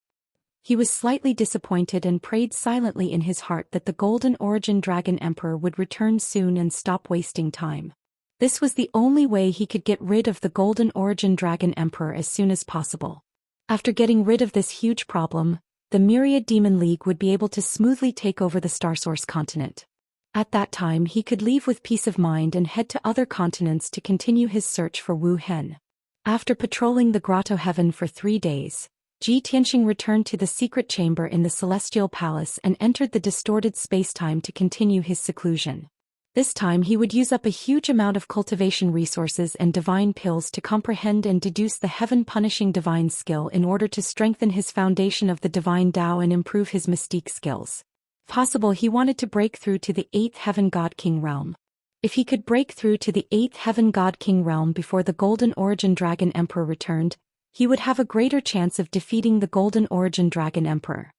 He was slightly disappointed and prayed silently in his heart that the Golden Origin Dragon Emperor would return soon and stop wasting time. This was the only way he could get rid of the Golden Origin Dragon Emperor as soon as possible. After getting rid of this huge problem, the Myriad Demon League would be able to smoothly take over the Starsource continent. At that time, he could leave with peace of mind and head to other continents to continue his search for Wu Hen. After patrolling the Grotto Heaven for 3 days, Ji Tianxing returned to the secret chamber in the Celestial Palace and entered the distorted spacetime to continue his seclusion. This time he would use up a huge amount of cultivation resources and divine pills to comprehend and deduce the heaven-punishing divine skill in order to strengthen his foundation of the divine Tao and improve his mystique skills. If possible, he wanted to break through to the 8th Heaven God King realm. If he could break through to the 8th Heaven God King realm before the Golden Origin Dragon Emperor returned, he would have a greater chance of defeating the Golden Origin Dragon Emperor.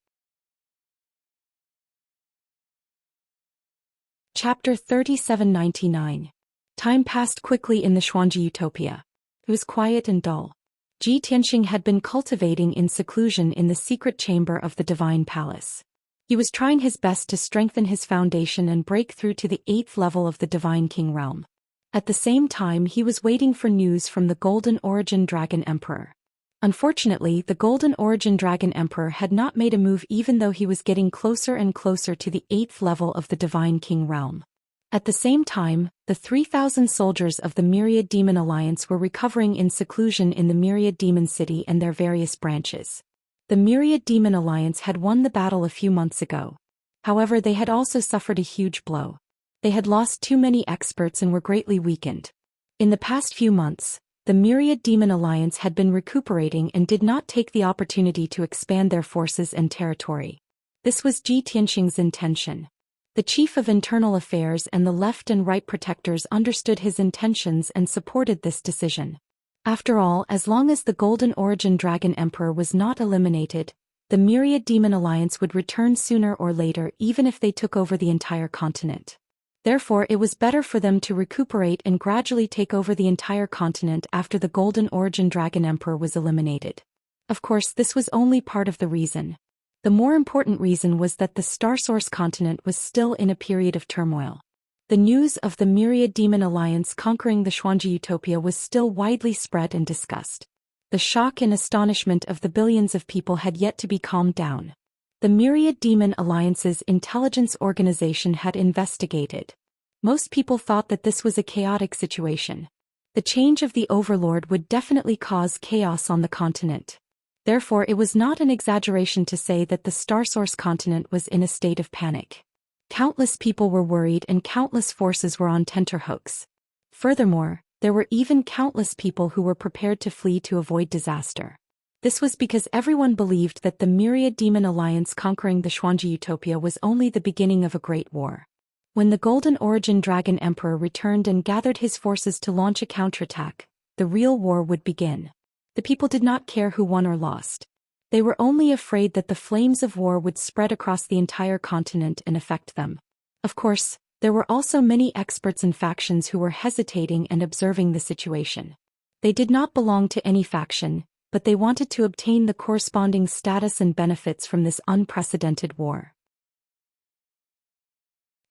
Chapter 3799. Time passed quickly in the Xuanji Utopia. It was quiet and dull. Ji Tianxing had been cultivating in seclusion in the secret chamber of the Divine Palace. He was trying his best to strengthen his foundation and break through to the 8th level of the Divine King realm. At the same time, he was waiting for news from the Golden Origin Dragon Emperor. Unfortunately, the Golden Origin Dragon Emperor had not made a move even though he was getting closer and closer to the 8th level of the Divine King realm. At the same time, the 3,000 soldiers of the Myriad Demon Alliance were recovering in seclusion in the Myriad Demon City and their various branches. The Myriad Demon Alliance had won the battle a few months ago. However, they had also suffered a huge blow. They had lost too many experts and were greatly weakened. In the past few months, the Myriad Demon Alliance had been recuperating and did not take the opportunity to expand their forces and territory. This was Ji Tianxing's intention. The Chief of Internal Affairs and the left and right protectors understood his intentions and supported this decision. After all, as long as the Golden Origin Dragon Emperor was not eliminated, the Myriad Demon Alliance would return sooner or later even if they took over the entire continent. Therefore, it was better for them to recuperate and gradually take over the entire continent after the Golden Origin Dragon Emperor was eliminated. Of course, this was only part of the reason. The more important reason was that the Star Source continent was still in a period of turmoil. The news of the Myriad Demon Alliance conquering the Xianxia Utopia was still widely spread and discussed. The shock and astonishment of the billions of people had yet to be calmed down. The Myriad Demon Alliance's intelligence organization had investigated. Most people thought that this was a chaotic situation. The change of the Overlord would definitely cause chaos on the continent. Therefore, it was not an exaggeration to say that the Star Source continent was in a state of panic. Countless people were worried and countless forces were on tenterhooks. Furthermore, there were even countless people who were prepared to flee to avoid disaster. This was because everyone believed that the Myriad Demon Alliance conquering the Xianxia Utopia was only the beginning of a great war. When the Golden Origin Dragon Emperor returned and gathered his forces to launch a counterattack, the real war would begin. The people did not care who won or lost. They were only afraid that the flames of war would spread across the entire continent and affect them. Of course, there were also many experts and factions who were hesitating and observing the situation. They did not belong to any faction, but they wanted to obtain the corresponding status and benefits from this unprecedented war.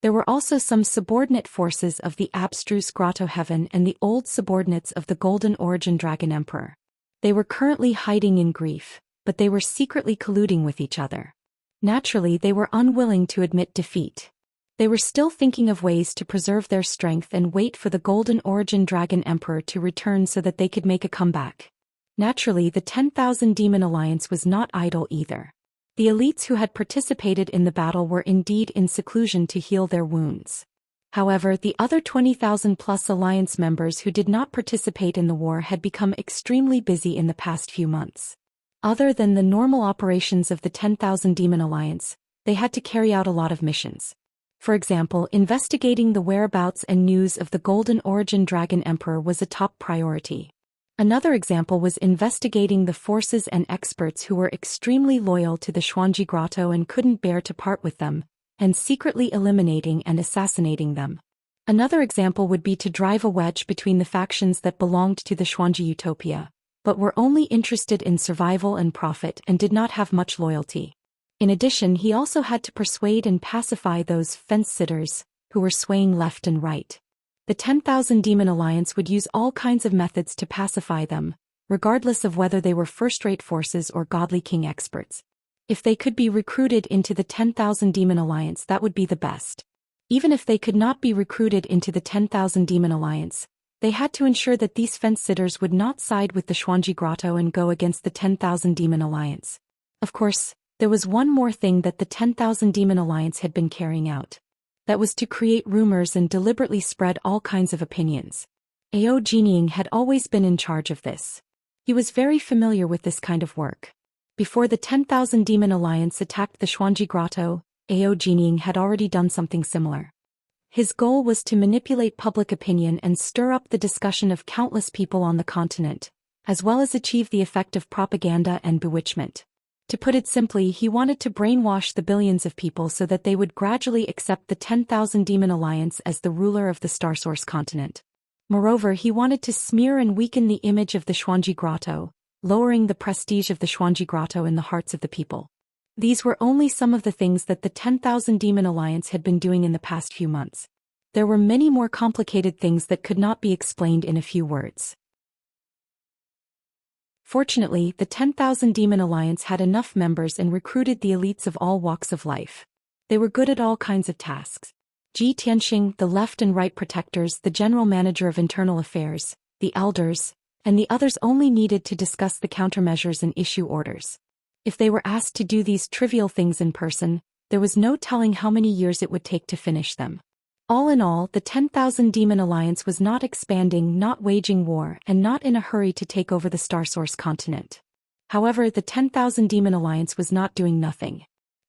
There were also some subordinate forces of the abstruse Grotto Heaven and the old subordinates of the Golden Origin Dragon Emperor. They were currently hiding in grief, but they were secretly colluding with each other. Naturally, they were unwilling to admit defeat. They were still thinking of ways to preserve their strength and wait for the Golden Origin Dragon Emperor to return so that they could make a comeback. Naturally, the 10,000 Demon Alliance was not idle either. The elites who had participated in the battle were indeed in seclusion to heal their wounds. However, the other 20,000+ Alliance members who did not participate in the war had become extremely busy in the past few months. Other than the normal operations of the 10,000 Demon Alliance, they had to carry out a lot of missions. For example, investigating the whereabouts and news of the Golden Origin Dragon Emperor was a top priority. Another example was investigating the forces and experts who were extremely loyal to the Xianxia Grotto and couldn't bear to part with them, and secretly eliminating and assassinating them. Another example would be to drive a wedge between the factions that belonged to the Xianxia Utopia, but were only interested in survival and profit and did not have much loyalty. In addition, he also had to persuade and pacify those fence-sitters who were swaying left and right. The 10,000 Demon Alliance would use all kinds of methods to pacify them, regardless of whether they were first-rate forces or godly king experts. If they could be recruited into the 10,000 Demon Alliance, that would be the best. Even if they could not be recruited into the 10,000 Demon Alliance, they had to ensure that these fence-sitters would not side with the Xianxia Grotto and go against the 10,000 Demon Alliance. Of course, there was one more thing that the 10,000 Demon Alliance had been carrying out. That was to create rumors and deliberately spread all kinds of opinions. Ao Jinying had always been in charge of this. He was very familiar with this kind of work. Before the 10,000 Demon Alliance attacked the Xianxia Grotto, Ao Jinying had already done something similar. His goal was to manipulate public opinion and stir up the discussion of countless people on the continent, as well as achieve the effect of propaganda and bewitchment. To put it simply, he wanted to brainwash the billions of people so that they would gradually accept the 10,000 Demon Alliance as the ruler of the Star Source continent. Moreover, he wanted to smear and weaken the image of the Xianxia Grotto, lowering the prestige of the Xianxia Grotto in the hearts of the people. These were only some of the things that the 10,000 Demon Alliance had been doing in the past few months. There were many more complicated things that could not be explained in a few words. Fortunately, the 10,000 Demon Alliance had enough members and recruited the elites of all walks of life. They were good at all kinds of tasks. Ji Tianxing, the left and right protectors, the general manager of internal affairs, the elders, and the others only needed to discuss the countermeasures and issue orders. If they were asked to do these trivial things in person, there was no telling how many years it would take to finish them. All in all, the 10,000 Demon Alliance was not expanding, not waging war, and not in a hurry to take over the Star Source continent. However, the 10,000 Demon Alliance was not doing nothing.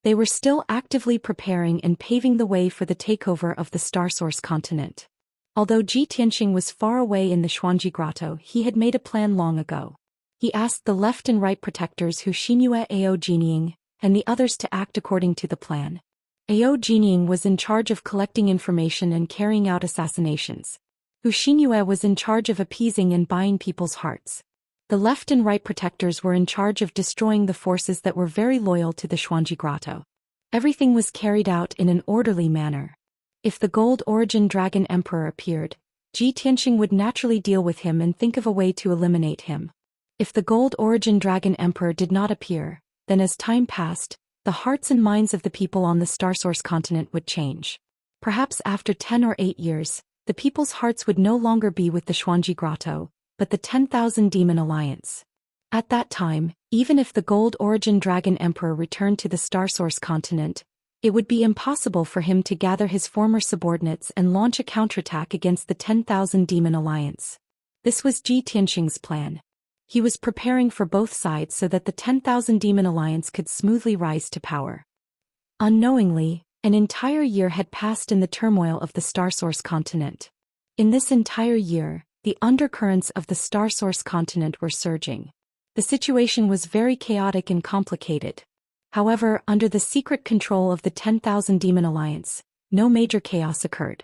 They were still actively preparing and paving the way for the takeover of the Star Source continent. Although Ji Tianxing was far away in the Xuanji Grotto, he had made a plan long ago. He asked the left and right protectors Hu Xinhua Ao Jinying, and the others to act according to the plan. Ao Jinying was in charge of collecting information and carrying out assassinations. Hu Xinhua was in charge of appeasing and buying people's hearts. The left and right protectors were in charge of destroying the forces that were very loyal to the Xuanji Grotto. Everything was carried out in an orderly manner. If the Gold Origin Dragon Emperor appeared, Ji Tianxing would naturally deal with him and think of a way to eliminate him. If the Gold Origin Dragon Emperor did not appear, then as time passed, the hearts and minds of the people on the Star Source continent would change. Perhaps after 10 or 8 years, the people's hearts would no longer be with the Xuanji Grotto, but the 10,000 Demon Alliance. At that time, even if the Gold Origin Dragon Emperor returned to the Star Source continent, it would be impossible for him to gather his former subordinates and launch a counterattack against the 10,000 Demon Alliance. This was Ji Tianxing's plan. He was preparing for both sides so that the 10,000 Demon Alliance could smoothly rise to power. Unknowingly, an entire year had passed in the turmoil of the Star Source continent. In this entire year, the undercurrents of the Star Source continent were surging. The situation was very chaotic and complicated. However, under the secret control of the 10,000 Demon Alliance, no major chaos occurred.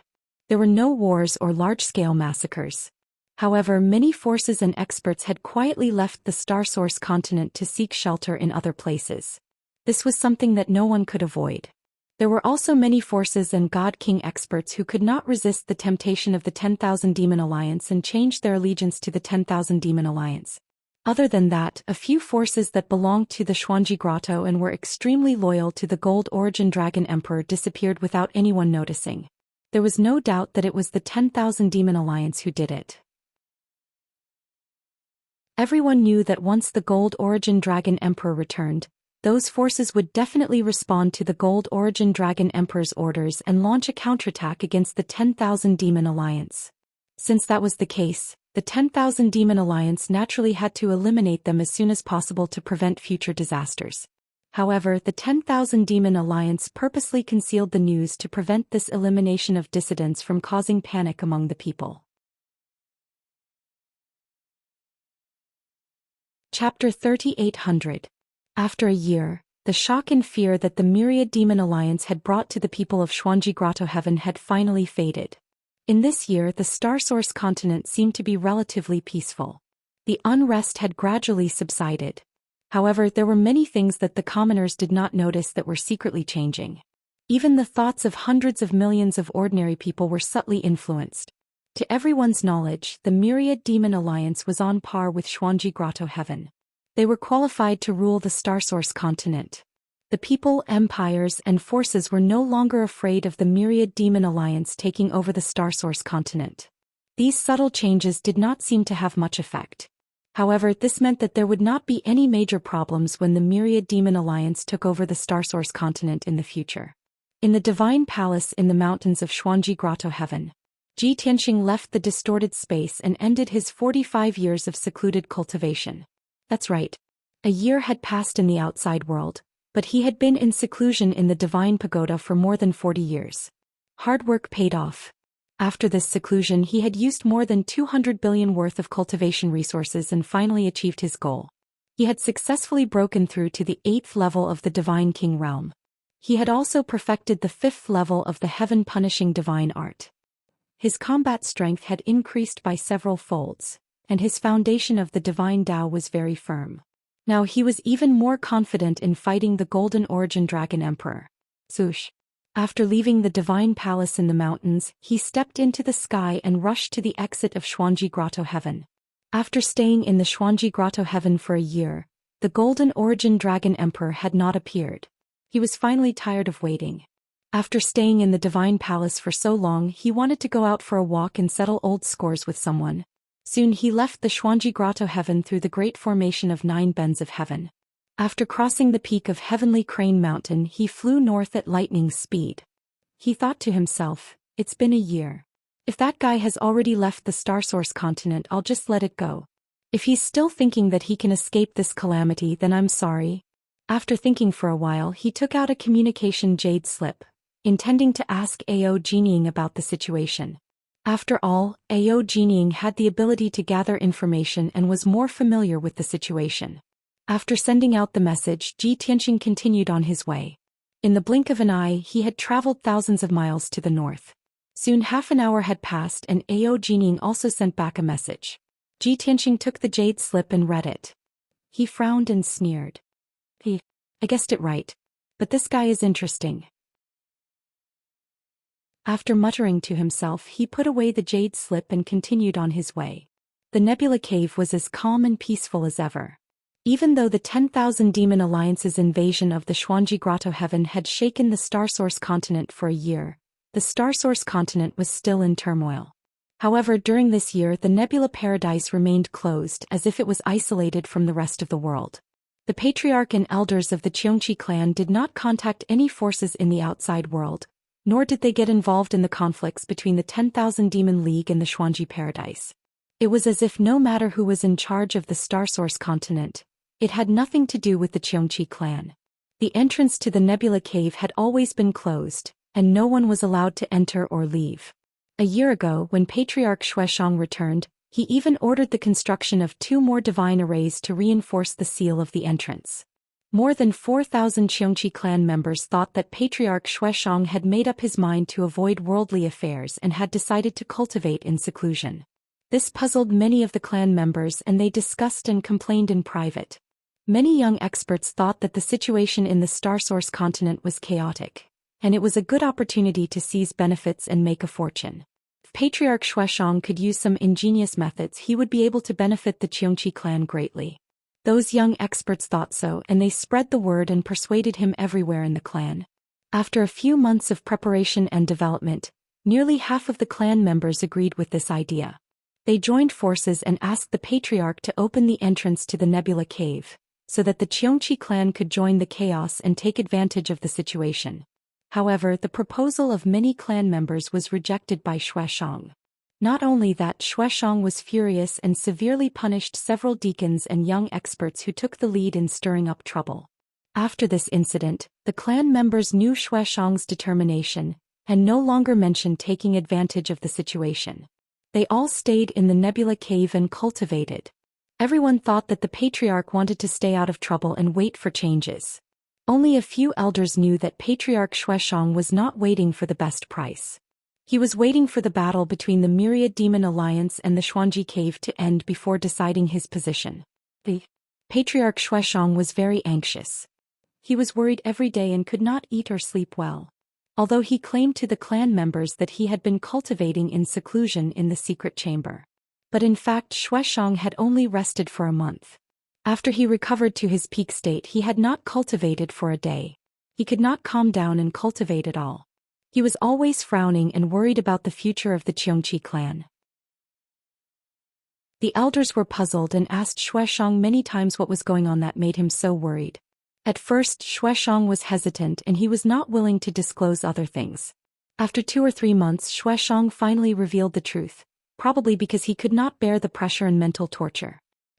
There were no wars or large-scale massacres. However, many forces and experts had quietly left the Star Source continent to seek shelter in other places. This was something that no one could avoid. There were also many forces and God King experts who could not resist the temptation of the 10,000 Demon Alliance and changed their allegiance to the 10,000 Demon Alliance. Other than that, a few forces that belonged to the Xuanji Grotto and were extremely loyal to the Gold Origin Dragon Emperor disappeared without anyone noticing. There was no doubt that it was the 10,000 Demon Alliance who did it. Everyone knew that once the Gold Origin Dragon Emperor returned, those forces would definitely respond to the Gold Origin Dragon Emperor's orders and launch a counterattack against the 10,000 Demon Alliance. Since that was the case, the 10,000 Demon Alliance naturally had to eliminate them as soon as possible to prevent future disasters. However, the 10,000 Demon Alliance purposely concealed the news to prevent this elimination of dissidents from causing panic among the people. Chapter 3800. After a year, the shock and fear that the myriad Demon Alliance had brought to the people of Xuanji Grotto Heaven had finally faded. In this year, the Star Source continent seemed to be relatively peaceful. The unrest had gradually subsided. However, there were many things that the commoners did not notice that were secretly changing. Even the thoughts of hundreds of millions of ordinary people were subtly influenced. To everyone's knowledge, the myriad Demon Alliance was on par with Xuanji Grotto Heaven. They were qualified to rule the Star Source continent. The people, empires, and forces were no longer afraid of the myriad Demon Alliance taking over the Star Source continent. These subtle changes did not seem to have much effect. However, this meant that there would not be any major problems when the myriad Demon Alliance took over the Star Source continent in the future. In the Divine Palace in the mountains of Xuanji Grotto Heaven, Ji Tianxing left the distorted space and ended his 45 years of secluded cultivation. That's right. A year had passed in the outside world, but he had been in seclusion in the Divine Pagoda for more than 40 years. Hard work paid off. After this seclusion, he had used more than 200 billion worth of cultivation resources and finally achieved his goal. He had successfully broken through to the 8th level of the Divine King realm. He had also perfected the 5th level of the heaven-punishing divine art. His combat strength had increased by several folds, and his foundation of the divine Tao was very firm. Now he was even more confident in fighting the Golden Origin Dragon Emperor. Swoosh. After leaving the Divine Palace in the mountains, he stepped into the sky and rushed to the exit of Xuanji Grotto Heaven. After staying in the Xuanji Grotto Heaven for a year, the Golden Origin Dragon Emperor had not appeared. He was finally tired of waiting. After staying in the Divine Palace for so long, he wanted to go out for a walk and settle old scores with someone. Soon he left the Xuanji Grotto heaven through the great formation of 9 bends of heaven. After crossing the peak of Heavenly Crane Mountain, he flew north at lightning speed. He thought to himself, it's been a year. If that guy has already left the Star Source continent, I'll just let it go. If he's still thinking that he can escape this calamity, then I'm sorry. After thinking for a while, he took out a communication jade slip, intending to ask Ao Jinying about the situation. After all, Ao Jinying had the ability to gather information and was more familiar with the situation. After sending out the message, Ji Tianxing continued on his way. In the blink of an eye, he had traveled thousands of miles to the north. Soon half an hour had passed and Ao Jinying also sent back a message. Ji Tianxing took the jade slip and read it. He frowned and sneered. I guessed it right. But this guy is interesting. After muttering to himself, he put away the jade slip and continued on his way. The Nebula Cave was as calm and peaceful as ever. Even though the 10,000 Demon Alliance's invasion of the Xuanji Grotto heaven had shaken the Star Source continent for a year, the Star Source continent was still in turmoil. However, during this year the Nebula Paradise remained closed as if it was isolated from the rest of the world. The Patriarch and elders of the Xianxia clan did not contact any forces in the outside world, nor did they get involved in the conflicts between the 10,000 Demon League and the Xuanji Paradise. It was as if no matter who was in charge of the Star Source continent, it had nothing to do with the Xianxia clan. The entrance to the Nebula Cave had always been closed, and no one was allowed to enter or leave. A year ago, when Patriarch Xianxia returned, he even ordered the construction of 2 more divine arrays to reinforce the seal of the entrance. More than 4,000 Xianxia clan members thought that Patriarch Xianxia had made up his mind to avoid worldly affairs and had decided to cultivate in seclusion. This puzzled many of the clan members and they discussed and complained in private. Many young experts thought that the situation in the Star Source continent was chaotic, and it was a good opportunity to seize benefits and make a fortune. If Patriarch Xianxia could use some ingenious methods, he would be able to benefit the Xianxia clan greatly. Those young experts thought so, and they spread the word and persuaded him everywhere in the clan. After a few months of preparation and development, nearly half of the clan members agreed with this idea. They joined forces and asked the Patriarch to open the entrance to the Nebula Cave, so that the Xianxia clan could join the chaos and take advantage of the situation. However, the proposal of many clan members was rejected by Xianxia. Not only that, Xianxia was furious and severely punished several deacons and young experts who took the lead in stirring up trouble. After this incident, the clan members knew Xianxia's determination, and no longer mentioned taking advantage of the situation. They all stayed in the Nebula Cave and cultivated. Everyone thought that the Patriarch wanted to stay out of trouble and wait for changes. Only a few elders knew that Patriarch Xianxia was not waiting for the best price. He was waiting for the battle between the Myriad Demon Alliance and the Xuanji Cave to end before deciding his position. The Patriarch Xianxia was very anxious. He was worried every day and could not eat or sleep well. Although he claimed to the clan members that he had been cultivating in seclusion in the secret chamber. But in fact Xianxia had only rested for a month. After he recovered to his peak state, he had not cultivated for a day. He could not calm down and cultivate at all. He was always frowning and worried about the future of the Xianxia clan. The elders were puzzled and asked Xianxia many times what was going on that made him so worried. At first Xianxia was hesitant and he was not willing to disclose other things. After 2 or 3 months Xianxia finally revealed the truth, probably because he could not bear the pressure and mental torture.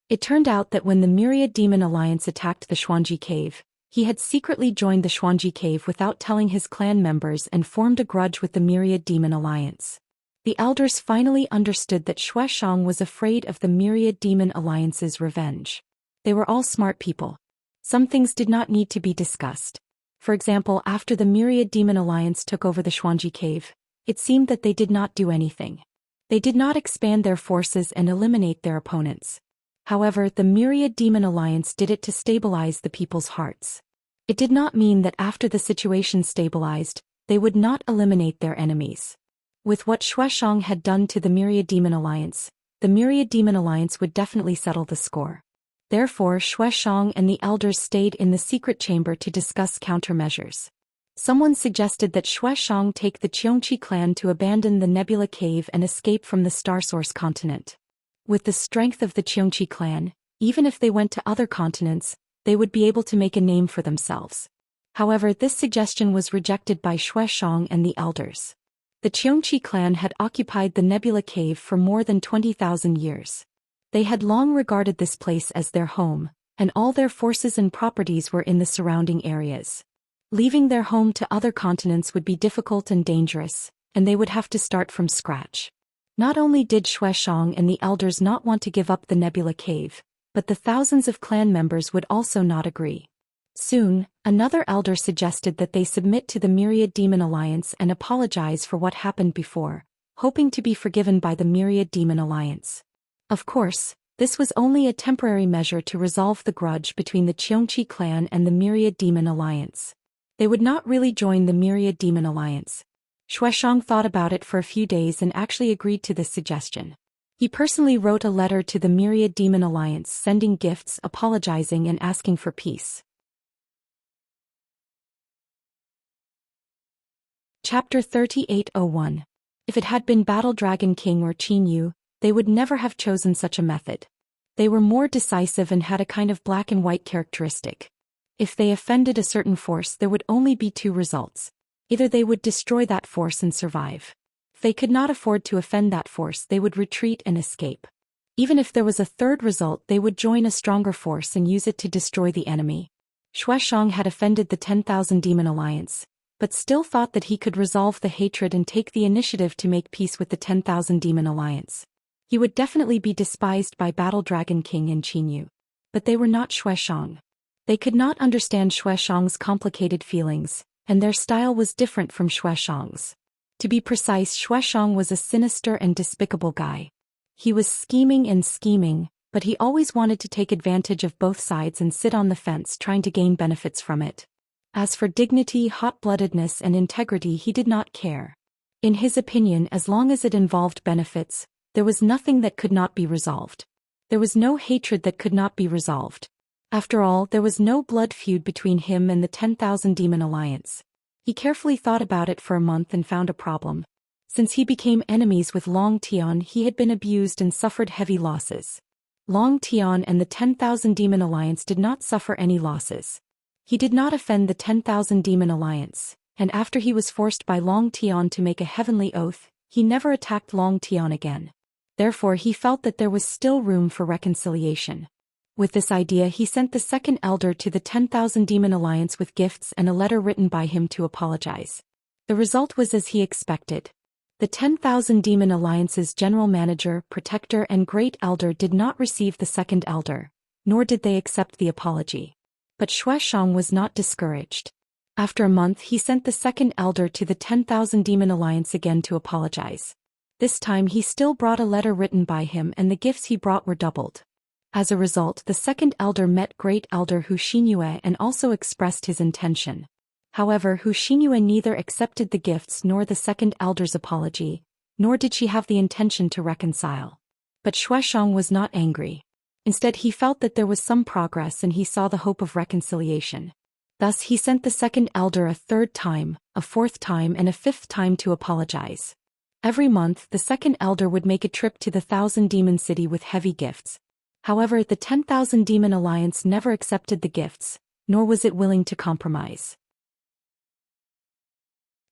It turned out that when the Myriad Demon Alliance attacked the Xuanji Cave, he had secretly joined the Xuanji Cave without telling his clan members and formed a grudge with the Myriad Demon Alliance. The elders finally understood that Xianxia was afraid of the Myriad Demon Alliance's revenge. They were all smart people. Some things did not need to be discussed. For example, after the Myriad Demon Alliance took over the Xuanji Cave, it seemed that they did not do anything. They did not expand their forces and eliminate their opponents. However, the Myriad Demon Alliance did it to stabilize the people's hearts. It did not mean that after the situation stabilized, they would not eliminate their enemies. With what Xianxia had done to the Myriad Demon Alliance, the Myriad Demon Alliance would definitely settle the score. Therefore, Xianxia and the elders stayed in the secret chamber to discuss countermeasures. Someone suggested that Xianxia take the Xianxia clan to abandon the Nebula Cave and escape from the Starsource continent. With the strength of the Xianxia clan, even if they went to other continents, they would be able to make a name for themselves. However, this suggestion was rejected by Xianxia and the elders. The Xianxia clan had occupied the Nebula Cave for more than 20,000 years. They had long regarded this place as their home, and all their forces and properties were in the surrounding areas. Leaving their home to other continents would be difficult and dangerous, and they would have to start from scratch. Not only did Xianxia and the elders not want to give up the Nebula Cave, but the thousands of clan members would also not agree. Soon, another elder suggested that they submit to the Myriad Demon Alliance and apologize for what happened before, hoping to be forgiven by the Myriad Demon Alliance. Of course, this was only a temporary measure to resolve the grudge between the Xianxia clan and the Myriad Demon Alliance. They would not really join the Myriad Demon Alliance. Xianxia thought about it for a few days and actually agreed to this suggestion. He personally wrote a letter to the Myriad Demon Alliance sending gifts, apologizing and asking for peace. Chapter 3801. If it had been Battle Dragon King or Qin Yu, they would never have chosen such a method. They were more decisive and had a kind of black and white characteristic. If they offended a certain force, there would only be two results. Either they would destroy that force and survive. If they could not afford to offend that force, they would retreat and escape. Even if there was a third result, they would join a stronger force and use it to destroy the enemy. Xianxia had offended the 10,000 Demon Alliance, but still thought that he could resolve the hatred and take the initiative to make peace with the 10,000 Demon Alliance. He would definitely be despised by Battle Dragon King and Qin Yu. But they were not Xianxia. They could not understand Xianxia's complicated feelings, and their style was different from Xianxia's. To be precise, Xianxia was a sinister and despicable guy. He was scheming, but he always wanted to take advantage of both sides and sit on the fence trying to gain benefits from it. As for dignity, hot-bloodedness and integrity, he did not care. In his opinion, as long as it involved benefits, there was nothing that could not be resolved. There was no hatred that could not be resolved. After all, there was no blood feud between him and the 10,000 Demon Alliance. He carefully thought about it for a month and found a problem. Since he became enemies with Long Tian, he had been abused and suffered heavy losses. Long Tian and the 10,000 Demon Alliance did not suffer any losses. He did not offend the 10,000 Demon Alliance, and after he was forced by Long Tian to make a heavenly oath, he never attacked Long Tian again. Therefore, he felt that there was still room for reconciliation. With this idea, he sent the second elder to the 10,000 Demon Alliance with gifts and a letter written by him to apologize. The result was as he expected. The 10,000 Demon Alliance's general manager, protector and great elder did not receive the second elder, nor did they accept the apology. But Xianxia was not discouraged. After a month, he sent the second elder to the 10,000 Demon Alliance again to apologize. This time he still brought a letter written by him, and the gifts he brought were doubled. As a result, the second elder met Great Elder Zhou Xian and also expressed his intention. However, Zhou Xian neither accepted the gifts nor the second elder's apology, nor did she have the intention to reconcile. But Xianxia was not angry. Instead, he felt that there was some progress and he saw the hope of reconciliation. Thus, he sent the second elder a third time, a fourth time and a fifth time to apologize. Every month, the second elder would make a trip to the 1,000 Demon City with heavy gifts. However, the 10,000 Demon Alliance never accepted the gifts, nor was it willing to compromise.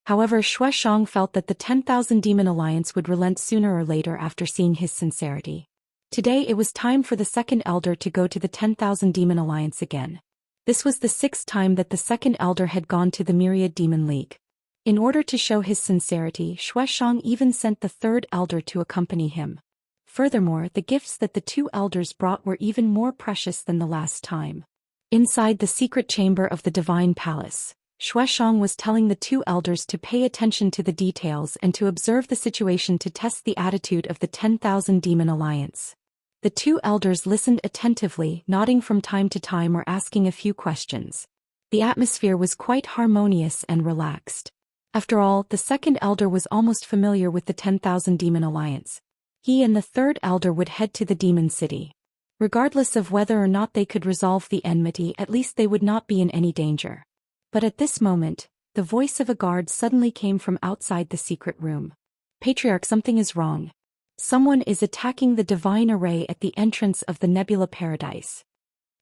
However, Xianxia felt that the 10,000 Demon Alliance would relent sooner or later after seeing his sincerity. Today it was time for the second elder to go to the 10,000 Demon Alliance again. This was the 6th time that the second elder had gone to the Myriad Demon League. In order to show his sincerity, Xianxia even sent the third elder to accompany him. Furthermore, the gifts that the two elders brought were even more precious than the last time. Inside the secret chamber of the Divine Palace, Xianxia was telling the two elders to pay attention to the details and to observe the situation to test the attitude of the 10,000 Demon Alliance. The two elders listened attentively, nodding from time to time or asking a few questions. The atmosphere was quite harmonious and relaxed. After all, the second elder was almost familiar with the 10,000 Demon Alliance. He and the third elder would head to the Demon City. Regardless of whether or not they could resolve the enmity, at least they would not be in any danger. But at this moment, The voice of a guard suddenly came from outside the secret room. Patriarch, something is wrong. Someone is attacking the divine array at the entrance of the Nebula Paradise.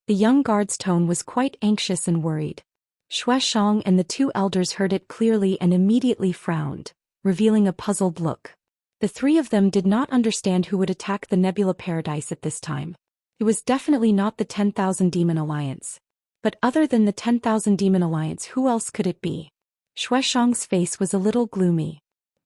The young guard's tone was quite anxious and worried. Xianxia and the two elders heard it clearly and immediately frowned, revealing a puzzled look. The three of them did not understand who would attack the Nebula Paradise at this time. It was definitely not the 10,000 Demon Alliance. But other than the 10,000 Demon Alliance, who else could it be? Xianxia's face was a little gloomy.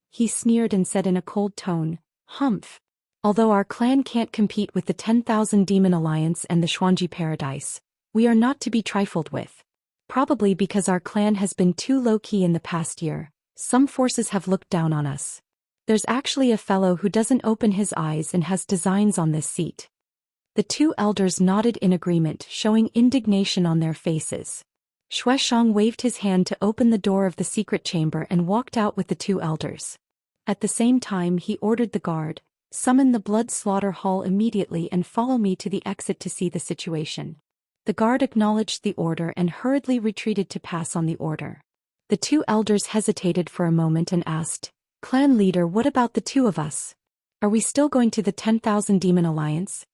He sneered and said in a cold tone, "Humph. Although our clan can't compete with the 10,000 Demon Alliance and the Xuanji Paradise, we are not to be trifled with. Probably because our clan has been too low-key in the past year, some forces have looked down on us. There's actually a fellow who doesn't open his eyes and has designs on this seat." The two elders nodded in agreement, showing indignation on their faces. Xianxia waved his hand to open the door of the secret chamber and walked out with the two elders. At the same time he ordered the guard, "Summon the blood slaughter hall immediately and follow me to the exit to see the situation." The guard acknowledged the order and hurriedly retreated to pass on the order. The two elders hesitated for a moment and asked, "Clan leader, what about the two of us? Are we still going to the 10,000 Demon Alliance?"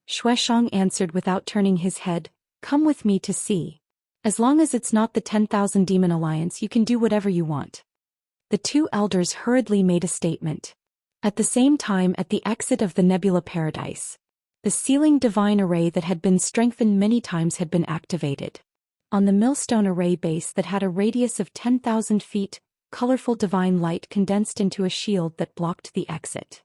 Xianxia answered without turning his head, "Come with me to see. As long as it's not the 10,000 Demon Alliance, you can do whatever you want." The two elders hurriedly made a statement. At the same time, at the exit of the Nebula Paradise, the sealing divine array that had been strengthened many times had been activated. On the millstone array base that had a radius of 10,000 feet, colorful divine light condensed into a shield that blocked the exit.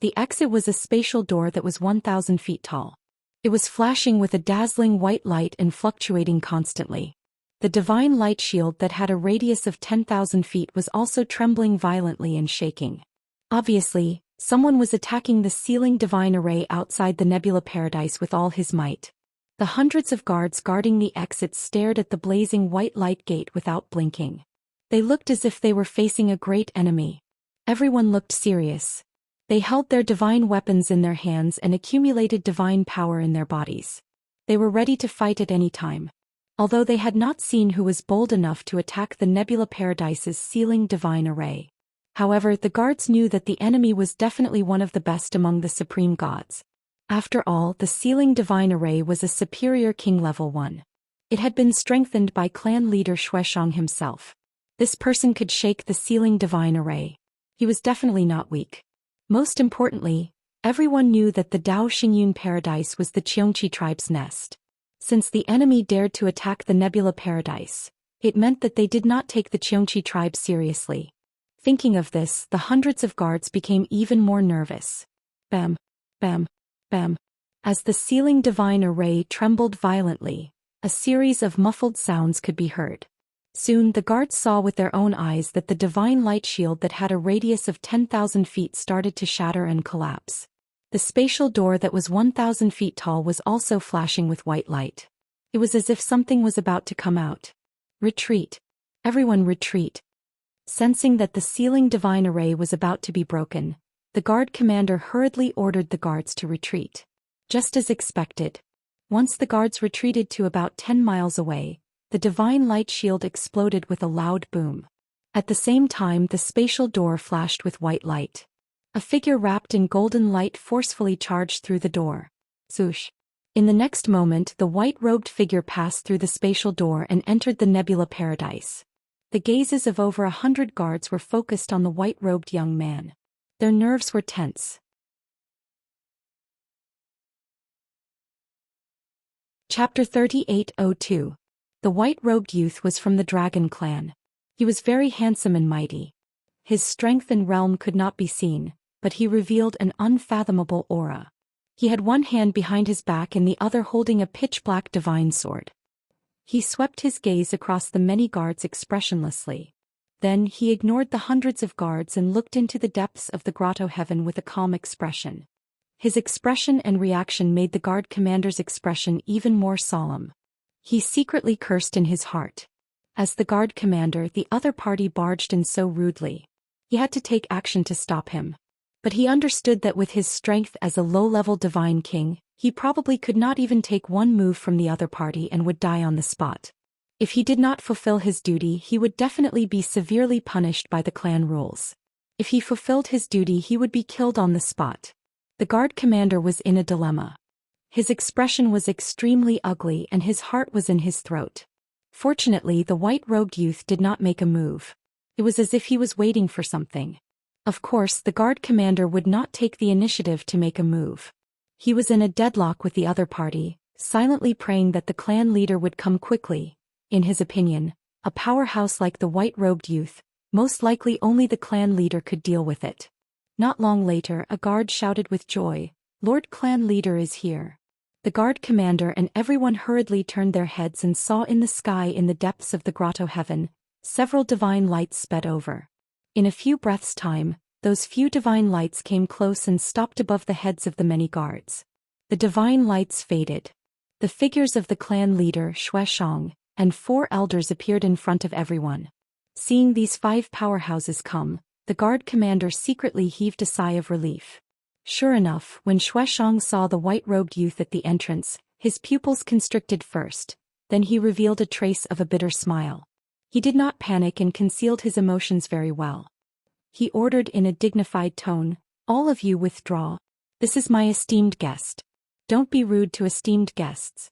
The exit was a spatial door that was 1,000 feet tall. It was flashing with a dazzling white light and fluctuating constantly. The divine light shield that had a radius of 10,000 feet was also trembling violently and shaking. Obviously, someone was attacking the sealing divine array outside the Nebula Paradise with all his might. The hundreds of guards guarding the exit stared at the blazing white light gate without blinking. They looked as if they were facing a great enemy. Everyone looked serious. They held their divine weapons in their hands and accumulated divine power in their bodies. They were ready to fight at any time. Although they had not seen who was bold enough to attack the Nebula Paradise's sealing divine array. However, the guards knew that the enemy was definitely one of the best among the supreme gods. After all, the sealing divine array was a superior king level 1. It had been strengthened by clan leader Xianxia himself. This person could shake the sealing divine array. He was definitely not weak. Most importantly, everyone knew that the Dao Xingyun Paradise was the Xianxia tribe's nest. Since the enemy dared to attack the Nebula Paradise, it meant that they did not take the Xianxia tribe seriously. Thinking of this, the hundreds of guards became even more nervous. Bam, bam, bam. As the sealing divine array trembled violently, a series of muffled sounds could be heard. Soon the guards saw with their own eyes that the divine light shield that had a radius of 10,000 feet started to shatter and collapse. The spatial door that was 1,000 feet tall was also flashing with white light. It was as if something was about to come out. "Retreat. Everyone retreat." Sensing that the sealing divine array was about to be broken, the guard commander hurriedly ordered the guards to retreat. Just as expected. Once the guards retreated to about 10 miles away, the divine light shield exploded with a loud boom. At the same time, the spatial door flashed with white light. A figure wrapped in golden light forcefully charged through the door. Zhoosh. In the next moment, the white-robed figure passed through the spatial door and entered the Nebula Paradise. The gazes of over 100 guards were focused on the white-robed young man. Their nerves were tense. Chapter 38:02. The white-robed youth was from the Dragon Clan. He was very handsome and mighty. His strength and realm could not be seen, but he revealed an unfathomable aura. He had one hand behind his back and the other holding a pitch-black divine sword. He swept his gaze across the many guards expressionlessly. Then he ignored the hundreds of guards and looked into the depths of the grotto heaven with a calm expression. His expression and reaction made the guard commander's expression even more solemn. He secretly cursed in his heart. As the guard commander, the other party barged in so rudely. He had to take action to stop him. But he understood that with his strength as a low-level divine king, he probably could not even take one move from the other party and would die on the spot. If he did not fulfill his duty, he would definitely be severely punished by the clan rules. If he fulfilled his duty, he would be killed on the spot. The guard commander was in a dilemma. His expression was extremely ugly and his heart was in his throat. Fortunately, the white-robed youth did not make a move. It was as if he was waiting for something. Of course, the guard commander would not take the initiative to make a move. He was in a deadlock with the other party, silently praying that the clan leader would come quickly. In his opinion, a powerhouse like the white-robed youth, most likely only the clan leader could deal with it. Not long later, a guard shouted with joy, "Lord Clan Leader is here." The guard commander and everyone hurriedly turned their heads and saw in the sky, in the depths of the grotto heaven, several divine lights sped over. In a few breaths' time, those few divine lights came close and stopped above the heads of the many guards. The divine lights faded. The figures of the clan leader, Zhou Xian, and 4 elders appeared in front of everyone. Seeing these 5 powerhouses come, the guard commander secretly heaved a sigh of relief. Sure enough, when Zhou Xian saw the white-robed youth at the entrance, his pupils constricted first, then he revealed a trace of a bitter smile. He did not panic and concealed his emotions very well. He ordered in a dignified tone, "All of you withdraw. This is my esteemed guest. Don't be rude to esteemed guests."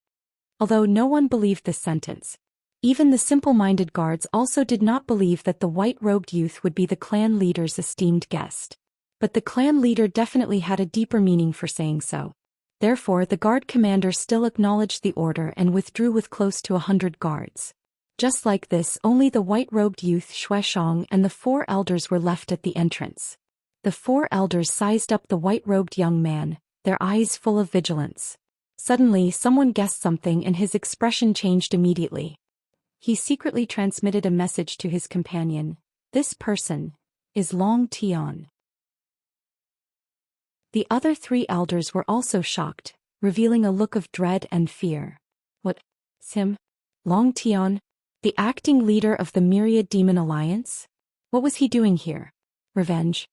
Although no one believed this sentence, even the simple-minded guards also did not believe that the white-robed youth would be the clan leader's esteemed guest. But the clan leader definitely had a deeper meaning for saying so. Therefore, the guard commander still acknowledged the order and withdrew with close to 100 guards. Just like this, only the white-robed youth Zhou Xian and the 4 elders were left at the entrance. The 4 elders sized up the white-robed young man, their eyes full of vigilance. Suddenly, someone guessed something and his expression changed immediately. He secretly transmitted a message to his companion. "This person is Long Tian." The other 3 elders were also shocked, revealing a look of dread and fear. "What? Him? Long Tian? The acting leader of the Myriad Demon Alliance? What was he doing here? Revenge?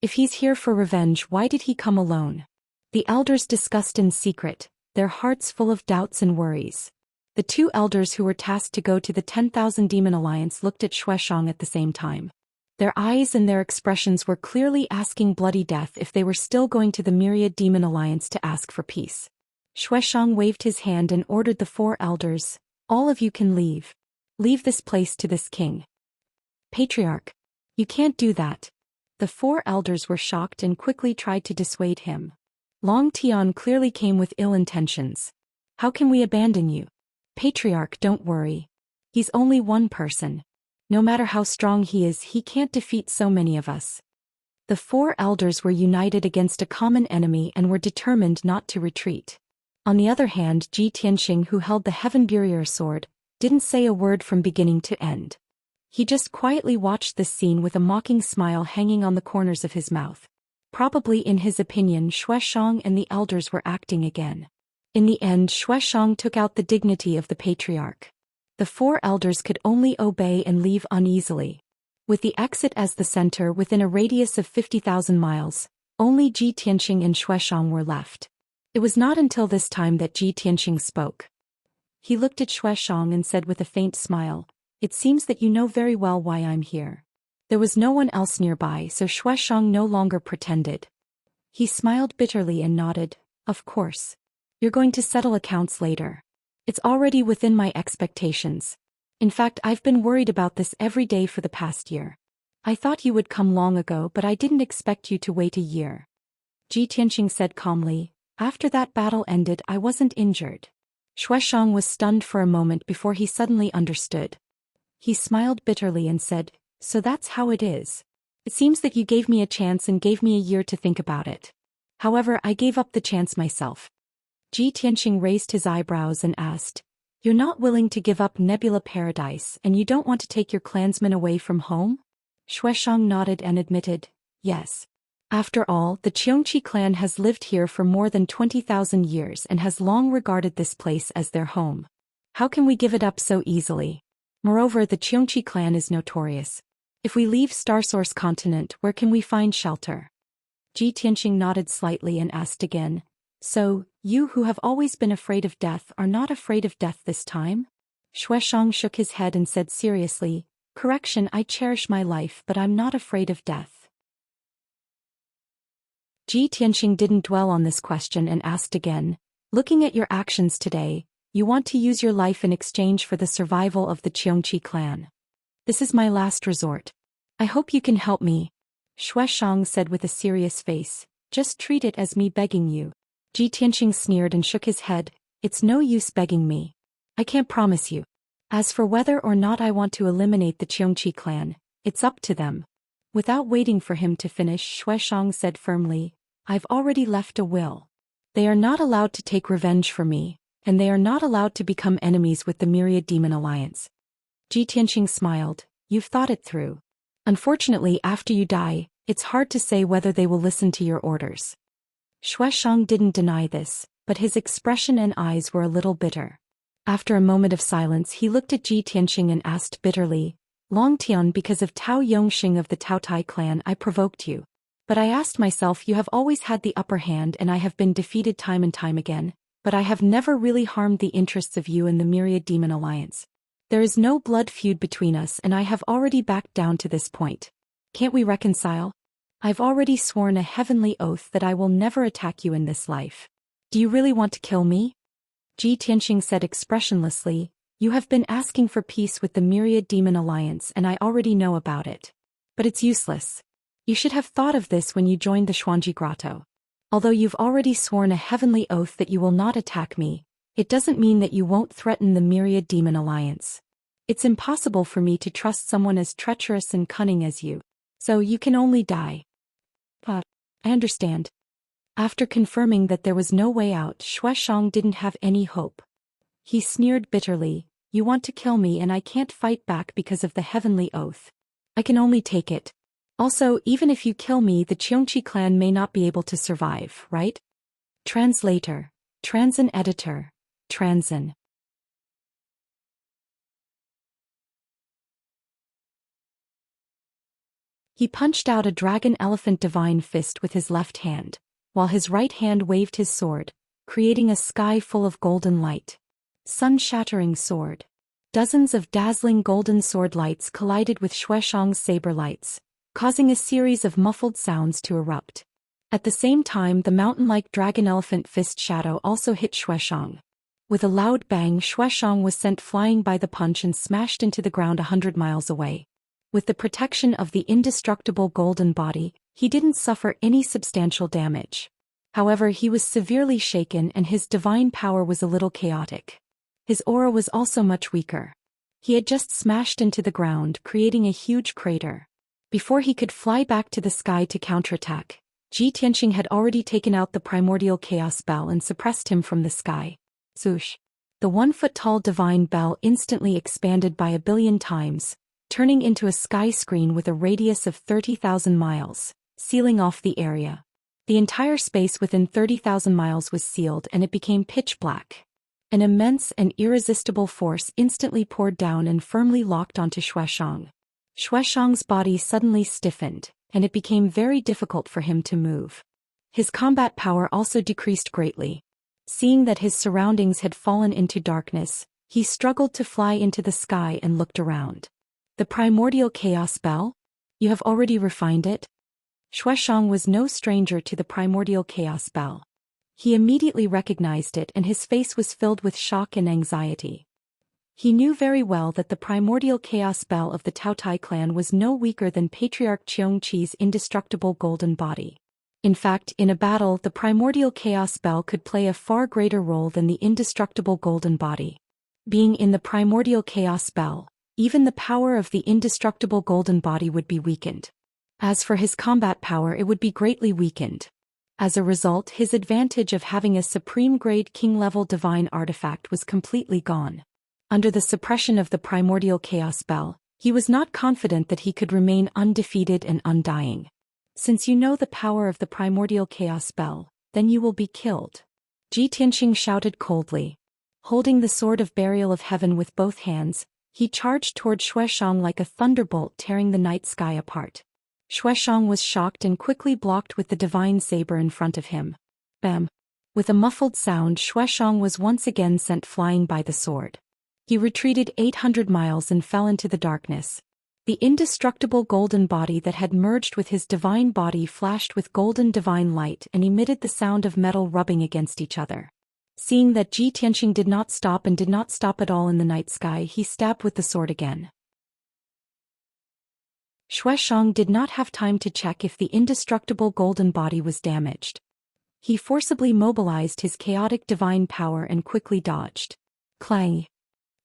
If he's here for revenge, why did he come alone?" The elders discussed in secret, their hearts full of doubts and worries. The 2 elders who were tasked to go to the 10,000 Demon Alliance looked at Zhou Xian at the same time. Their eyes and their expressions were clearly asking bloody death if they were still going to the Myriad Demon Alliance to ask for peace. Zhou Xian waved his hand and ordered the 4 elders, "All of you can leave. Leave this place to this king." "Patriarch, you can't do that." The 4 elders were shocked and quickly tried to dissuade him. Long Tian clearly came with ill intentions. "How can we abandon you? Patriarch, don't worry. He's only one person. No matter how strong he is, he can't defeat so many of us." The 4 elders were united against a common enemy and were determined not to retreat. On the other hand, Ji Tianxing, who held the Heaven Barrier sword, didn't say a word from beginning to end. He just quietly watched this scene with a mocking smile hanging on the corners of his mouth. Probably in his opinion, Zhou Xian and the elders were acting again. In the end, Zhou Xian took out the dignity of the patriarch. The 4 elders could only obey and leave uneasily. With the exit as the center within a radius of 50,000 miles, only Ji Tianxing and Zhou Xian were left. It was not until this time that Ji Tianxing spoke. He looked at Zhou Xian and said with a faint smile, "It seems that you know very well why I'm here." There was no one else nearby, so Zhou Xian no longer pretended. He smiled bitterly and nodded, "Of course. You're going to settle accounts later. It's already within my expectations. In fact, I've been worried about this every day for the past year. I thought you would come long ago, but I didn't expect you to wait a year." Ji Tianxing said calmly, "After that battle ended, I wasn't injured." Zhou Xian was stunned for a moment before he suddenly understood. He smiled bitterly and said, "So that's how it is. It seems that you gave me a chance and gave me a year to think about it. However, I gave up the chance myself." Ji Tianxing raised his eyebrows and asked, "You're not willing to give up Nebula Paradise and you don't want to take your clansmen away from home?" Zhou Xian nodded and admitted, "Yes. After all, the Xianxia clan has lived here for more than 20,000 years and has long regarded this place as their home. How can we give it up so easily? Moreover, the Xianxia clan is notorious. If we leave Starsource continent, where can we find shelter?" Ji Tianxing nodded slightly and asked again, "So, you who have always been afraid of death are not afraid of death this time?" Xueshang shook his head and said seriously, "Correction, I cherish my life but I'm not afraid of death." Ji Tianxing didn't dwell on this question and asked again, "Looking at your actions today, you want to use your life in exchange for the survival of the Xianxia clan. This is my last resort. I hope you can help me," Xueshang said with a serious face. "Just treat it as me begging you." Ji Tianxing sneered and shook his head. "It's no use begging me. I can't promise you. As for whether or not I want to eliminate the Xianxia clan, it's up to them." Without waiting for him to finish, Xueshang said firmly, "I've already left a will. They are not allowed to take revenge for me, and they are not allowed to become enemies with the Myriad Demon Alliance." Ji Tianxing smiled. "You've thought it through. Unfortunately, after you die, it's hard to say whether they will listen to your orders." Xueshang didn't deny this, but his expression and eyes were a little bitter. After a moment of silence, he looked at Ji Tianxing and asked bitterly, "Long Tian, because of Tao Yongxing of the Tao Tai clan I provoked you. But I asked myself, you have always had the upper hand and I have been defeated time and time again, but I have never really harmed the interests of you and the Myriad Demon Alliance. There is no blood feud between us and I have already backed down to this point. Can't we reconcile? I've already sworn a heavenly oath that I will never attack you in this life. Do you really want to kill me?" Ji Tianxing said expressionlessly, "You have been asking for peace with the Myriad Demon Alliance and I already know about it. But it's useless. You should have thought of this when you joined the Xuanji Grotto. Although you've already sworn a heavenly oath that you will not attack me, it doesn't mean that you won't threaten the Myriad Demon Alliance. It's impossible for me to trust someone as treacherous and cunning as you. So you can only die." "I understand." After confirming that there was no way out, Xueshang didn't have any hope. He sneered bitterly, "You want to kill me and I can't fight back because of the heavenly oath. I can only take it. Also, even if you kill me, the Xianxia clan may not be able to survive, right?" Translator, Transin Editor, Transin. He punched out a dragon-elephant divine fist with his left hand, while his right hand waved his sword, creating a sky full of golden light. Sun-shattering sword. Dozens of dazzling golden sword lights collided with Xueshang's saber lights, causing a series of muffled sounds to erupt. At the same time, the mountain-like dragon-elephant fist shadow also hit Xueshang. With a loud bang, Xueshang was sent flying by the punch and smashed into the ground 100 miles away. With the protection of the indestructible golden body, he didn't suffer any substantial damage. However, he was severely shaken and his divine power was a little chaotic. His aura was also much weaker. He had just smashed into the ground, creating a huge crater. Before he could fly back to the sky to counterattack, Ji Tianxing had already taken out the primordial chaos bell and suppressed him from the sky. Swoosh! The 1-foot-tall divine bell instantly expanded by 1,000,000,000 times, turning into a sky screen with a radius of 30,000 miles, sealing off the area. The entire space within 30,000 miles was sealed and it became pitch black. An immense and irresistible force instantly poured down and firmly locked onto Xueshang. Xueshang's body suddenly stiffened, and it became very difficult for him to move. His combat power also decreased greatly. Seeing that his surroundings had fallen into darkness, he struggled to fly into the sky and looked around. "The primordial chaos bell? You have already refined it?" Xueshang was no stranger to the primordial chaos bell. He immediately recognized it and his face was filled with shock and anxiety. He knew very well that the primordial chaos bell of the Tao Tai clan was no weaker than Patriarch Xianxi's indestructible golden body. In fact, in a battle, the primordial chaos bell could play a far greater role than the indestructible golden body. Being in the primordial chaos bell, even the power of the indestructible golden body would be weakened. As for his combat power, it would be greatly weakened. As a result, his advantage of having a supreme-grade king-level divine artifact was completely gone. Under the suppression of the primordial chaos bell, he was not confident that he could remain undefeated and undying. "Since you know the power of the primordial chaos bell, then you will be killed," Ji Tianxing shouted coldly. Holding the sword of burial of heaven with both hands, he charged toward Xueshang like a thunderbolt, tearing the night sky apart. Xueshang was shocked and quickly blocked with the divine saber in front of him. Bam! With a muffled sound, Xueshang was once again sent flying by the sword. He retreated 800 miles and fell into the darkness. The indestructible golden body that had merged with his divine body flashed with golden divine light and emitted the sound of metal rubbing against each other. Seeing that Ji Tianxing did not stop and did not stop at all in the night sky, he stabbed with the sword again. Xianxia did not have time to check if the indestructible golden body was damaged. He forcibly mobilized his chaotic divine power and quickly dodged. Clang!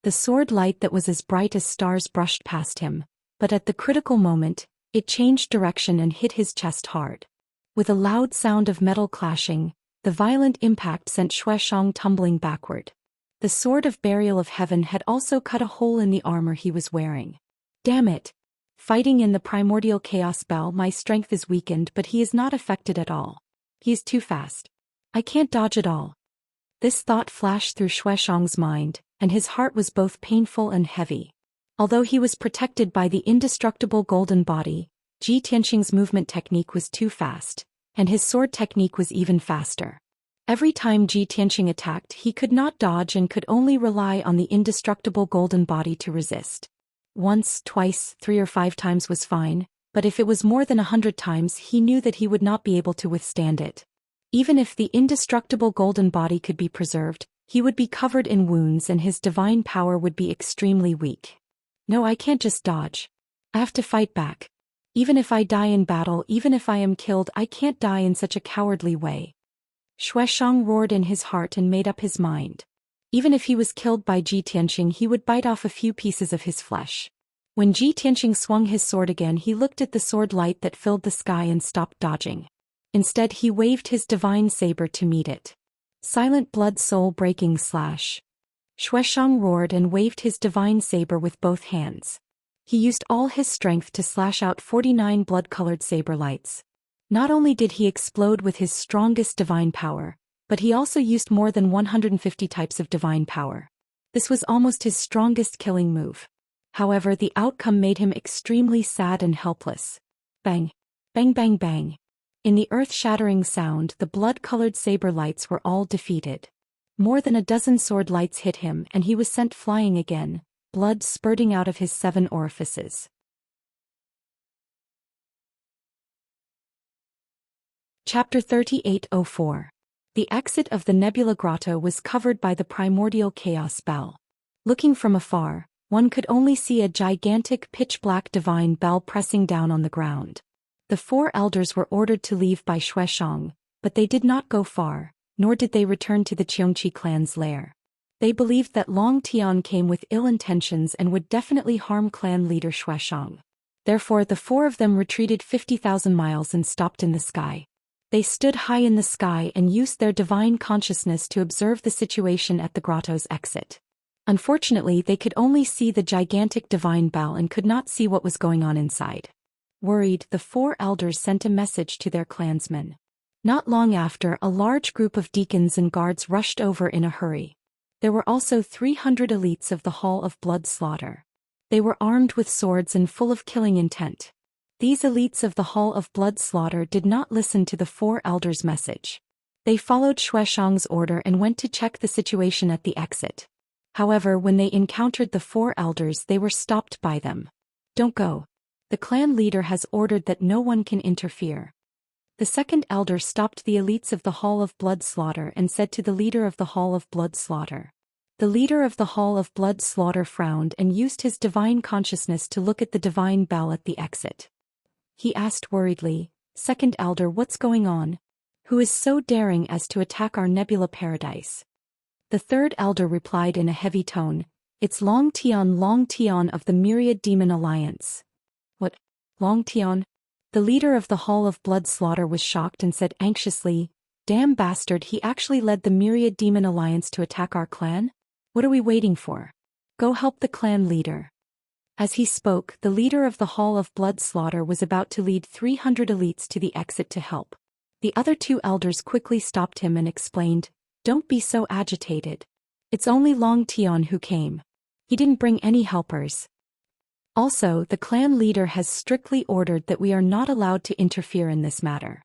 The sword light that was as bright as stars brushed past him, but at the critical moment, it changed direction and hit his chest hard. With a loud sound of metal clashing, the violent impact sent Xianxia tumbling backward. The sword of burial of heaven had also cut a hole in the armor he was wearing. Damn it! Fighting in the primordial chaos spell, my strength is weakened, but he is not affected at all. He is too fast. I can't dodge at all. This thought flashed through Xianxia's mind, and his heart was both painful and heavy. Although he was protected by the indestructible golden body, Ji Tianxing's movement technique was too fast, and his sword technique was even faster. Every time Ji Tianxing attacked, he could not dodge and could only rely on the indestructible golden body to resist. Once, twice, 3 or 5 times was fine, but if it was more than 100 times, he knew that he would not be able to withstand it. Even if the indestructible golden body could be preserved, he would be covered in wounds and his divine power would be extremely weak. No, I can't just dodge. I have to fight back. Even if I die in battle, even if I am killed, I can't die in such a cowardly way. Xianxia roared in his heart and made up his mind. Even if he was killed by Ji Tianxing, he would bite off a few pieces of his flesh. When Ji Tianxing swung his sword again, he looked at the sword light that filled the sky and stopped dodging. Instead, he waved his divine saber to meet it. Silent blood soul-breaking slash. Xianxia roared and waved his divine saber with both hands. He used all his strength to slash out 49 blood-colored saber lights. Not only did he explode with his strongest divine power, but he also used more than 150 types of divine power. This was almost his strongest killing move. However, the outcome made him extremely sad and helpless. Bang! Bang bang bang! In the earth-shattering sound, the blood-colored saber lights were all defeated. More than a dozen sword lights hit him and he was sent flying again, blood spurting out of his 7 orifices. Chapter 3804. The exit of the Nebula Grotto was covered by the primordial chaos bell. Looking from afar, one could only see a gigantic pitch-black divine bell pressing down on the ground. The 4 elders were ordered to leave by Xianxia, but they did not go far, nor did they return to the Xianxia clan's lair. They believed that Long Tian came with ill intentions and would definitely harm clan leader Xianxia. Therefore, the 4 of them retreated 50,000 miles and stopped in the sky. They stood high in the sky and used their divine consciousness to observe the situation at the grotto's exit. Unfortunately, they could only see the gigantic divine bell and could not see what was going on inside. Worried, the 4 elders sent a message to their clansmen. Not long after, a large group of deacons and guards rushed over in a hurry. There were also 300 elites of the Hall of Blood Slaughter. They were armed with swords and full of killing intent. These elites of the Hall of Blood Slaughter did not listen to the 4 elders' message. They followed Xianxia's order and went to check the situation at the exit. However, when they encountered the 4 elders, they were stopped by them. Don't go. The clan leader has ordered that no one can interfere. The 2nd elder stopped the elites of the Hall of Blood Slaughter and said to the leader of the Hall of Blood Slaughter. The leader of the Hall of Blood Slaughter frowned and used his divine consciousness to look at the divine bell at the exit. He asked worriedly, "2nd elder, what's going on? Who is so daring as to attack our nebula paradise?" The 3rd elder replied in a heavy tone, "It's Long Tian of the Myriad Demon Alliance." "What? Long Tian?" The leader of the Hall of Blood Slaughter was shocked and said anxiously, "Damn bastard, he actually led the Myriad Demon Alliance to attack our clan? What are we waiting for? Go help the clan leader." As he spoke, the leader of the Hall of Blood Slaughter was about to lead 300 elites to the exit to help. The other 2 elders quickly stopped him and explained, "Don't be so agitated. It's only Long Tian who came. He didn't bring any helpers. Also, the clan leader has strictly ordered that we are not allowed to interfere in this matter.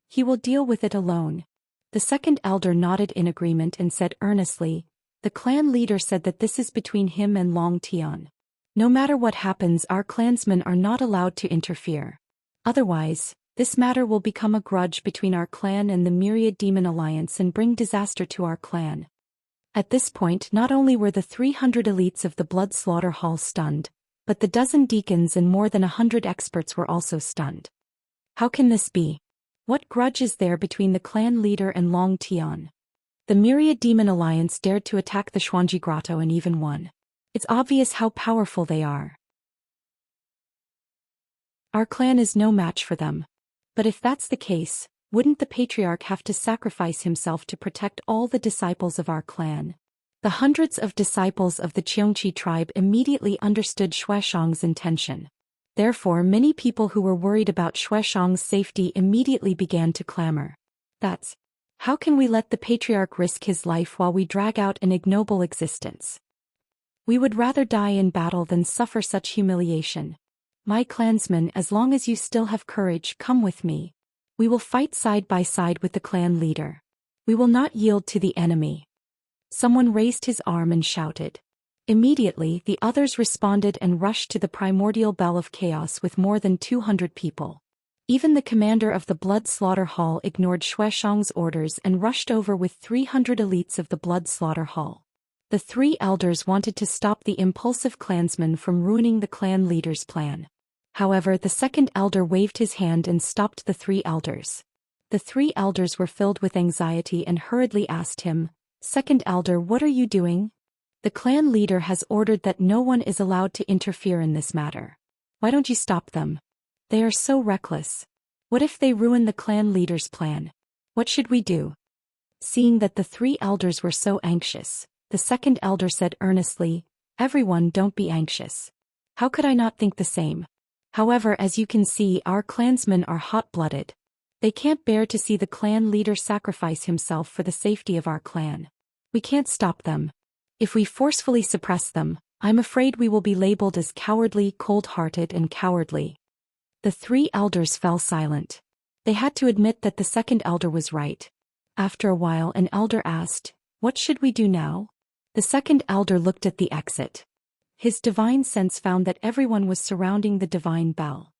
He will deal with it alone." The 2nd elder nodded in agreement and said earnestly, The clan leader said that this is between him and Long Tian. No matter what happens, our clansmen are not allowed to interfere. Otherwise, this matter will become a grudge between our clan and the Myriad Demon Alliance and bring disaster to our clan. At this point, not only were the 300 elites of the Blood Slaughter Hall stunned, but the dozen deacons and more than 100 experts were also stunned. How can this be? What grudge is there between the clan leader and Long Tian? The Myriad Demon Alliance dared to attack the Xuanji Grotto and even won. It's obvious how powerful they are. Our clan is no match for them. But if that's the case, wouldn't the patriarch have to sacrifice himself to protect all the disciples of our clan? The hundreds of disciples of the Xianxia tribe immediately understood Xueshang's intention. Therefore, many people who were worried about Xueshang's safety immediately began to clamor. How can we let the patriarch risk his life while we drag out an ignoble existence? We would rather die in battle than suffer such humiliation. My clansmen, as long as you still have courage, come with me. We will fight side by side with the clan leader. We will not yield to the enemy. Someone raised his arm and shouted. Immediately, the others responded and rushed to the primordial bell of chaos with more than 200 people. Even the commander of the Blood Slaughter Hall ignored Xueshang's orders and rushed over with 300 elites of the Blood Slaughter Hall. The three elders wanted to stop the impulsive clansmen from ruining the clan leader's plan. However, the second elder waved his hand and stopped the three elders. The three elders were filled with anxiety and hurriedly asked him, "Second elder, what are you doing?" "The clan leader has ordered that no one is allowed to interfere in this matter. Why don't you stop them? They are so reckless. What if they ruin the clan leader's plan? What should we do?" Seeing that the three elders were so anxious, the second elder said earnestly, "Everyone, don't be anxious. How could I not think the same? However, as you can see, our clansmen are hot-blooded. They can't bear to see the clan leader sacrifice himself for the safety of our clan. We can't stop them. If we forcefully suppress them, I'm afraid we will be labeled as cowardly, cold-hearted, and cowardly." The three elders fell silent. They had to admit that the second elder was right. After a while, an elder asked, "What should we do now?" The second elder looked at the exit. His divine sense found that everyone was surrounding the divine bell.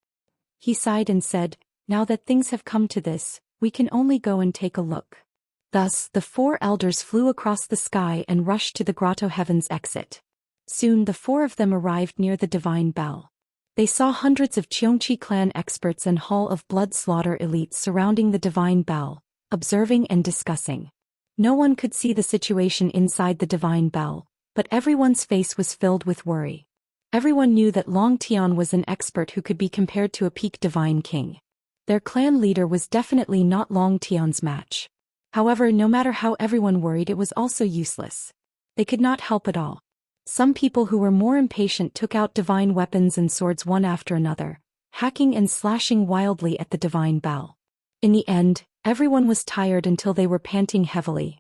He sighed and said, "Now that things have come to this, we can only go and take a look." Thus, the four elders flew across the sky and rushed to the grotto heaven's exit. Soon the four of them arrived near the divine bell. They saw hundreds of Xianxia clan experts and Hall of Blood Slaughter elites surrounding the divine bell, observing and discussing. No one could see the situation inside the divine bell, but everyone's face was filled with worry. Everyone knew that Long Tian was an expert who could be compared to a peak divine king. Their clan leader was definitely not Long Tian's match. However, no matter how everyone worried, it was also useless. They could not help at all. Some people who were more impatient took out divine weapons and swords one after another, hacking and slashing wildly at the divine bell. In the end, everyone was tired until they were panting heavily.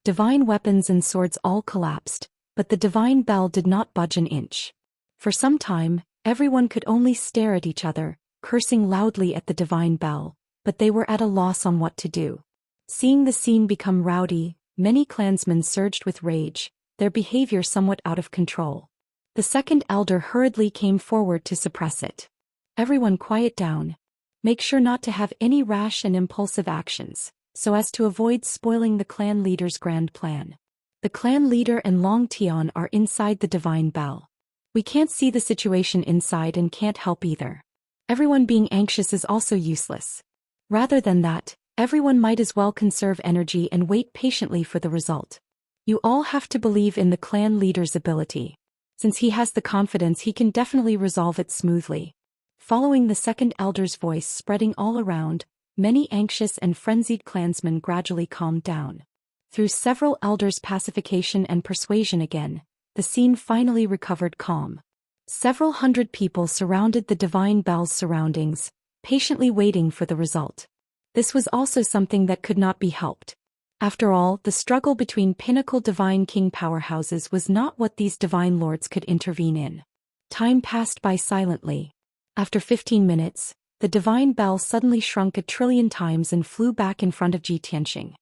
Divine weapons and swords all collapsed, but the divine bell did not budge an inch. For some time, everyone could only stare at each other, cursing loudly at the divine bell, but they were at a loss on what to do. Seeing the scene become rowdy, many clansmen surged with rage, their behavior somewhat out of control. The second elder hurriedly came forward to suppress it. "Everyone quiet down. Make sure not to have any rash and impulsive actions, so as to avoid spoiling the clan leader's grand plan. The clan leader and Long Tian are inside the divine bell. We can't see the situation inside and can't help either. Everyone being anxious is also useless. Rather than that, everyone might as well conserve energy and wait patiently for the result. You all have to believe in the clan leader's ability. Since he has the confidence, he can definitely resolve it smoothly." Following the second elder's voice spreading all around, many anxious and frenzied clansmen gradually calmed down. Through several elders' pacification and persuasion again, the scene finally recovered calm. Several hundred people surrounded the divine bell's surroundings, patiently waiting for the result. This was also something that could not be helped. After all, the struggle between pinnacle divine king powerhouses was not what these divine lords could intervene in. Time passed by silently. After 15 minutes, the divine bell suddenly shrunk 1,000,000,000,000 times and flew back in front of Ji Tianxing.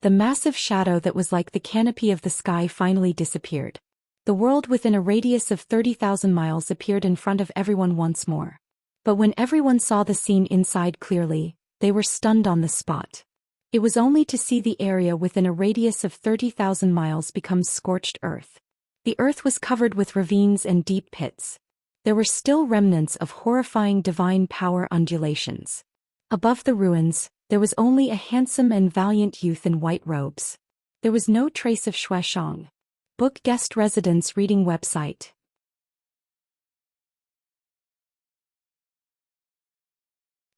The massive shadow that was like the canopy of the sky finally disappeared. The world within a radius of 30,000 miles appeared in front of everyone once more. But when everyone saw the scene inside clearly, they were stunned on the spot. It was only to see the area within a radius of 30,000 miles become scorched earth. The earth was covered with ravines and deep pits. There were still remnants of horrifying divine power undulations. Above the ruins, there was only a handsome and valiant youth in white robes. There was no trace of Xianxia. Book guest residence reading website.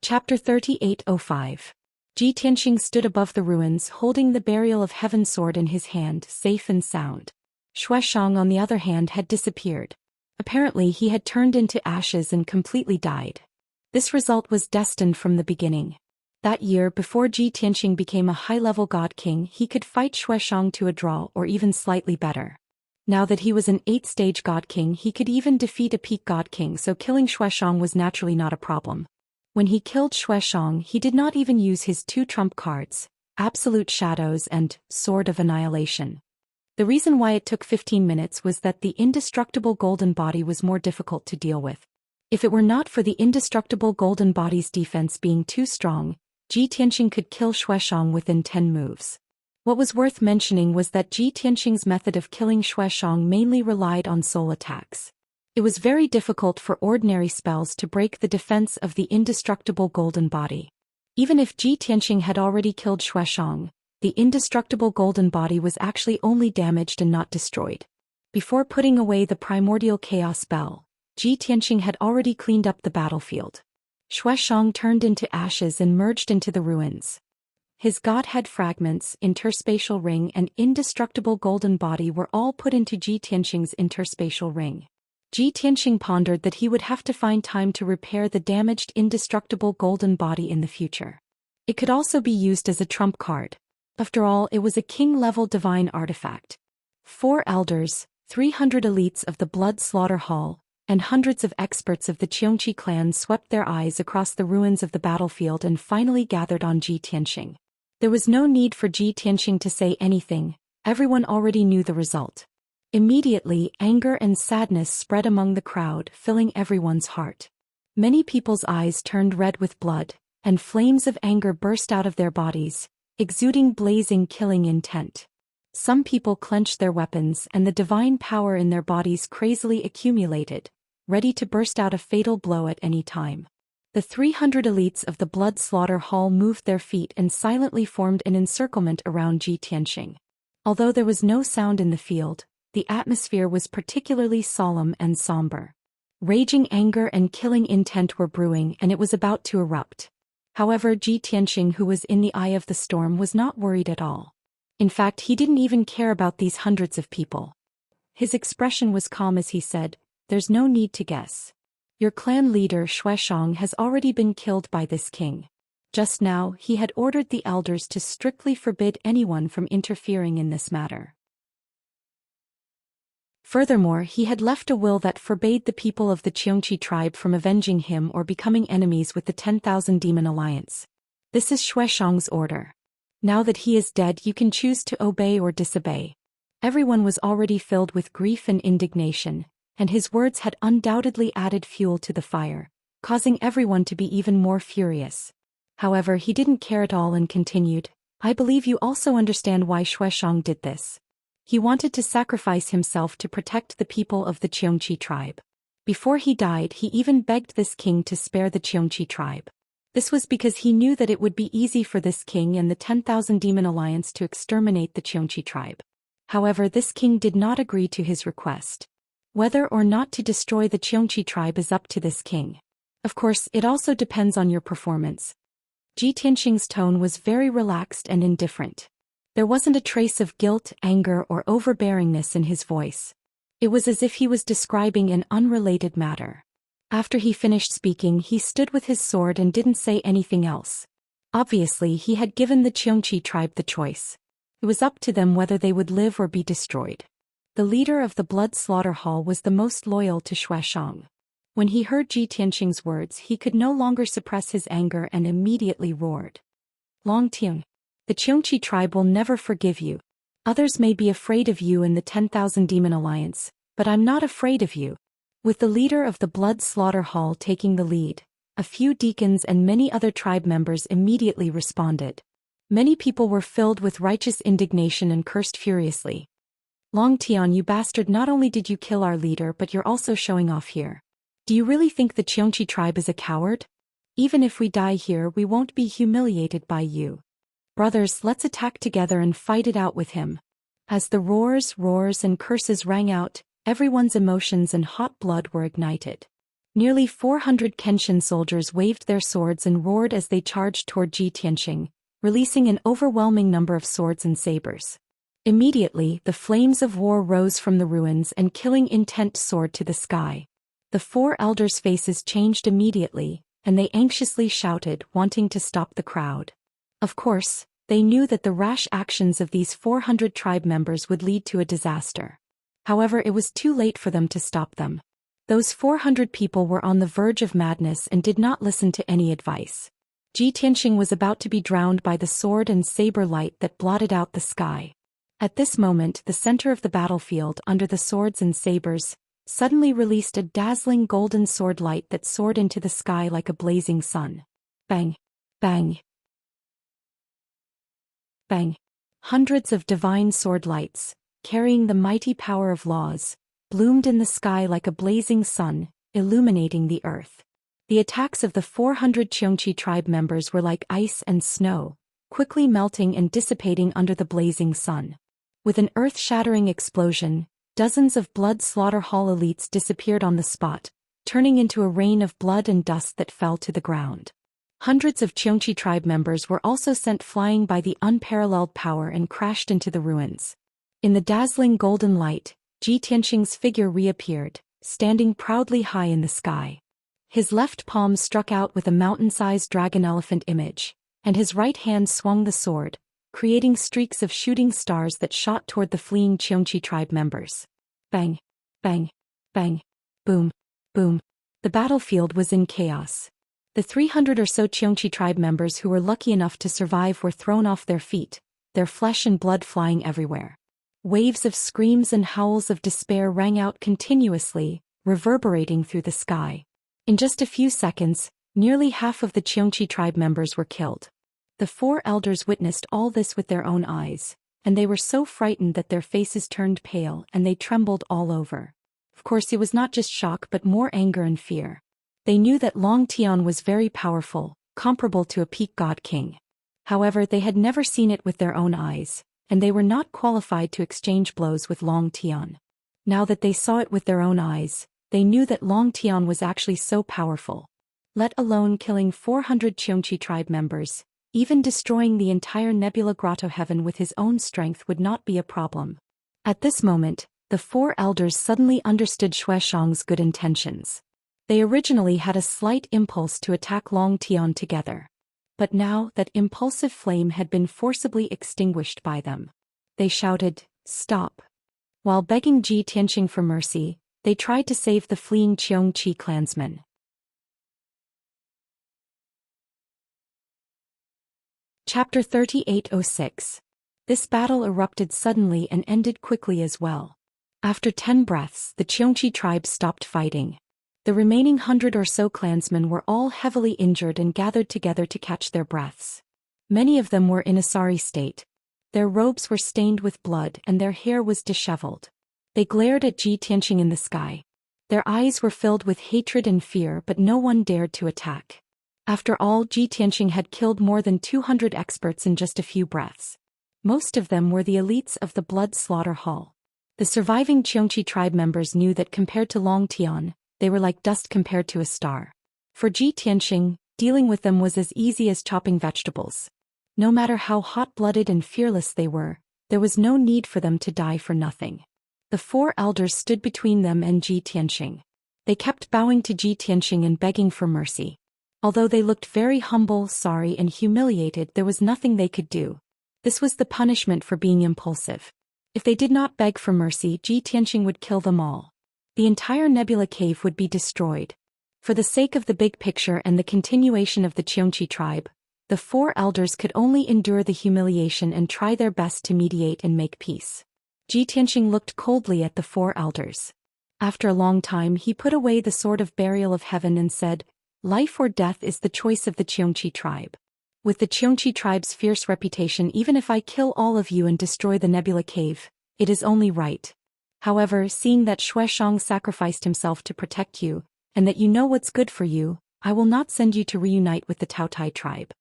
Chapter 3805. Ji Tianxing stood above the ruins holding the Burial of Heaven sword in his hand, safe and sound. Xianxia on the other hand had disappeared. Apparently he had turned into ashes and completely died. This result was destined from the beginning. That year before Ji Tianxing became a high-level god king, he could fight Xianxia to a draw or even slightly better. Now that he was an 8th-stage god king, he could even defeat a peak god king, so killing Xianxia was naturally not a problem. When he killed Xianxia, he did not even use his 2 trump cards, Absolute Shadows and Sword of Annihilation. The reason why it took 15 minutes was that the indestructible golden body was more difficult to deal with. If it were not for the indestructible golden body's defense being too strong, Ji Tianxing could kill Xianxia within 10 moves. What was worth mentioning was that Ji Tianxing's method of killing Xianxia mainly relied on soul attacks. It was very difficult for ordinary spells to break the defense of the indestructible golden body. Even if Ji Tianxing had already killed Xianxia, the indestructible golden body was actually only damaged and not destroyed. Before putting away the primordial chaos spell, Ji Tianxing had already cleaned up the battlefield. Xianxia turned into ashes and merged into the ruins. His godhead fragments, interspatial ring and indestructible golden body were all put into Ji Tianxing's interspatial ring. Ji Tianxing pondered that he would have to find time to repair the damaged indestructible golden body in the future. It could also be used as a trump card. After all, it was a king-level divine artifact. 4 elders, 300 elites of the Blood Slaughter Hall, and hundreds of experts of the Xianxia clan swept their eyes across the ruins of the battlefield and finally gathered on Ji Tianxing. There was no need for Ji Tianxing to say anything, everyone already knew the result. Immediately, anger and sadness spread among the crowd, filling everyone's heart. Many people's eyes turned red with blood, and flames of anger burst out of their bodies, exuding blazing killing intent. Some people clenched their weapons and the divine power in their bodies crazily accumulated, ready to burst out a fatal blow at any time. The 300 elites of the Blood Slaughter Hall moved their feet and silently formed an encirclement around Ji Tianxing. Although there was no sound in the field, the atmosphere was particularly solemn and somber. Raging anger and killing intent were brewing and it was about to erupt. However, Ji Tianxing, who was in the eye of the storm, was not worried at all. In fact, he didn't even care about these hundreds of people. His expression was calm as he said, "There's no need to guess. Your clan leader Xianxia has already been killed by this king. Just now, he had ordered the elders to strictly forbid anyone from interfering in this matter. Furthermore, he had left a will that forbade the people of the Xianxia tribe from avenging him or becoming enemies with the 10,000 Demon Alliance. This is Xianxia's order. Now that he is dead, you can choose to obey or disobey." Everyone was already filled with grief and indignation, and his words had undoubtedly added fuel to the fire, causing everyone to be even more furious. However, he didn't care at all and continued, "I believe you also understand why Xianxia did this. He wanted to sacrifice himself to protect the people of the Xianxia tribe. Before he died, he even begged this king to spare the Xianxia tribe. This was because he knew that it would be easy for this king and the 10,000 Demon Alliance to exterminate the Xianxia tribe. However, this king did not agree to his request. Whether or not to destroy the Xianxia tribe is up to this king. Of course, it also depends on your performance." Ji Tianxing's tone was very relaxed and indifferent. There wasn't a trace of guilt, anger, or overbearingness in his voice. It was as if he was describing an unrelated matter. After he finished speaking, he stood with his sword and didn't say anything else. Obviously, he had given the Xianxia tribe the choice. It was up to them whether they would live or be destroyed. The leader of the Blood Slaughter Hall was the most loyal to Xianxia. When he heard Ji Tianxing's words, he could no longer suppress his anger and immediately roared. "Long Tian! The Xianxia tribe will never forgive you. Others may be afraid of you in the 10,000 Demon Alliance, but I'm not afraid of you." With the leader of the Blood Slaughter Hall taking the lead, a few deacons and many other tribe members immediately responded. Many people were filled with righteous indignation and cursed furiously. "Long Tian, you bastard, not only did you kill our leader but you're also showing off here. Do you really think the Xianxia tribe is a coward? Even if we die here we won't be humiliated by you. Brothers, let's attack together and fight it out with him." As the roars and curses rang out, everyone's emotions and hot blood were ignited. Nearly 400 Kenshin soldiers waved their swords and roared as they charged toward Ji Tianxing, releasing an overwhelming number of swords and sabers. Immediately, the flames of war rose from the ruins and killing intent soared to the sky. The four elders' faces changed immediately, and they anxiously shouted, wanting to stop the crowd. Of course, they knew that the rash actions of these 400 tribe members would lead to a disaster. However, it was too late for them to stop them. Those 400 people were on the verge of madness and did not listen to any advice. Ji Tianxing was about to be drowned by the sword and saber light that blotted out the sky. At this moment, the center of the battlefield, under the swords and sabers, suddenly released a dazzling golden sword light that soared into the sky like a blazing sun. Bang! Bang! Bang! Hundreds of divine sword lights, carrying the mighty power of laws, bloomed in the sky like a blazing sun, illuminating the earth. The attacks of the 400 Xianxia tribe members were like ice and snow, quickly melting and dissipating under the blazing sun. With an earth-shattering explosion, dozens of Blood Slaughter Hall elites disappeared on the spot, turning into a rain of blood and dust that fell to the ground. Hundreds of Xianxia tribe members were also sent flying by the unparalleled power and crashed into the ruins. In the dazzling golden light, Ji Tianxing's figure reappeared, standing proudly high in the sky. His left palm struck out with a mountain-sized dragon-elephant image, and his right hand swung the sword, creating streaks of shooting stars that shot toward the fleeing Xianxia tribe members. Bang! Bang! Bang! Boom! Boom! The battlefield was in chaos. The 300 or so Xianxia tribe members who were lucky enough to survive were thrown off their feet, their flesh and blood flying everywhere. Waves of screams and howls of despair rang out continuously, reverberating through the sky. In just a few seconds, nearly half of the Xianxia tribe members were killed. The four elders witnessed all this with their own eyes, and they were so frightened that their faces turned pale and they trembled all over. Of course, it was not just shock but more anger and fear. They knew that Long Tian was very powerful, comparable to a peak god king. However, they had never seen it with their own eyes, and they were not qualified to exchange blows with Long Tian. Now that they saw it with their own eyes, they knew that Long Tian was actually so powerful. Let alone killing 400 Xianxia tribe members, even destroying the entire Nebula Grotto heaven with his own strength would not be a problem. At this moment, the four elders suddenly understood Zhou Xian's good intentions. They originally had a slight impulse to attack Long Tian together. But now that impulsive flame had been forcibly extinguished by them. They shouted, "Stop!" While begging Ji Tianxing for mercy, they tried to save the fleeing Xianxia clansmen. Chapter 3806. This battle erupted suddenly and ended quickly as well. After 10 breaths, the Xianxia tribe stopped fighting. The remaining 100 or so clansmen were all heavily injured and gathered together to catch their breaths. Many of them were in a sorry state. Their robes were stained with blood and their hair was disheveled. They glared at Ji Tianxing in the sky. Their eyes were filled with hatred and fear, but no one dared to attack. After all, Ji Tianxing had killed more than 200 experts in just a few breaths. Most of them were the elites of the Blood Slaughter Hall. The surviving Xianxia tribe members knew that compared to Long Tian, they were like dust compared to a star. For Ji Tianxing, dealing with them was as easy as chopping vegetables. No matter how hot-blooded and fearless they were, there was no need for them to die for nothing. The four elders stood between them and Ji Tianxing. They kept bowing to Ji Tianxing and begging for mercy. Although they looked very humble, sorry and humiliated, there was nothing they could do. This was the punishment for being impulsive. If they did not beg for mercy, Ji Tianxing would kill them all. The entire Nebula Cave would be destroyed. For the sake of the big picture and the continuation of the Xianxia tribe, The four elders could only endure the humiliation and try their best to mediate and make peace. Ji Tianxing looked coldly at the four elders. After a long time he put away the sword of burial of heaven and said, "Life or death is the choice of the Xianxia tribe. With the Xianxia tribe's fierce reputation, even if I kill all of you and destroy the Nebula Cave, it is only right. However, seeing that Zhou Xian sacrificed himself to protect you, and that you know what's good for you, I will not send you to reunite with the Taotai tribe."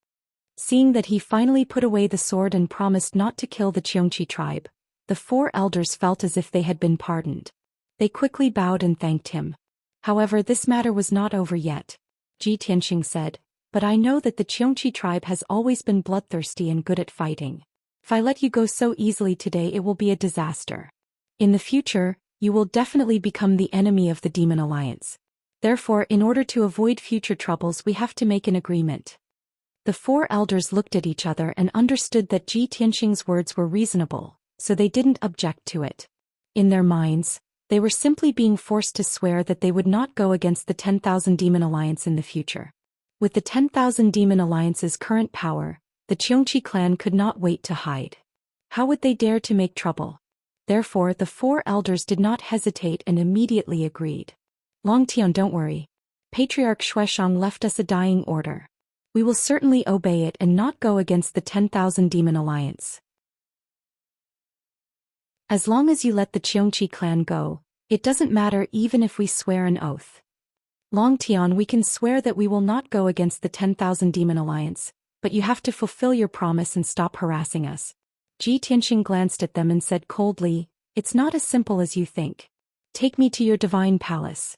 Seeing that he finally put away the sword and promised not to kill the Xianxia tribe, the four elders felt as if they had been pardoned. They quickly bowed and thanked him. However, this matter was not over yet. Ji Tianxing said, "But I know that the Xianxia tribe has always been bloodthirsty and good at fighting. If I let you go so easily today, it will be a disaster. In the future, you will definitely become the enemy of the Demon Alliance. Therefore, in order to avoid future troubles, we have to make an agreement." The four elders looked at each other and understood that Ji Tianxing's words were reasonable, so they didn't object to it. In their minds, they were simply being forced to swear that they would not go against the 10,000 Demon Alliance in the future. With the 10,000 Demon Alliance's current power, the Xianxia clan could not wait to hide. How would they dare to make trouble? Therefore, the four elders did not hesitate and immediately agreed. "Long Tian, don't worry. Patriarch Zhou Xian left us a dying order. We will certainly obey it and not go against the 10,000 Demon Alliance. As long as you let the Xianxia clan go, it doesn't matter even if we swear an oath. Long Tian, we can swear that we will not go against the 10,000 Demon Alliance, but you have to fulfill your promise and stop harassing us." Ji Tianxing glanced at them and said coldly, "It's not as simple as you think. Take me to your divine palace."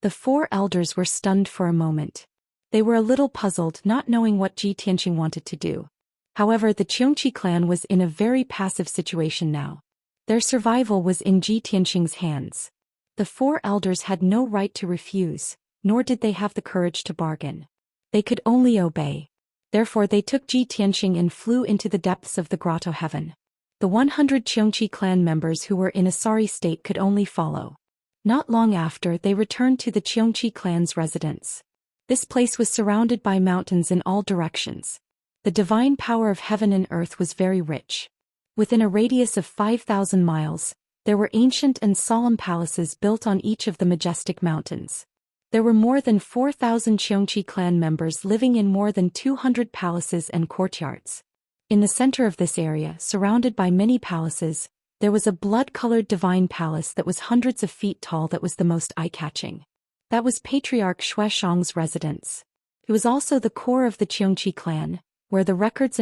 The four elders were stunned for a moment. They were a little puzzled, not knowing what Ji Tianxing wanted to do. However, the Xianxia clan was in a very passive situation now. Their survival was in Ji Tianxing's hands. The four elders had no right to refuse, nor did they have the courage to bargain. They could only obey. Therefore they took Ji Tianxing and flew into the depths of the grotto heaven. The 100 Xianxia clan members who were in a sorry state could only follow. Not long after, they returned to the Xianxia clan's residence. This place was surrounded by mountains in all directions. The divine power of heaven and earth was very rich. Within a radius of 5,000 miles, there were ancient and solemn palaces built on each of the majestic mountains. There were more than 4,000 Xianxia clan members living in more than 200 palaces and courtyards. In the center of this area, surrounded by many palaces, there was a blood-colored divine palace that was hundreds of feet tall that was the most eye-catching. That was Patriarch Zhou Xian's residence. It was also the core of the Xianxia clan, where the records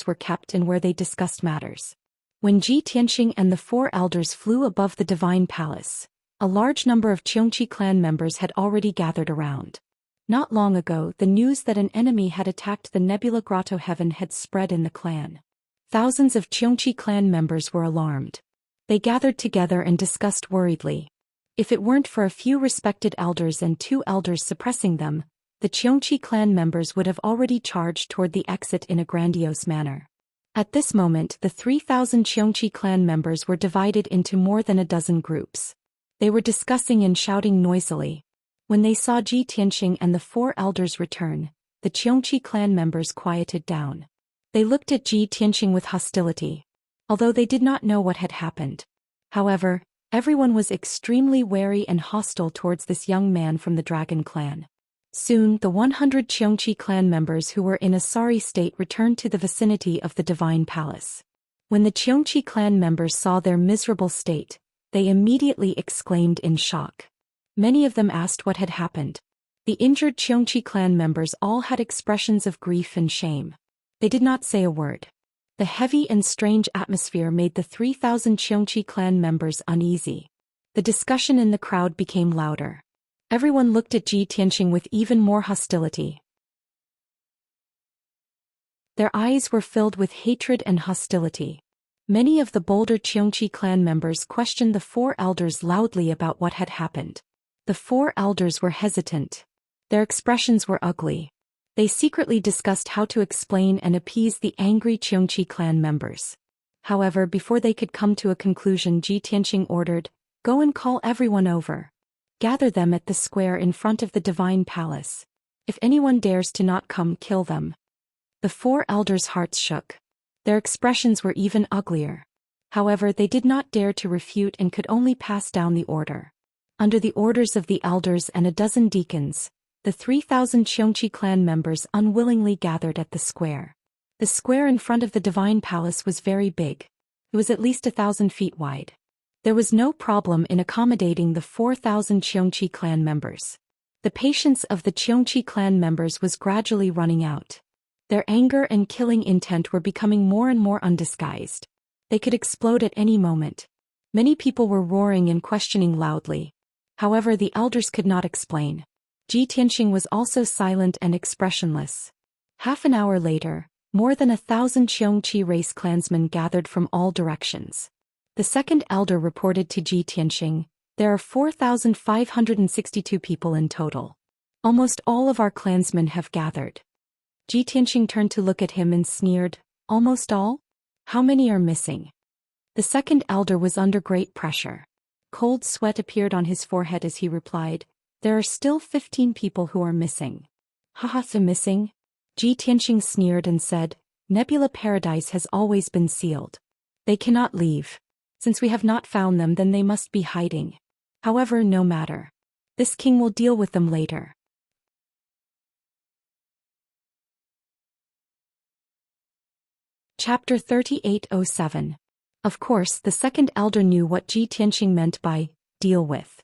were kept and where they discussed matters. When Ji Tianxing and the four elders flew above the divine palace, a large number of Xianxia clan members had already gathered around. Not long ago, the news that an enemy had attacked the Nebula Grotto Heaven had spread in the clan. Thousands of Xianxia clan members were alarmed. They gathered together and discussed worriedly. If it weren't for a few respected elders and 2 elders suppressing them, the Xianxia clan members would have already charged toward the exit in a grandiose manner. At this moment, the 3,000 Xianxia clan members were divided into more than a dozen groups. They were discussing and shouting noisily. When they saw Ji Tianxing and the 4 elders return, the Xianxia clan members quieted down. They looked at Ji Tianxing with hostility, although they did not know what had happened. However, everyone was extremely wary and hostile towards this young man from the Dragon clan. Soon, the 100 Xianxia clan members who were in a sorry state returned to the vicinity of the divine palace. When the Xianxia clan members saw their miserable state, they immediately exclaimed in shock. Many of them asked what had happened. The injured Xianxia clan members all had expressions of grief and shame. They did not say a word. The heavy and strange atmosphere made the 3,000 Xianxia clan members uneasy. The discussion in the crowd became louder. Everyone looked at Ji Tianxing with even more hostility. Their eyes were filled with hatred and hostility. Many of the bolder Xianxia clan members questioned the 4 elders loudly about what had happened. The 4 elders were hesitant. Their expressions were ugly. They secretly discussed how to explain and appease the angry Xianxia clan members. However, before they could come to a conclusion, Ji Tianxing ordered, "Go and call everyone over. Gather them at the square in front of the divine palace. If anyone dares to not come, kill them." The four elders' hearts shook. Their expressions were even uglier. However, they did not dare to refute and could only pass down the order. Under the orders of the elders and a dozen deacons, the 3,000 Xianxia clan members unwillingly gathered at the square. The square in front of the divine palace was very big. It was at least 1,000 feet wide. There was no problem in accommodating the 4,000 Xianxia clan members. The patience of the Xianxia clan members was gradually running out. Their anger and killing intent were becoming more and more undisguised. They could explode at any moment. Many people were roaring and questioning loudly. However, the elders could not explain. Tianxing was also silent and expressionless. Half an hour later, more than 1,000 Xianxia race clansmen gathered from all directions. The second elder reported to Tianxing, "There are 4,562 people in total. Almost all of our clansmen have gathered." Tianxing turned to look at him and sneered, "Almost all? How many are missing?" The second elder was under great pressure. Cold sweat appeared on his forehead as he replied, "There are still 15 people who are missing." "Haha, so missing?" Tianxing sneered and said, "Nebula Paradise has always been sealed. They cannot leave. Since we have not found them, then they must be hiding. However, no matter. This king will deal with them later." Chapter 3807. Of course, the second elder knew what Tianxing meant by deal with.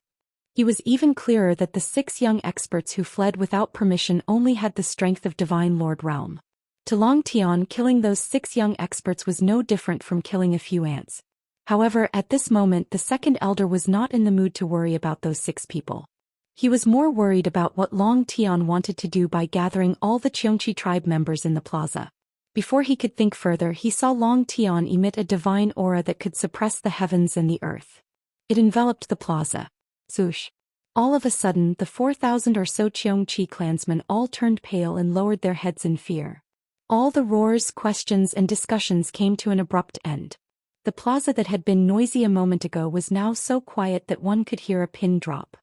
He was even clearer that the 6 young experts who fled without permission only had the strength of Divine Lord Realm. To Long Tian, killing those 6 young experts was no different from killing a few ants. However, at this moment the second elder was not in the mood to worry about those 6 people. He was more worried about what Long Tian wanted to do by gathering all the Xianxia tribe members in the plaza. Before he could think further, he saw Long Tian emit a divine aura that could suppress the heavens and the earth. It enveloped the plaza. Swoosh. All of a sudden, the 4,000 or so Xianxia clansmen all turned pale and lowered their heads in fear. All the roars, questions, and discussions came to an abrupt end. The plaza that had been noisy a moment ago was now so quiet that one could hear a pin drop.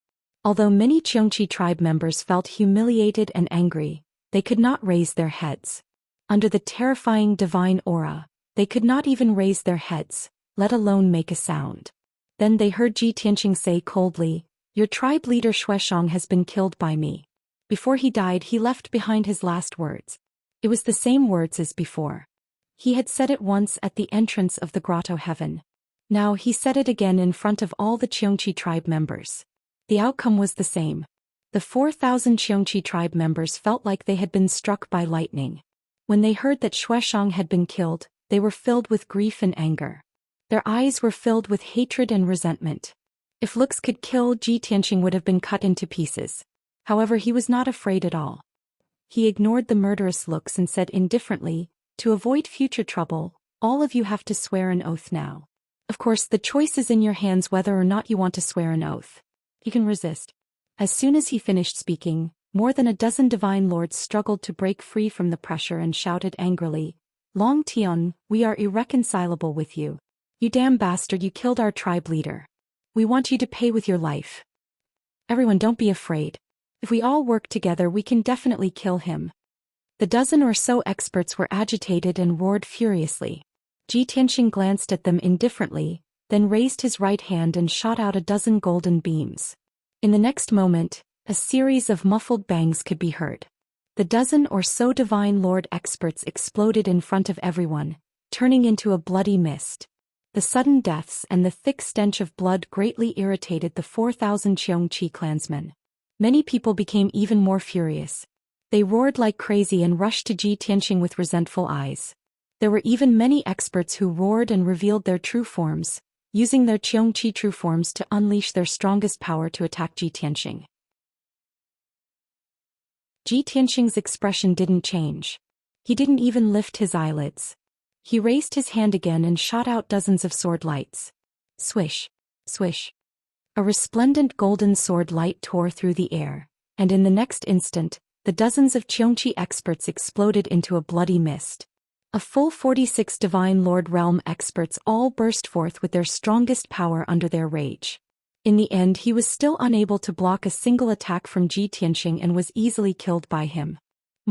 Although many Xianxia tribe members felt humiliated and angry, they could not raise their heads. Under the terrifying divine aura, they could not even raise their heads, let alone make a sound. Then they heard Tianxing say coldly, "Your tribe leader Xianxia has been killed by me." Before he died, he left behind his last words. It was the same words as before. He had said it once at the entrance of the grotto heaven. Now he said it again in front of all the Xianxia tribe members. The outcome was the same. The 4,000 Xianxia tribe members felt like they had been struck by lightning. When they heard that Xianxia had been killed, they were filled with grief and anger. Their eyes were filled with hatred and resentment. If looks could kill, Tianxing would have been cut into pieces. However, he was not afraid at all. He ignored the murderous looks and said indifferently, "To avoid future trouble, all of you have to swear an oath now. Of course, the choice is in your hands whether or not you want to swear an oath. You can resist." As soon as he finished speaking, more than a dozen divine lords struggled to break free from the pressure and shouted angrily, "Long Tian, we are irreconcilable with you. You damn bastard, you killed our tribe leader. We want you to pay with your life. Everyone, don't be afraid. If we all work together, we can definitely kill him." The dozen or so experts were agitated and roared furiously. Tianxing glanced at them indifferently, then raised his right hand and shot out a dozen golden beams. In the next moment, a series of muffled bangs could be heard. The dozen or so divine lord experts exploded in front of everyone, turning into a bloody mist. The sudden deaths and the thick stench of blood greatly irritated the 4,000 Xianxia clansmen. Many people became even more furious. They roared like crazy and rushed to Tianxing with resentful eyes. There were even many experts who roared and revealed their true forms, using their Xianxia true forms to unleash their strongest power to attack Tianxing. Tianxing's expression didn't change. He didn't even lift his eyelids. He raised his hand again and shot out dozens of sword lights. Swish, swish. A resplendent golden sword light tore through the air, and in the next instant, the dozens of Xianxia experts exploded into a bloody mist. A full 46 Divine Lord Realm experts all burst forth with their strongest power under their rage. In the end, he was still unable to block a single attack from Tianxing and was easily killed by him.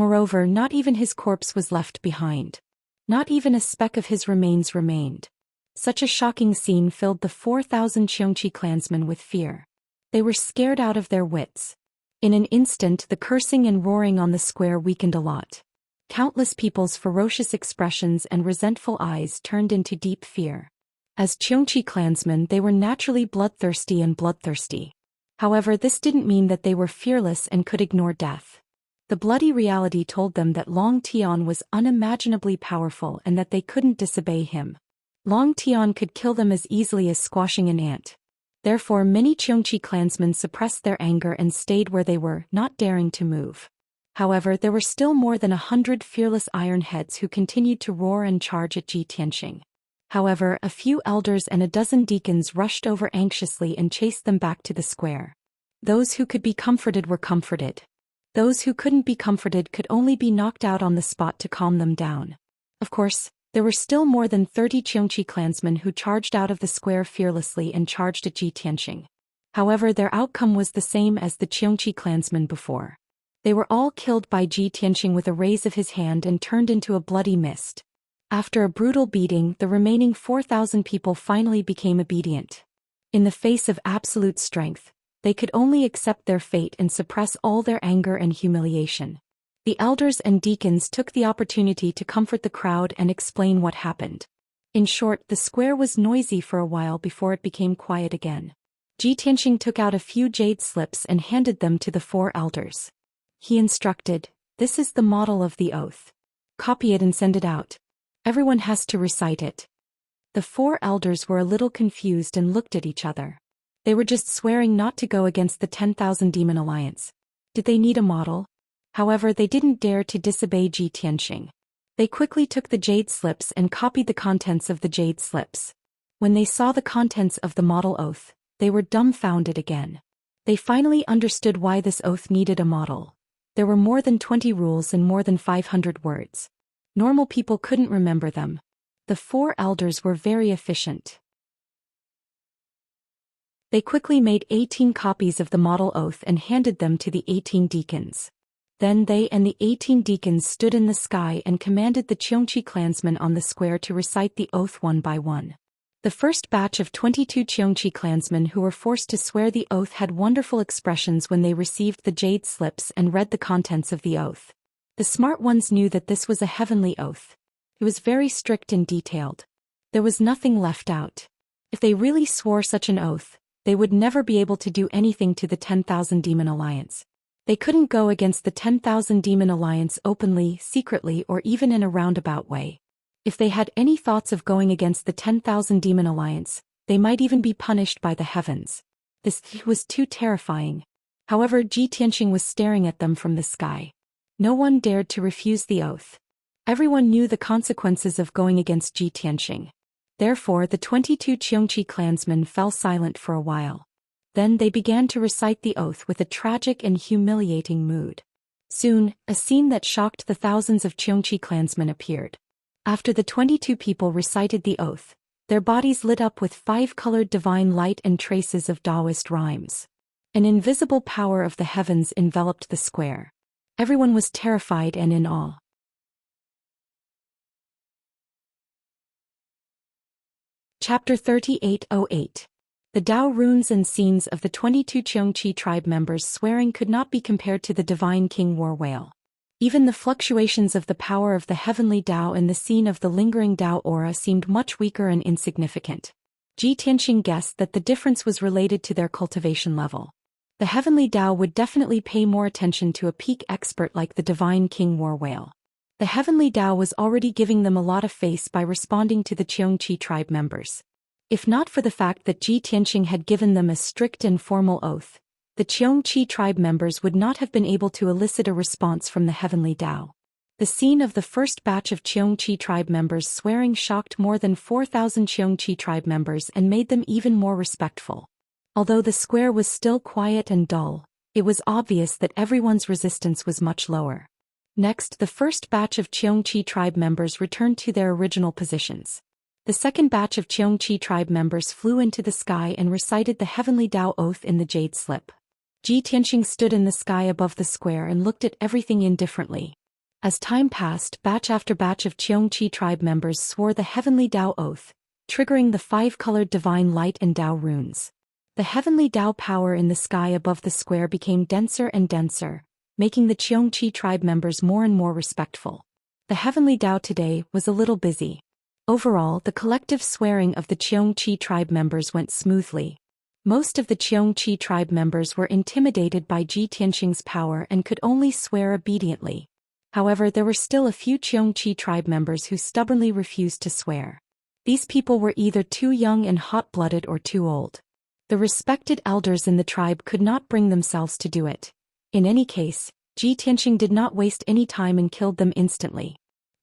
Moreover, not even his corpse was left behind. Not even a speck of his remains remained. Such a shocking scene filled the 4,000 Xianxia clansmen with fear. They were scared out of their wits. In an instant, the cursing and roaring on the square weakened a lot. Countless people's ferocious expressions and resentful eyes turned into deep fear. As Xianxia clansmen, they were naturally bloodthirsty. However, this didn't mean that they were fearless and could ignore death. The bloody reality told them that Long Tian was unimaginably powerful and that they couldn't disobey him. Long Tian could kill them as easily as squashing an ant. Therefore, many Xianxia clansmen suppressed their anger and stayed where they were, not daring to move. However, there were still more than 100 fearless ironheads who continued to roar and charge at Zhou. However, a few elders and a dozen deacons rushed over anxiously and chased them back to the square. Those who could be comforted were comforted. Those who couldn't be comforted could only be knocked out on the spot to calm them down. Of course, there were still more than 30 Xianxia clansmen who charged out of the square fearlessly and charged at Zhou. However, their outcome was the same as the Xianxia clansmen before. They were all killed by Zhou with a raise of his hand and turned into a bloody mist. After a brutal beating, the remaining 4,000 people finally became obedient. In the face of absolute strength, they could only accept their fate and suppress all their anger and humiliation. The elders and deacons took the opportunity to comfort the crowd and explain what happened. In short, the square was noisy for a while before it became quiet again. Zhou took out a few jade slips and handed them to the 4 elders. He instructed, "This is the model of the oath. Copy it and send it out. Everyone has to recite it." The 4 elders were a little confused and looked at each other. They were just swearing not to go against the 10,000 Demon Alliance. Did they need a model? However, they didn't dare to disobey Zhou. They quickly took the jade slips and copied the contents of the jade slips. When they saw the contents of the model oath, they were dumbfounded again. They finally understood why this oath needed a model. There were more than 20 rules and more than 500 words. Normal people couldn't remember them. The 4 elders were very efficient. They quickly made 18 copies of the model oath and handed them to the 18 deacons. Then they and the 18 deacons stood in the sky and commanded the Xianxia clansmen on the square to recite the oath one by one. The first batch of 22 Xianxia clansmen who were forced to swear the oath had wonderful expressions when they received the jade slips and read the contents of the oath. The smart ones knew that this was a heavenly oath. It was very strict and detailed. There was nothing left out. If they really swore such an oath, they would never be able to do anything to the 10,000 Demon Alliance. They couldn't go against the 10,000 Demon Alliance openly, secretly, or even in a roundabout way. If they had any thoughts of going against the 10,000 Demon Alliance, they might even be punished by the heavens. This was too terrifying. However, Zhou was staring at them from the sky. No one dared to refuse the oath. Everyone knew the consequences of going against Zhou. Therefore, the 22 Xianxia clansmen fell silent for a while. Then they began to recite the oath with a tragic and humiliating mood. Soon, a scene that shocked the thousands of Xianxia clansmen appeared. After the 22 people recited the oath, their bodies lit up with 5-colored divine light and traces of Taoist rhymes. An invisible power of the heavens enveloped the square. Everyone was terrified and in awe. Chapter 3808. The Tao runes and scenes of the 22 Xianxia tribe members swearing could not be compared to the divine king war whale. Even the fluctuations of the power of the heavenly Tao and the scene of the lingering Tao aura seemed much weaker and insignificant. Zhou guessed that the difference was related to their cultivation level. The heavenly Tao would definitely pay more attention to a peak expert like the divine king war whale. The heavenly Tao was already giving them a lot of face by responding to the Xianxia tribe members. If not for the fact that Zhou had given them a strict and formal oath, the Xianxia tribe members would not have been able to elicit a response from the heavenly Tao. The scene of the first batch of Xianxia tribe members swearing shocked more than 4,000 Xianxia tribe members and made them even more respectful. Although the square was still quiet and dull, it was obvious that everyone's resistance was much lower. Next, the first batch of Xianxia tribe members returned to their original positions. The second batch of Xianxia tribe members flew into the sky and recited the heavenly Tao oath in the jade slip. Zhou stood in the sky above the square and looked at everything indifferently. As time passed, batch after batch of Xianxia tribe members swore the heavenly Tao oath, triggering the 5-colored divine light and Tao runes. The heavenly Tao power in the sky above the square became denser and denser, making the Xianxia tribe members more and more respectful. The heavenly Tao today was a little busy. Overall, the collective swearing of the Xianxia tribe members went smoothly. Most of the Xianxia tribe members were intimidated by Ji Tianxing's power and could only swear obediently. However, there were still a few Xianxia tribe members who stubbornly refused to swear. These people were either too young and hot-blooded or too old. The respected elders in the tribe could not bring themselves to do it. In any case, Ji Tianxing did not waste any time and killed them instantly.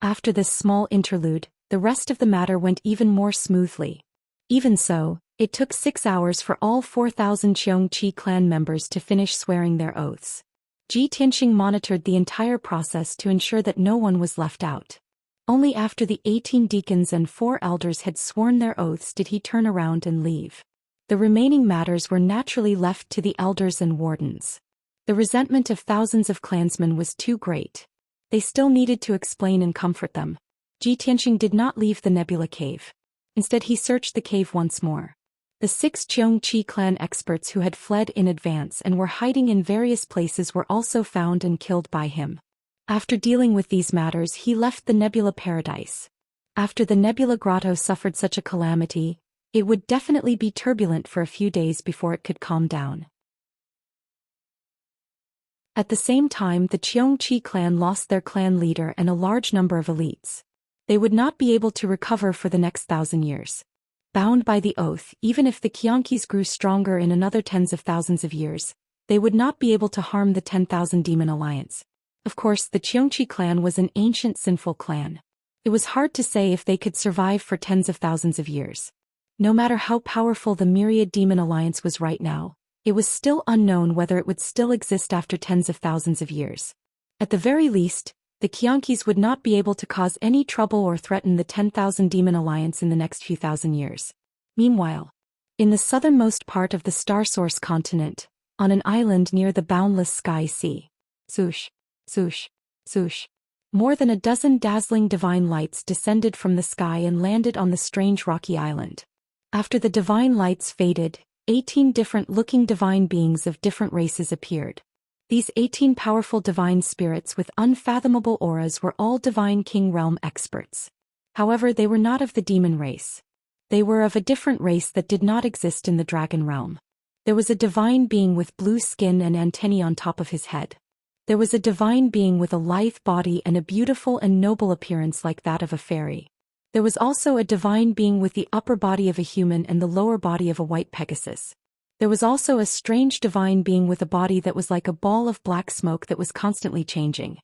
After this small interlude, the rest of the matter went even more smoothly. Even so, it took 6 hours for all 4,000 Xianxia clan members to finish swearing their oaths. Ji Tianxing monitored the entire process to ensure that no one was left out. Only after the 18 deacons and 4 elders had sworn their oaths did he turn around and leave. The remaining matters were naturally left to the elders and wardens. The resentment of thousands of clansmen was too great. They still needed to explain and comfort them. Ji Tianxing did not leave the nebula cave. Instead he searched the cave once more. The 6 Xianxia clan experts who had fled in advance and were hiding in various places were also found and killed by him. After dealing with these matters he left the nebula paradise. After the nebula grotto suffered such a calamity, it would definitely be turbulent for a few days before it could calm down. At the same time, the Xianxia clan lost their clan leader and a large number of elites. They would not be able to recover for the next 1,000 years. Bound by the oath, even if the Xianxia grew stronger in another tens of thousands of years, they would not be able to harm the 10,000 demon alliance. Of course, the Xianxia clan was an ancient sinful clan. It was hard to say if they could survive for tens of thousands of years. No matter how powerful the myriad demon alliance was right now, it was still unknown whether it would still exist after tens of thousands of years. At the very least, the Xianxias would not be able to cause any trouble or threaten the 10,000 demon alliance in the next few thousand years. Meanwhile, in the southernmost part of the Star Source continent, on an island near the boundless sky sea, swoosh, swoosh, swoosh, more than a dozen dazzling divine lights descended from the sky and landed on the strange rocky island. After the divine lights faded, 18 different-looking divine beings of different races appeared. These 18 powerful divine spirits with unfathomable auras were all divine king realm experts. However, they were not of the demon race. They were of a different race that did not exist in the dragon realm. There was a divine being with blue skin and antennae on top of his head. There was a divine being with a lithe body and a beautiful and noble appearance like that of a fairy. There was also a divine being with the upper body of a human and the lower body of a white Pegasus. There was also a strange divine being with a body that was like a ball of black smoke that was constantly changing.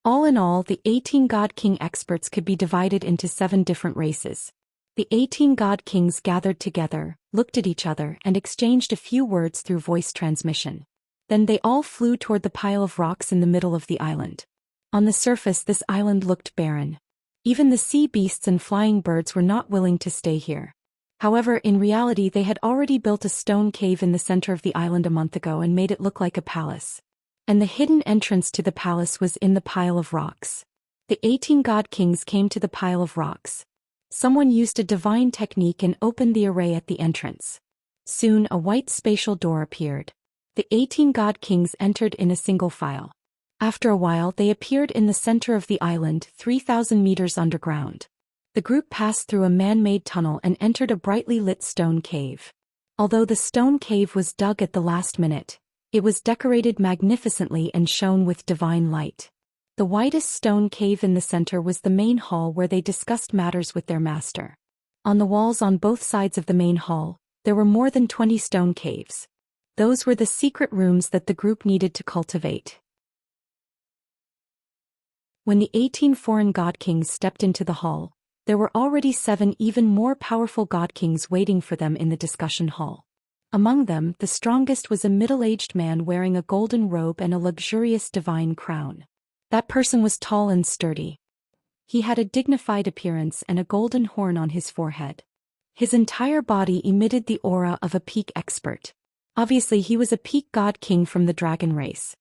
All in all, the 18 God King experts could be divided into 7 different races. The 18 God Kings gathered together, looked at each other, and exchanged a few words through voice transmission. Then they all flew toward the pile of rocks in the middle of the island. On the surface, this island looked barren. Even the sea beasts and flying birds were not willing to stay here. However, in reality they had already built a stone cave in the center of the island a month ago and made it look like a palace. And the hidden entrance to the palace was in the pile of rocks. The 18 God Kings came to the pile of rocks. Someone used a divine technique and opened the array at the entrance. Soon a white spatial door appeared. The 18 God Kings entered in a single file. After a while they appeared in the center of the island, 3,000 meters underground. The group passed through a man-made tunnel and entered a brightly lit stone cave. Although the stone cave was dug at the last minute, it was decorated magnificently and shone with divine light. The widest stone cave in the center was the main hall where they discussed matters with their master. On the walls on both sides of the main hall, there were more than 20 stone caves. Those were the secret rooms that the group needed to cultivate. When the 18 foreign God Kings stepped into the hall, there were already 7 even more powerful God Kings waiting for them in the discussion hall. Among them, the strongest was a middle-aged man wearing a golden robe and a luxurious divine crown. That person was tall and sturdy. He had a dignified appearance and a golden horn on his forehead. His entire body emitted the aura of a peak expert. Obviously he was a peak God King from the dragon race.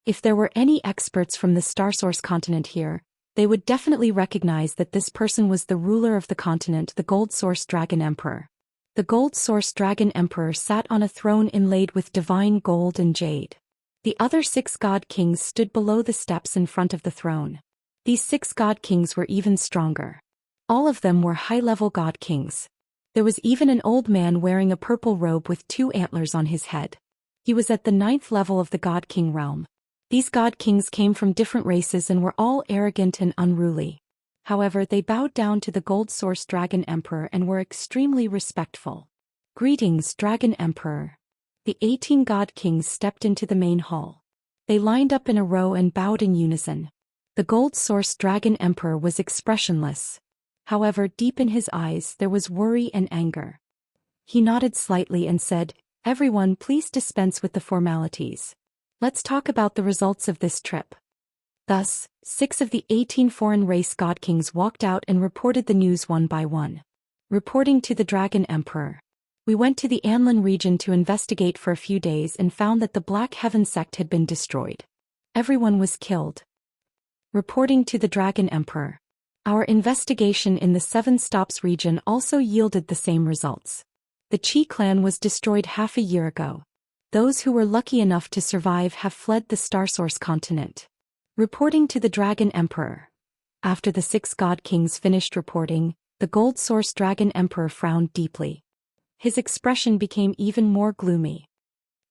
If there were any experts from the Star Source continent here, they would definitely recognize that this person was the ruler of the continent, the Gold Source Dragon Emperor. The Gold Source Dragon Emperor sat on a throne inlaid with divine gold and jade. The other 6 god kings stood below the steps in front of the throne. These 6 god kings were even stronger. All of them were high-level god kings. There was even an old man wearing a purple robe with 2 antlers on his head. He was at the 9th level of the god king realm. These god kings came from different races and were all arrogant and unruly. However, they bowed down to the Gold Source Dragon Emperor and were extremely respectful. "Greetings, Dragon Emperor." The 18 god kings stepped into the main hall. They lined up in a row and bowed in unison. The Gold Source Dragon Emperor was expressionless. However, deep in his eyes there was worry and anger. He nodded slightly and said, "Everyone, please dispense with the formalities. Let's talk about the results of this trip." Thus, 6 of the 18 foreign race god kings walked out and reported the news one by one. Reporting to the Dragon Emperor. "We went to the Anlin region to investigate for a few days and found that the Black Heaven sect had been destroyed. Everyone was killed." Reporting to the Dragon Emperor. "Our investigation in the 7 Stops region also yielded the same results. The Qi clan was destroyed half a year ago. Those who were lucky enough to survive have fled the Star Source continent." Reporting to the Dragon Emperor. After the 6 god kings finished reporting, the Gold Source Dragon Emperor frowned deeply. His expression became even more gloomy.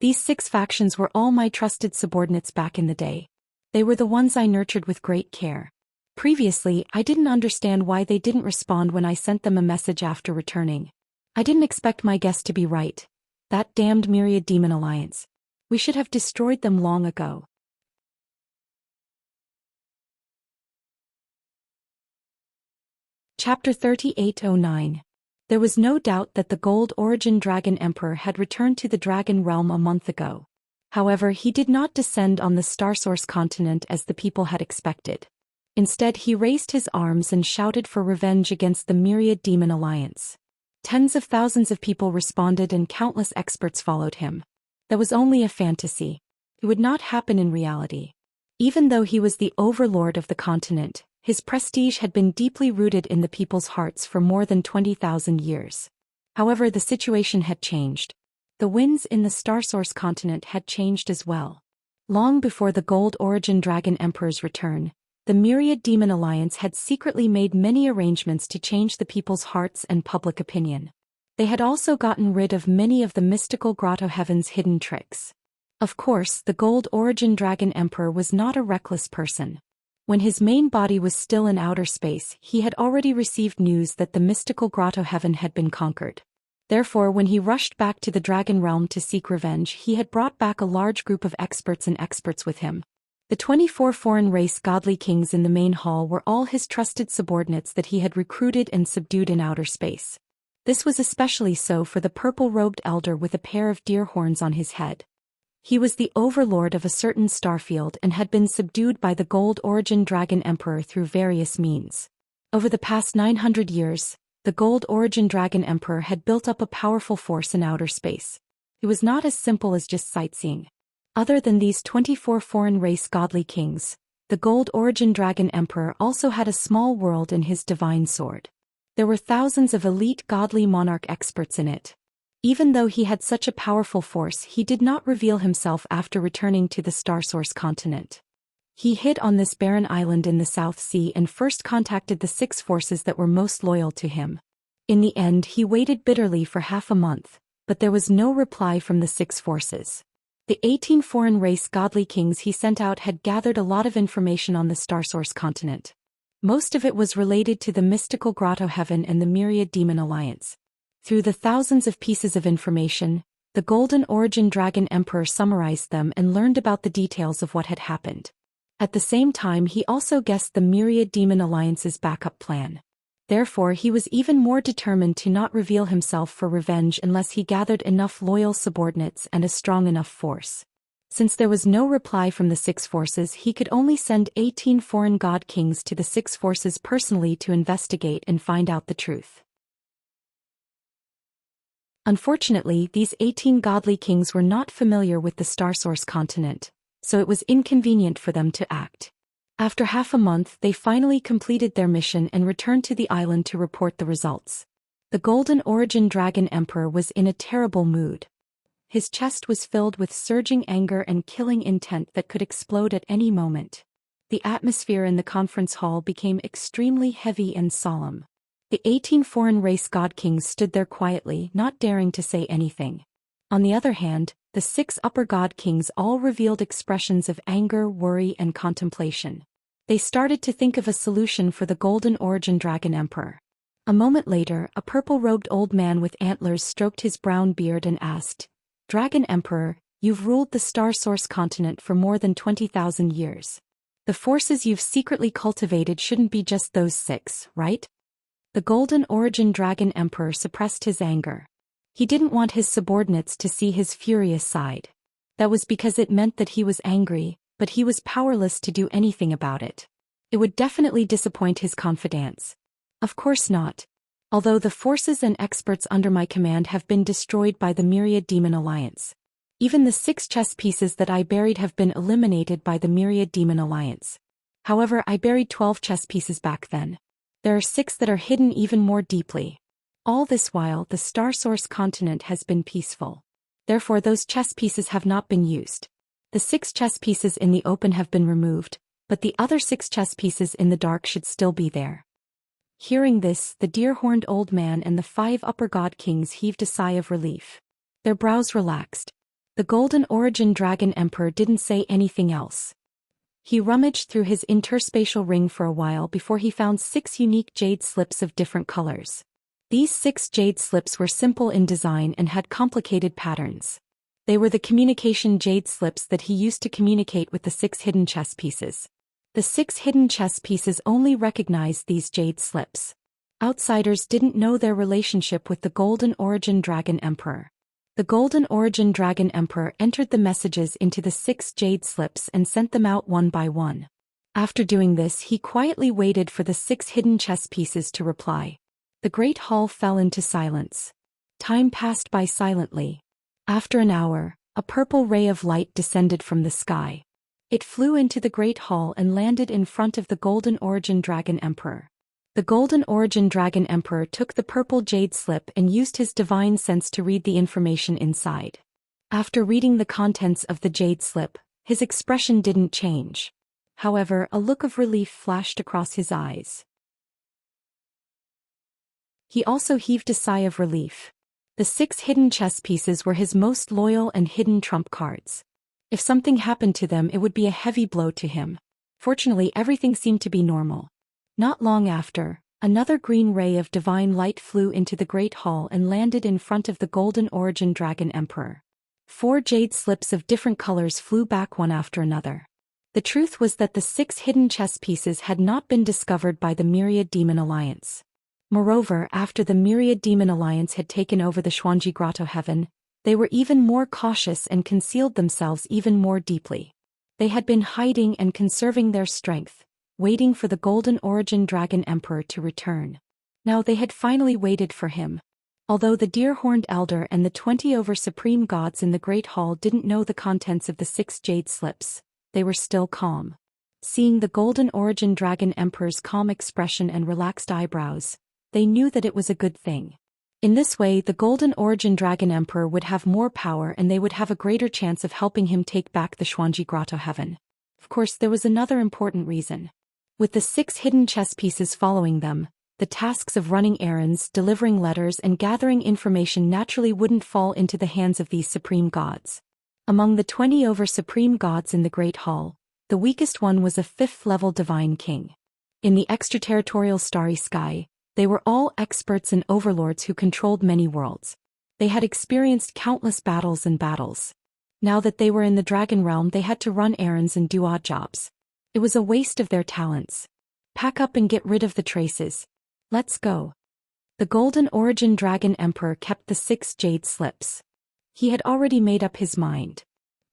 "These 6 factions were all my trusted subordinates back in the day. They were the ones I nurtured with great care. Previously, I didn't understand why they didn't respond when I sent them a message after returning. I didn't expect my guess to be right. That damned Myriad Demon Alliance. We should have destroyed them long ago." Chapter 3809. There was no doubt that the Gold Origin Dragon Emperor had returned to the Dragon Realm a month ago. However, he did not descend on the Star Source continent as the people had expected. Instead, he raised his arms and shouted for revenge against the Myriad Demon Alliance. Tens of thousands of people responded and countless experts followed him. That was only a fantasy. It would not happen in reality. Even though he was the overlord of the continent, his prestige had been deeply rooted in the people's hearts for more than 20,000 years. However, the situation had changed. The winds in the Star Source continent had changed as well. Long before the Gold Origin Dragon Emperor's return, the Myriad Demon Alliance had secretly made many arrangements to change the people's hearts and public opinion. They had also gotten rid of many of the mystical Grotto Heaven's hidden tricks. Of course, the Gold Origin Dragon Emperor was not a reckless person. When his main body was still in outer space, he had already received news that the mystical Grotto Heaven had been conquered. Therefore, when he rushed back to the Dragon Realm to seek revenge, he had brought back a large group of experts with him. The 24 foreign race godly kings in the main hall were all his trusted subordinates that he had recruited and subdued in outer space. This was especially so for the purple-robed elder with a pair of deer horns on his head. He was the overlord of a certain starfield and had been subdued by the Gold Origin Dragon Emperor through various means. Over the past 900 years, the Gold Origin Dragon Emperor had built up a powerful force in outer space. It was not as simple as just sightseeing. Other than these 24 foreign race godly kings, the Gold Origin Dragon Emperor also had a small world in his divine sword. There were thousands of elite godly monarch experts in it. Even though he had such a powerful force, he did not reveal himself after returning to the Star Source continent. He hid on this barren island in the South Sea and first contacted the 6 forces that were most loyal to him. In the end, he waited bitterly for half a month, but there was no reply from the 6 forces. The 18 foreign race godly kings he sent out had gathered a lot of information on the Star Source continent. Most of it was related to the mystical Grotto Heaven and the Myriad Demon Alliance. Through the thousands of pieces of information, the Golden Origin Dragon Emperor summarized them and learned about the details of what had happened. At the same time, he also guessed the Myriad Demon Alliance's backup plan. Therefore, he was even more determined to not reveal himself for revenge unless he gathered enough loyal subordinates and a strong enough force. Since there was no reply from the 6 forces, he could only send 18 foreign god kings to the 6 forces personally to investigate and find out the truth. Unfortunately, these 18 godly kings were not familiar with the Star Source continent, so it was inconvenient for them to act. After half a month, they finally completed their mission and returned to the island to report the results. The Golden Origin Dragon Emperor was in a terrible mood. His chest was filled with surging anger and killing intent that could explode at any moment. The atmosphere in the conference hall became extremely heavy and solemn. The 18 foreign race god kings stood there quietly, not daring to say anything. On the other hand, the 6 upper god kings all revealed expressions of anger, worry, and contemplation. They started to think of a solution for the Golden Origin Dragon Emperor. A moment later, a purple-robed old man with antlers stroked his brown beard and asked, "Dragon Emperor, you've ruled the Star Source continent for more than 20,000 years. The forces you've secretly cultivated shouldn't be just those 6, right?" The Golden Origin Dragon Emperor suppressed his anger. He didn't want his subordinates to see his furious side. That was because it meant that he was angry, but he was powerless to do anything about it. It would definitely disappoint his confidants. Of course not. Although the forces and experts under my command have been destroyed by the Myriad Demon Alliance. Even the 6 chess pieces that I buried have been eliminated by the Myriad Demon Alliance. However, I buried 12 chess pieces back then. There are 6 that are hidden even more deeply. All this while, the Star Source continent has been peaceful. Therefore, those chess pieces have not been used. The 6 chess pieces in the open have been removed, but the other 6 chess pieces in the dark should still be there. Hearing this, the deer-horned old man and the 5 upper god kings heaved a sigh of relief. Their brows relaxed. The Golden Origin Dragon Emperor didn't say anything else. He rummaged through his interspatial ring for a while before he found 6 unique jade slips of different colors. These 6 jade slips were simple in design and had complicated patterns. They were the communication jade slips that he used to communicate with the 6 hidden chess pieces. The 6 hidden chess pieces only recognized these jade slips. Outsiders didn't know their relationship with the Golden Origin Dragon Emperor. The Golden Origin Dragon Emperor entered the messages into the 6 jade slips and sent them out one by one. After doing this, he quietly waited for the 6 hidden chess pieces to reply. The great hall fell into silence. Time passed by silently. After an hour, a purple ray of light descended from the sky. It flew into the great hall and landed in front of the Golden Origin Dragon Emperor. The Golden Origin Dragon Emperor took the purple jade slip and used his divine sense to read the information inside. After reading the contents of the jade slip, his expression didn't change. However, a look of relief flashed across his eyes. He also heaved a sigh of relief. The 6 hidden chess pieces were his most loyal and hidden trump cards. If something happened to them, it would be a heavy blow to him. Fortunately, everything seemed to be normal. Not long after, another green ray of divine light flew into the great hall and landed in front of the Golden Origin Dragon Emperor. 4 jade slips of different colors flew back one after another. The truth was that the 6 hidden chess pieces had not been discovered by the Myriad Demon Alliance. Moreover, after the Myriad Demon Alliance had taken over the Xuanji Grotto Heaven, they were even more cautious and concealed themselves even more deeply. They had been hiding and conserving their strength, waiting for the Golden Origin Dragon Emperor to return. Now they had finally waited for him. Although the deer-horned elder and the 20 over supreme gods in the Great Hall didn't know the contents of the 6 jade slips, they were still calm. Seeing the Golden Origin Dragon Emperor's calm expression and relaxed eyebrows, they knew that it was a good thing. In this way, the Golden Origin Dragon Emperor would have more power and they would have a greater chance of helping him take back the Xuanji Grotto Heaven. Of course, there was another important reason. With the 6 hidden chess pieces following them, the tasks of running errands, delivering letters, and gathering information naturally wouldn't fall into the hands of these supreme gods. Among the 20 over supreme gods in the Great Hall, the weakest one was a 5th-level divine king. In the extraterritorial starry sky, they were all experts and overlords who controlled many worlds. They had experienced countless battles and battles. Now that they were in the dragon realm, they had to run errands and do odd jobs. It was a waste of their talents. Pack up and get rid of the traces. Let's go. The Golden Origin Dragon Emperor kept the 6 jade slips. He had already made up his mind.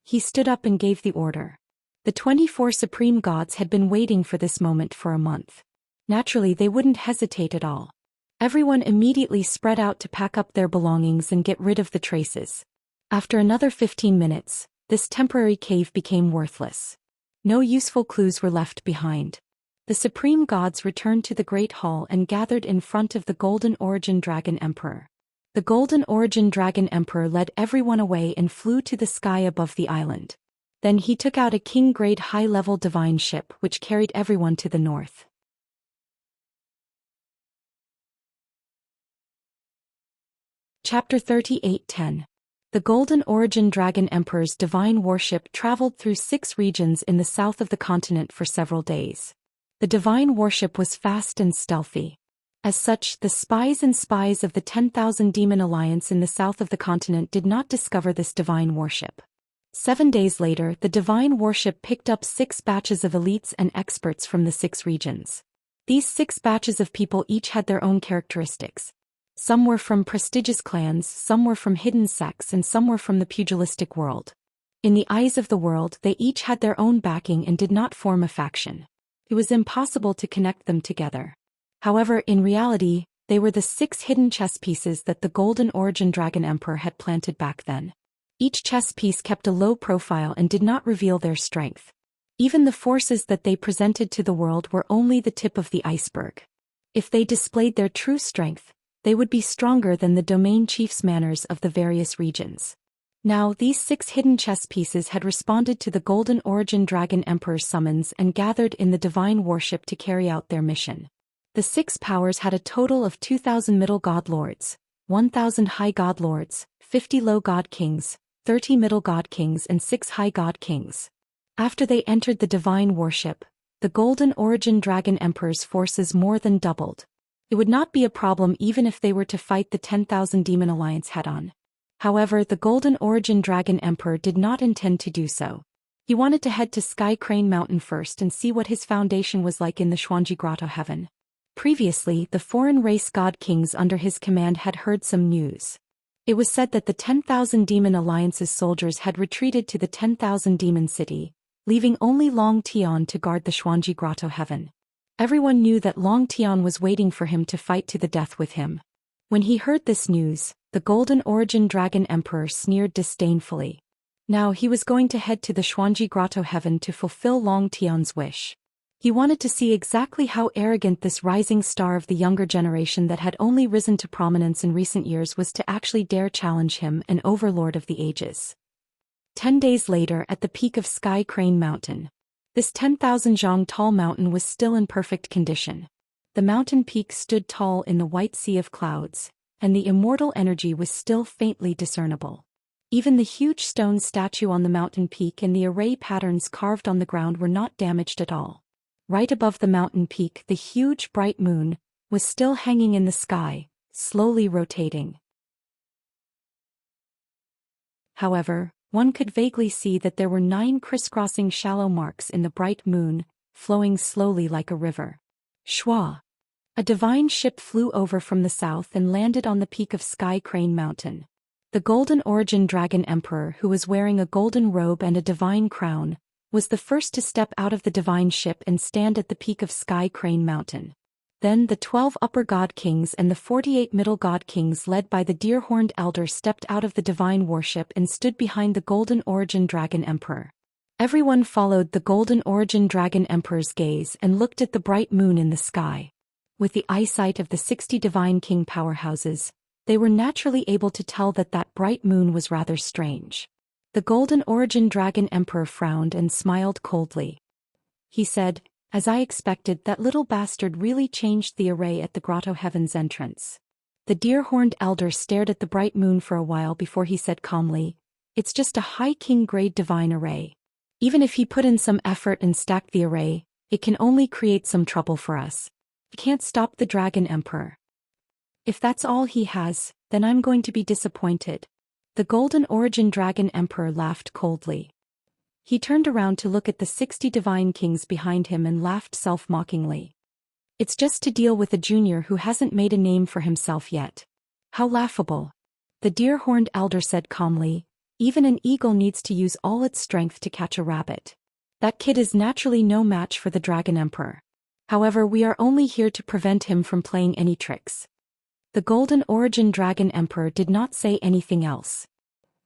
He stood up and gave the order. The 24 supreme gods had been waiting for this moment for a month. Naturally, they wouldn't hesitate at all. Everyone immediately spread out to pack up their belongings and get rid of the traces. After another 15 minutes, this temporary cave became worthless. No useful clues were left behind. The supreme gods returned to the Great Hall and gathered in front of the Golden Origin Dragon Emperor. The Golden Origin Dragon Emperor led everyone away and flew to the sky above the island. Then he took out a king-grade high-level divine ship which carried everyone to the north. Chapter 38:10. The Golden Origin Dragon Emperor's divine warship traveled through 6 regions in the south of the continent for several days. The divine warship was fast and stealthy. As such, the spies of the 10,000 Demon Alliance in the south of the continent did not discover this divine warship. 7 days later, the divine warship picked up 6 batches of elites and experts from the 6 regions. These 6 batches of people each had their own characteristics. Some were from prestigious clans, some were from hidden sects, and some were from the pugilistic world. In the eyes of the world, they each had their own backing and did not form a faction. It was impossible to connect them together. However, in reality, they were the 6 hidden chess pieces that the Golden Origin Dragon Emperor had planted back then. Each chess piece kept a low profile and did not reveal their strength. Even the forces that they presented to the world were only the tip of the iceberg. If they displayed their true strength, they would be stronger than the domain chief's manners of the various regions. Now, these 6 hidden chess pieces had responded to the Golden Origin Dragon Emperor's summons and gathered in the divine warship to carry out their mission. The 6 powers had a total of 2,000 middle god lords, 1,000 high god lords, 50 low god kings, 30 middle god kings and 6 high god kings. After they entered the divine warship, the Golden Origin Dragon Emperor's forces more than doubled. It would not be a problem even if they were to fight the 10,000 Demon Alliance head-on. However, the Golden Origin Dragon Emperor did not intend to do so. He wanted to head to Sky Crane Mountain first and see what his foundation was like in the Xuanji Grotto heaven. Previously, the foreign race god kings under his command had heard some news. It was said that the 10,000 Demon Alliance's soldiers had retreated to the 10,000 Demon City, leaving only Long Tian to guard the Xuanji Grotto heaven. Everyone knew that Long Tian was waiting for him to fight to the death with him. When he heard this news, the Golden Origin Dragon Emperor sneered disdainfully. Now he was going to head to the Xuanji Grotto heaven to fulfill Long Tian's wish. He wanted to see exactly how arrogant this rising star of the younger generation that had only risen to prominence in recent years was to actually dare challenge him, an overlord of the ages. 10 days later, at the peak of Sky Crane Mountain. This 10,000 zhang tall mountain was still in perfect condition. The mountain peak stood tall in the white sea of clouds, and the immortal energy was still faintly discernible. Even the huge stone statue on the mountain peak and the array patterns carved on the ground were not damaged at all. Right above the mountain peak, the huge bright moon was still hanging in the sky, slowly rotating. However, one could vaguely see that there were 9 crisscrossing shallow marks in the bright moon, flowing slowly like a river. Shua! A divine ship flew over from the south and landed on the peak of Sky Crane Mountain. The Golden Origin Dragon Emperor, who was wearing a golden robe and a divine crown, was the first to step out of the divine ship and stand at the peak of Sky Crane Mountain. Then the 12 upper god kings and the 48 middle god kings led by the deer-horned elder stepped out of the divine warship and stood behind the Golden Origin Dragon Emperor. Everyone followed the Golden Origin Dragon Emperor's gaze and looked at the bright moon in the sky. With the eyesight of the 60 divine king powerhouses, they were naturally able to tell that that bright moon was rather strange. The Golden Origin Dragon Emperor frowned and smiled coldly. He said, "As I expected, that little bastard really changed the array at the grotto heaven's entrance." The deer-horned elder stared at the bright moon for a while before he said calmly, "It's just a high king-grade divine array. Even if he put in some effort and stacked the array, it can only create some trouble for us. It can't stop the Dragon Emperor. If that's all he has, then I'm going to be disappointed." The Golden Origin Dragon Emperor laughed coldly. He turned around to look at the 60 divine kings behind him and laughed self-mockingly. "It's just to deal with a junior who hasn't made a name for himself yet. How laughable." The deer-horned elder said calmly, "Even an eagle needs to use all its strength to catch a rabbit. That kid is naturally no match for the Dragon Emperor. However, we are only here to prevent him from playing any tricks." The Golden Origin Dragon Emperor did not say anything else.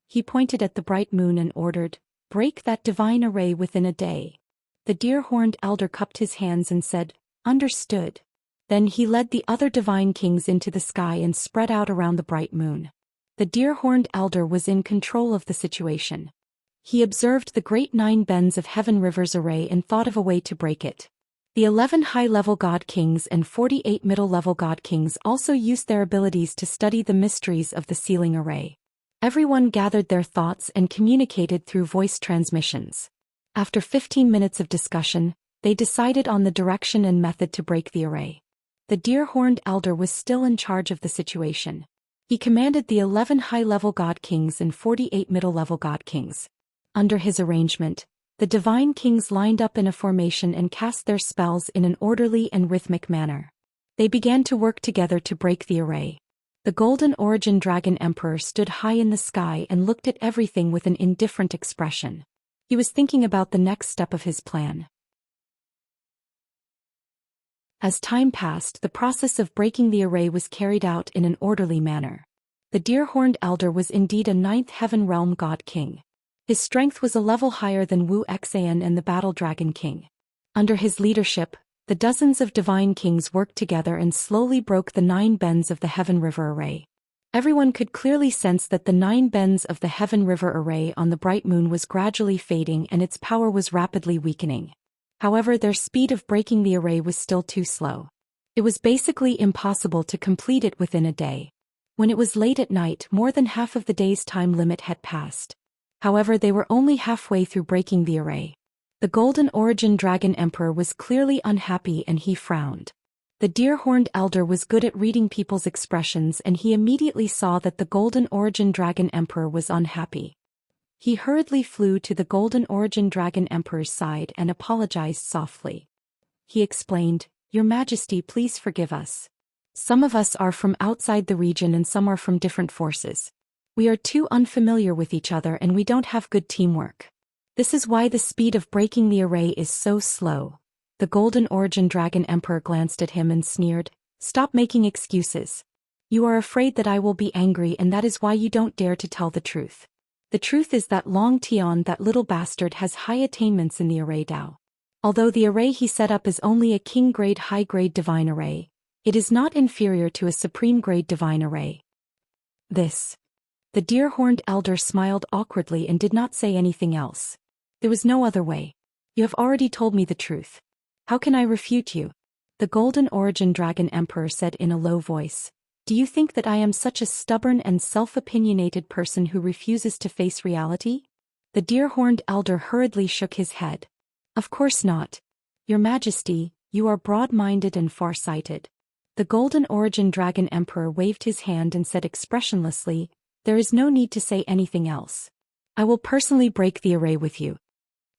He pointed at the bright moon and ordered, Break that divine array within a day. The deer-horned elder cupped his hands and said, "Understood." Then he led the other divine kings into the sky and spread out around the bright moon. The deer-horned elder was in control of the situation. He observed the great 9 bends of heaven river's array and thought of a way to break it. The 11 high-level god kings and 48 middle-level god kings also used their abilities to study the mysteries of the sealing array. Everyone gathered their thoughts and communicated through voice transmissions. After 15 minutes of discussion, they decided on the direction and method to break the array. The deer-horned elder was still in charge of the situation. He commanded the 11 high-level god kings and 48 middle-level god kings. Under his arrangement, the divine kings lined up in a formation and cast their spells in an orderly and rhythmic manner. They began to work together to break the array. The golden origin dragon emperor stood high in the sky and looked at everything with an indifferent expression. He was thinking about the next step of his plan. As time passed, the process of breaking the array was carried out in an orderly manner. The deer-horned elder was indeed a 9th heaven realm god king. His strength was a level higher than Wuxian and the battle dragon king. Under his leadership, the dozens of divine kings worked together and slowly broke the 9 bends of the heaven river array. Everyone could clearly sense that the 9 bends of the heaven river array on the bright moon was gradually fading and its power was rapidly weakening. However, their speed of breaking the array was still too slow. It was basically impossible to complete it within a day. When it was late at night, more than half of the day's time limit had passed. However, they were only halfway through breaking the array. The golden origin dragon emperor was clearly unhappy and he frowned. The deer-horned elder was good at reading people's expressions and he immediately saw that the golden origin dragon emperor was unhappy. He hurriedly flew to the golden origin dragon emperor's side and apologized softly. He explained, "Your Majesty, please forgive us. Some of us are from outside the region and some are from different forces. We are too unfamiliar with each other and we don't have good teamwork. This is why the speed of breaking the array is so slow." The golden origin dragon emperor glanced at him and sneered, "Stop making excuses. You are afraid that I will be angry and that is why you don't dare to tell the truth. The truth is that Long Tian, that little bastard, has high attainments in the array Dao. Although the array he set up is only a king-grade high-grade divine array, it is not inferior to a supreme-grade divine array." This. The deer-horned elder smiled awkwardly and did not say anything else. There was no other way. "You have already told me the truth. How can I refute you?" The golden origin dragon emperor said in a low voice. "Do you think that I am such a stubborn and self-opinionated person who refuses to face reality?" The deer-horned elder hurriedly shook his head. "Of course not. Your Majesty, you are broad-minded and far-sighted." The golden origin dragon emperor waved his hand and said expressionlessly, "There is no need to say anything else. I will personally break the array with you."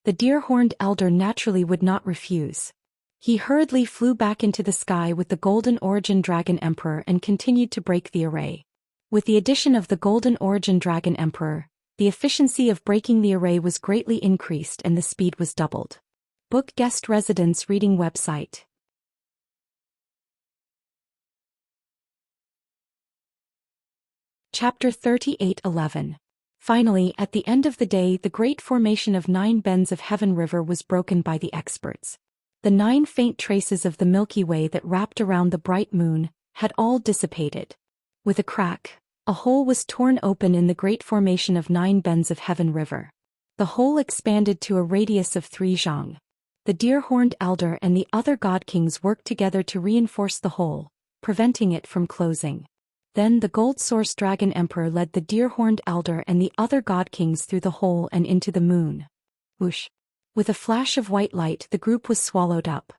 The deer-horned elder naturally would not refuse. He hurriedly flew back into the sky with the golden origin dragon emperor and continued to break the array. With the addition of the golden origin dragon emperor, the efficiency of breaking the array was greatly increased and the speed was doubled. Book guest residence reading website. Chapter 38:11. Finally, at the end of the day, the great formation of 9 bends of heaven river was broken by the experts. The 9 faint traces of the Milky Way that wrapped around the bright moon had all dissipated. With a crack, a hole was torn open in the great formation of 9 bends of heaven river. The hole expanded to a radius of 3 zhang. The deer-horned elder and the other god kings worked together to reinforce the hole, preventing it from closing. Then the gold source dragon emperor led the deer-horned elder and the other god kings through the hole and into the moon. Whoosh! With a flash of white light, the group was swallowed up.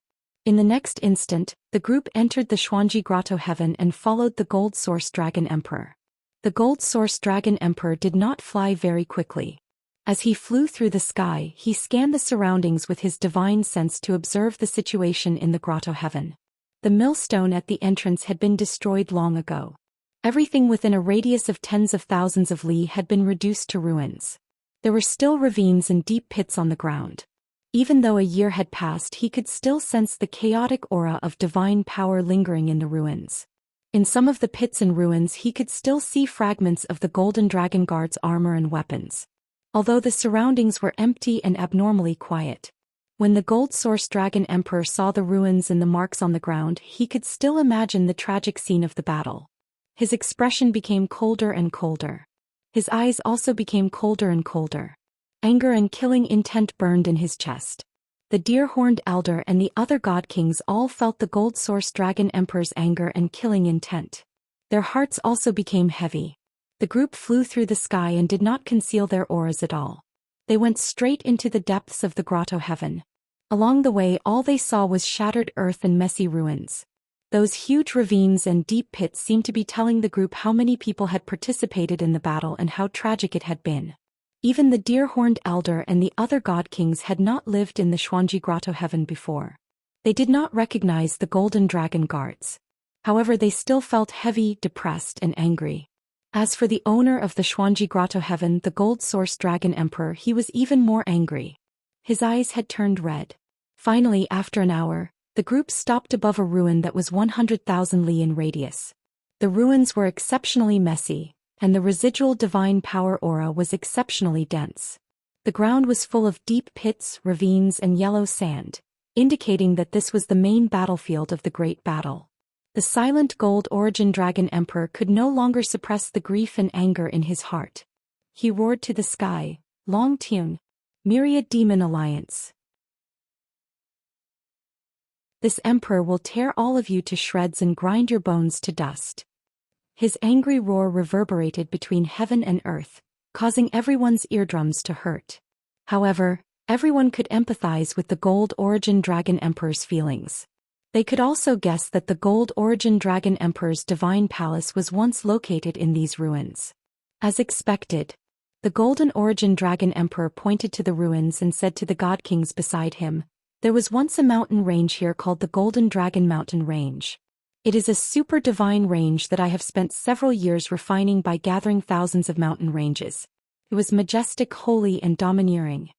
In the next instant, the group entered the Xuanji Grotto heaven and followed the gold source dragon emperor. The gold source dragon emperor did not fly very quickly. As he flew through the sky, he scanned the surroundings with his divine sense to observe the situation in the grotto heaven. The millstone at the entrance had been destroyed long ago. Everything within a radius of tens of thousands of li had been reduced to ruins. There were still ravines and deep pits on the ground. Even though a year had passed, he could still sense the chaotic aura of divine power lingering in the ruins. In some of the pits and ruins he could still see fragments of the golden dragon guard's armor and weapons. although the surroundings were empty and abnormally quiet. When the Gold Source Dragon Emperor saw the ruins and the marks on the ground, he could still imagine the tragic scene of the battle. His expression became colder and colder. His eyes also became colder and colder. Anger and killing intent burned in his chest. The Deer-Horned Elder and the other God Kings all felt the Gold Source Dragon Emperor's anger and killing intent. Their hearts also became heavy. The group flew through the sky and did not conceal their auras at all. They went straight into the depths of the grotto heaven. Along the way, all they saw was shattered earth and messy ruins. Those huge ravines and deep pits seemed to be telling the group how many people had participated in the battle and how tragic it had been. Even the Deer-Horned Elder and the other God Kings had not lived in the Xuanji Grotto heaven before. They did not recognize the Golden Dragon Guards. However, they still felt heavy, depressed, and angry. As for the owner of the Xuanji Grotto heaven, the Gold Source Dragon Emperor, he was even more angry. His eyes had turned red. Finally, after an hour, the group stopped above a ruin that was 100,000 li in radius. The ruins were exceptionally messy, and the residual divine power aura was exceptionally dense. The ground was full of deep pits, ravines, and yellow sand, indicating that this was the main battlefield of the Great Battle. The silent Gold Origin Dragon Emperor could no longer suppress the grief and anger in his heart. He roared to the sky, "Long Tune, Myriad Demon Alliance. This emperor will tear all of you to shreds and grind your bones to dust." His angry roar reverberated between heaven and earth, causing everyone's eardrums to hurt. However, everyone could empathize with the Gold Origin Dragon Emperor's feelings. They could also guess that the Gold Origin Dragon Emperor's divine palace was once located in these ruins. As expected, the Golden Origin Dragon Emperor pointed to the ruins and said to the God Kings beside him, "There was once a mountain range here called the Golden Dragon Mountain Range. It is a super divine range that I have spent several years refining by gathering thousands of mountain ranges. It was majestic, holy, and domineering.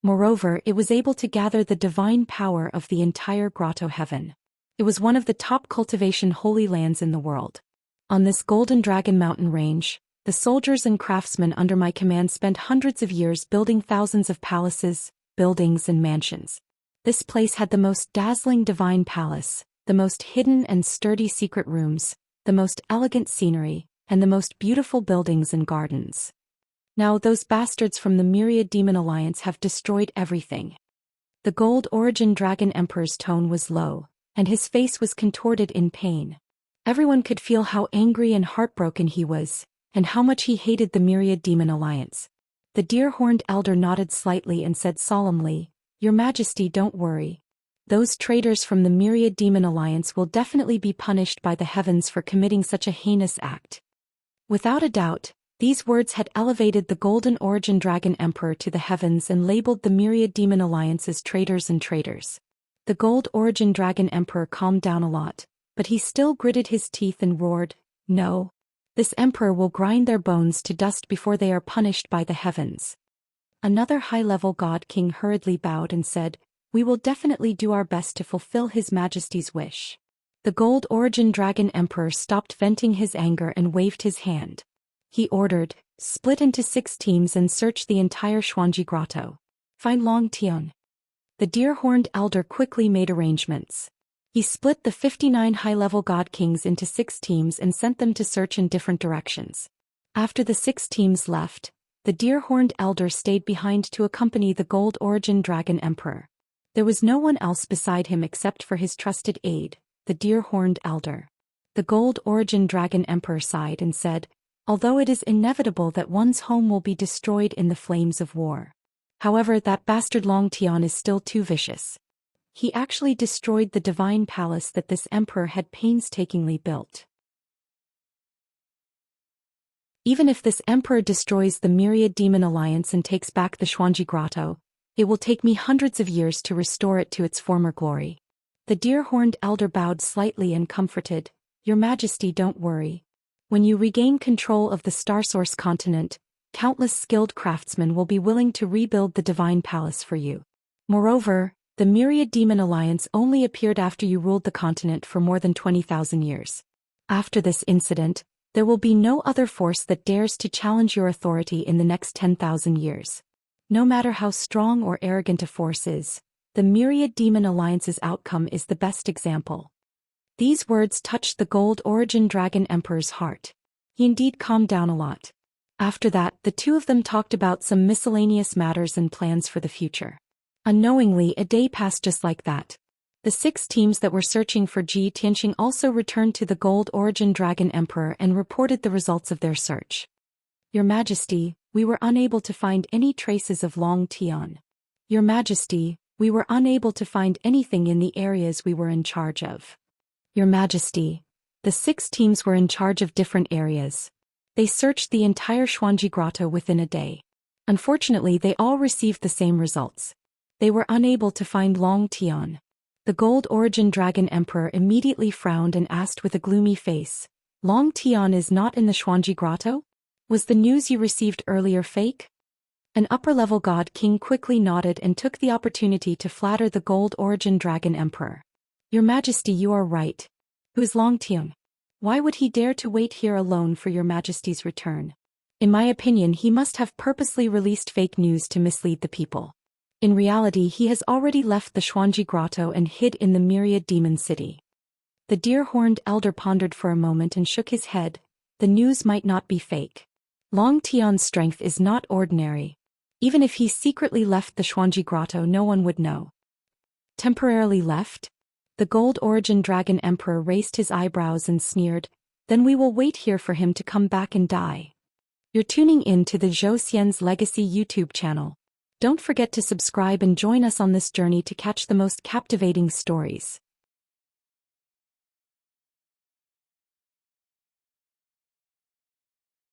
Moreover, it was able to gather the divine power of the entire grotto heaven. It was one of the top cultivation holy lands in the world. On this Golden Dragon Mountain Range, the soldiers and craftsmen under my command spent hundreds of years building thousands of palaces, buildings, and mansions. This place had the most dazzling divine palace, the most hidden and sturdy secret rooms, the most elegant scenery, and the most beautiful buildings and gardens. Now those bastards from the Myriad Demon Alliance have destroyed everything." The Gold Origin Dragon Emperor's tone was low, and his face was contorted in pain. Everyone could feel how angry and heartbroken he was, and how much he hated the Myriad Demon Alliance. The Deer-Horned Elder nodded slightly and said solemnly, "Your Majesty, don't worry. Those traitors from the Myriad Demon Alliance will definitely be punished by the heavens for committing such a heinous act." Without a doubt, these words had elevated the Golden Origin Dragon Emperor to the heavens and labeled the Myriad Demon Alliance as traitors and traitors. The Gold Origin Dragon Emperor calmed down a lot, but he still gritted his teeth and roared, "No. This emperor will grind their bones to dust before they are punished by the heavens." Another high-level God King hurriedly bowed and said, "We will definitely do our best to fulfill His Majesty's wish." The Gold Origin Dragon Emperor stopped venting his anger and waved his hand. He ordered, "Split into 6 teams and search the entire Xuanji Grotto. Find Long Tian." The Deer-Horned Elder quickly made arrangements. He split the 59 high-level God Kings into 6 teams and sent them to search in different directions. After the 6 teams left, the Deer-Horned Elder stayed behind to accompany the Gold Origin Dragon Emperor. There was no one else beside him except for his trusted aide, the Deer-Horned Elder. The Gold Origin Dragon Emperor sighed and said, "Although it is inevitable that one's home will be destroyed in the flames of war. However, that bastard Long Tian is still too vicious. He actually destroyed the divine palace that this emperor had painstakingly built. Even if this emperor destroys the Myriad Demon Alliance and takes back the Xuanji Grotto, it will take me hundreds of years to restore it to its former glory." The Deer-Horned Elder bowed slightly and comforted, "Your Majesty, don't worry. When you regain control of the Starsource continent, countless skilled craftsmen will be willing to rebuild the divine palace for you. Moreover, the Myriad Demon Alliance only appeared after you ruled the continent for more than 20,000 years. After this incident, There will be no other force that dares to challenge your authority in the next 10,000 years. No matter how strong or arrogant a force is, the Myriad Demon Alliance's outcome is the best example. These words touched the Gold Origin Dragon Emperor's heart. He indeed calmed down a lot. After that, the two of them talked about some miscellaneous matters and plans for the future. Unknowingly, a day passed just like that. The 6 teams that were searching for Ji Tianxing also returned to the Gold Origin Dragon Emperor and reported the results of their search. Your Majesty, we were unable to find any traces of Long Tian. Your Majesty, we were unable to find anything in the areas we were in charge of. Your Majesty, the 6 teams were in charge of different areas. They searched the entire Xuanji Grotto within a day. Unfortunately, they all received the same results. They were unable to find Long Tian. The Gold Origin Dragon Emperor immediately frowned and asked with a gloomy face, Long Tian is not in the Xuanji Grotto? Was the news you received earlier fake? An upper-level god king quickly nodded and took the opportunity to flatter the Gold Origin Dragon Emperor. Your Majesty, you are right. Who is Long Tian? Why would he dare to wait here alone for your Majesty's return? In my opinion, he must have purposely released fake news to mislead the people. In reality, he has already left the Xuanji Grotto and hid in the Myriad Demon City. The deer-horned elder pondered for a moment and shook his head. The news might not be fake. Long Tian's strength is not ordinary. Even if he secretly left the Xuanji Grotto, no one would know. Temporarily left? The Gold Origin Dragon Emperor raised his eyebrows and sneered, then we will wait here for him to come back and die. You're tuning in to the Zhou Xian's Legacy YouTube channel. Don't forget to subscribe and join us on this journey to catch the most captivating stories.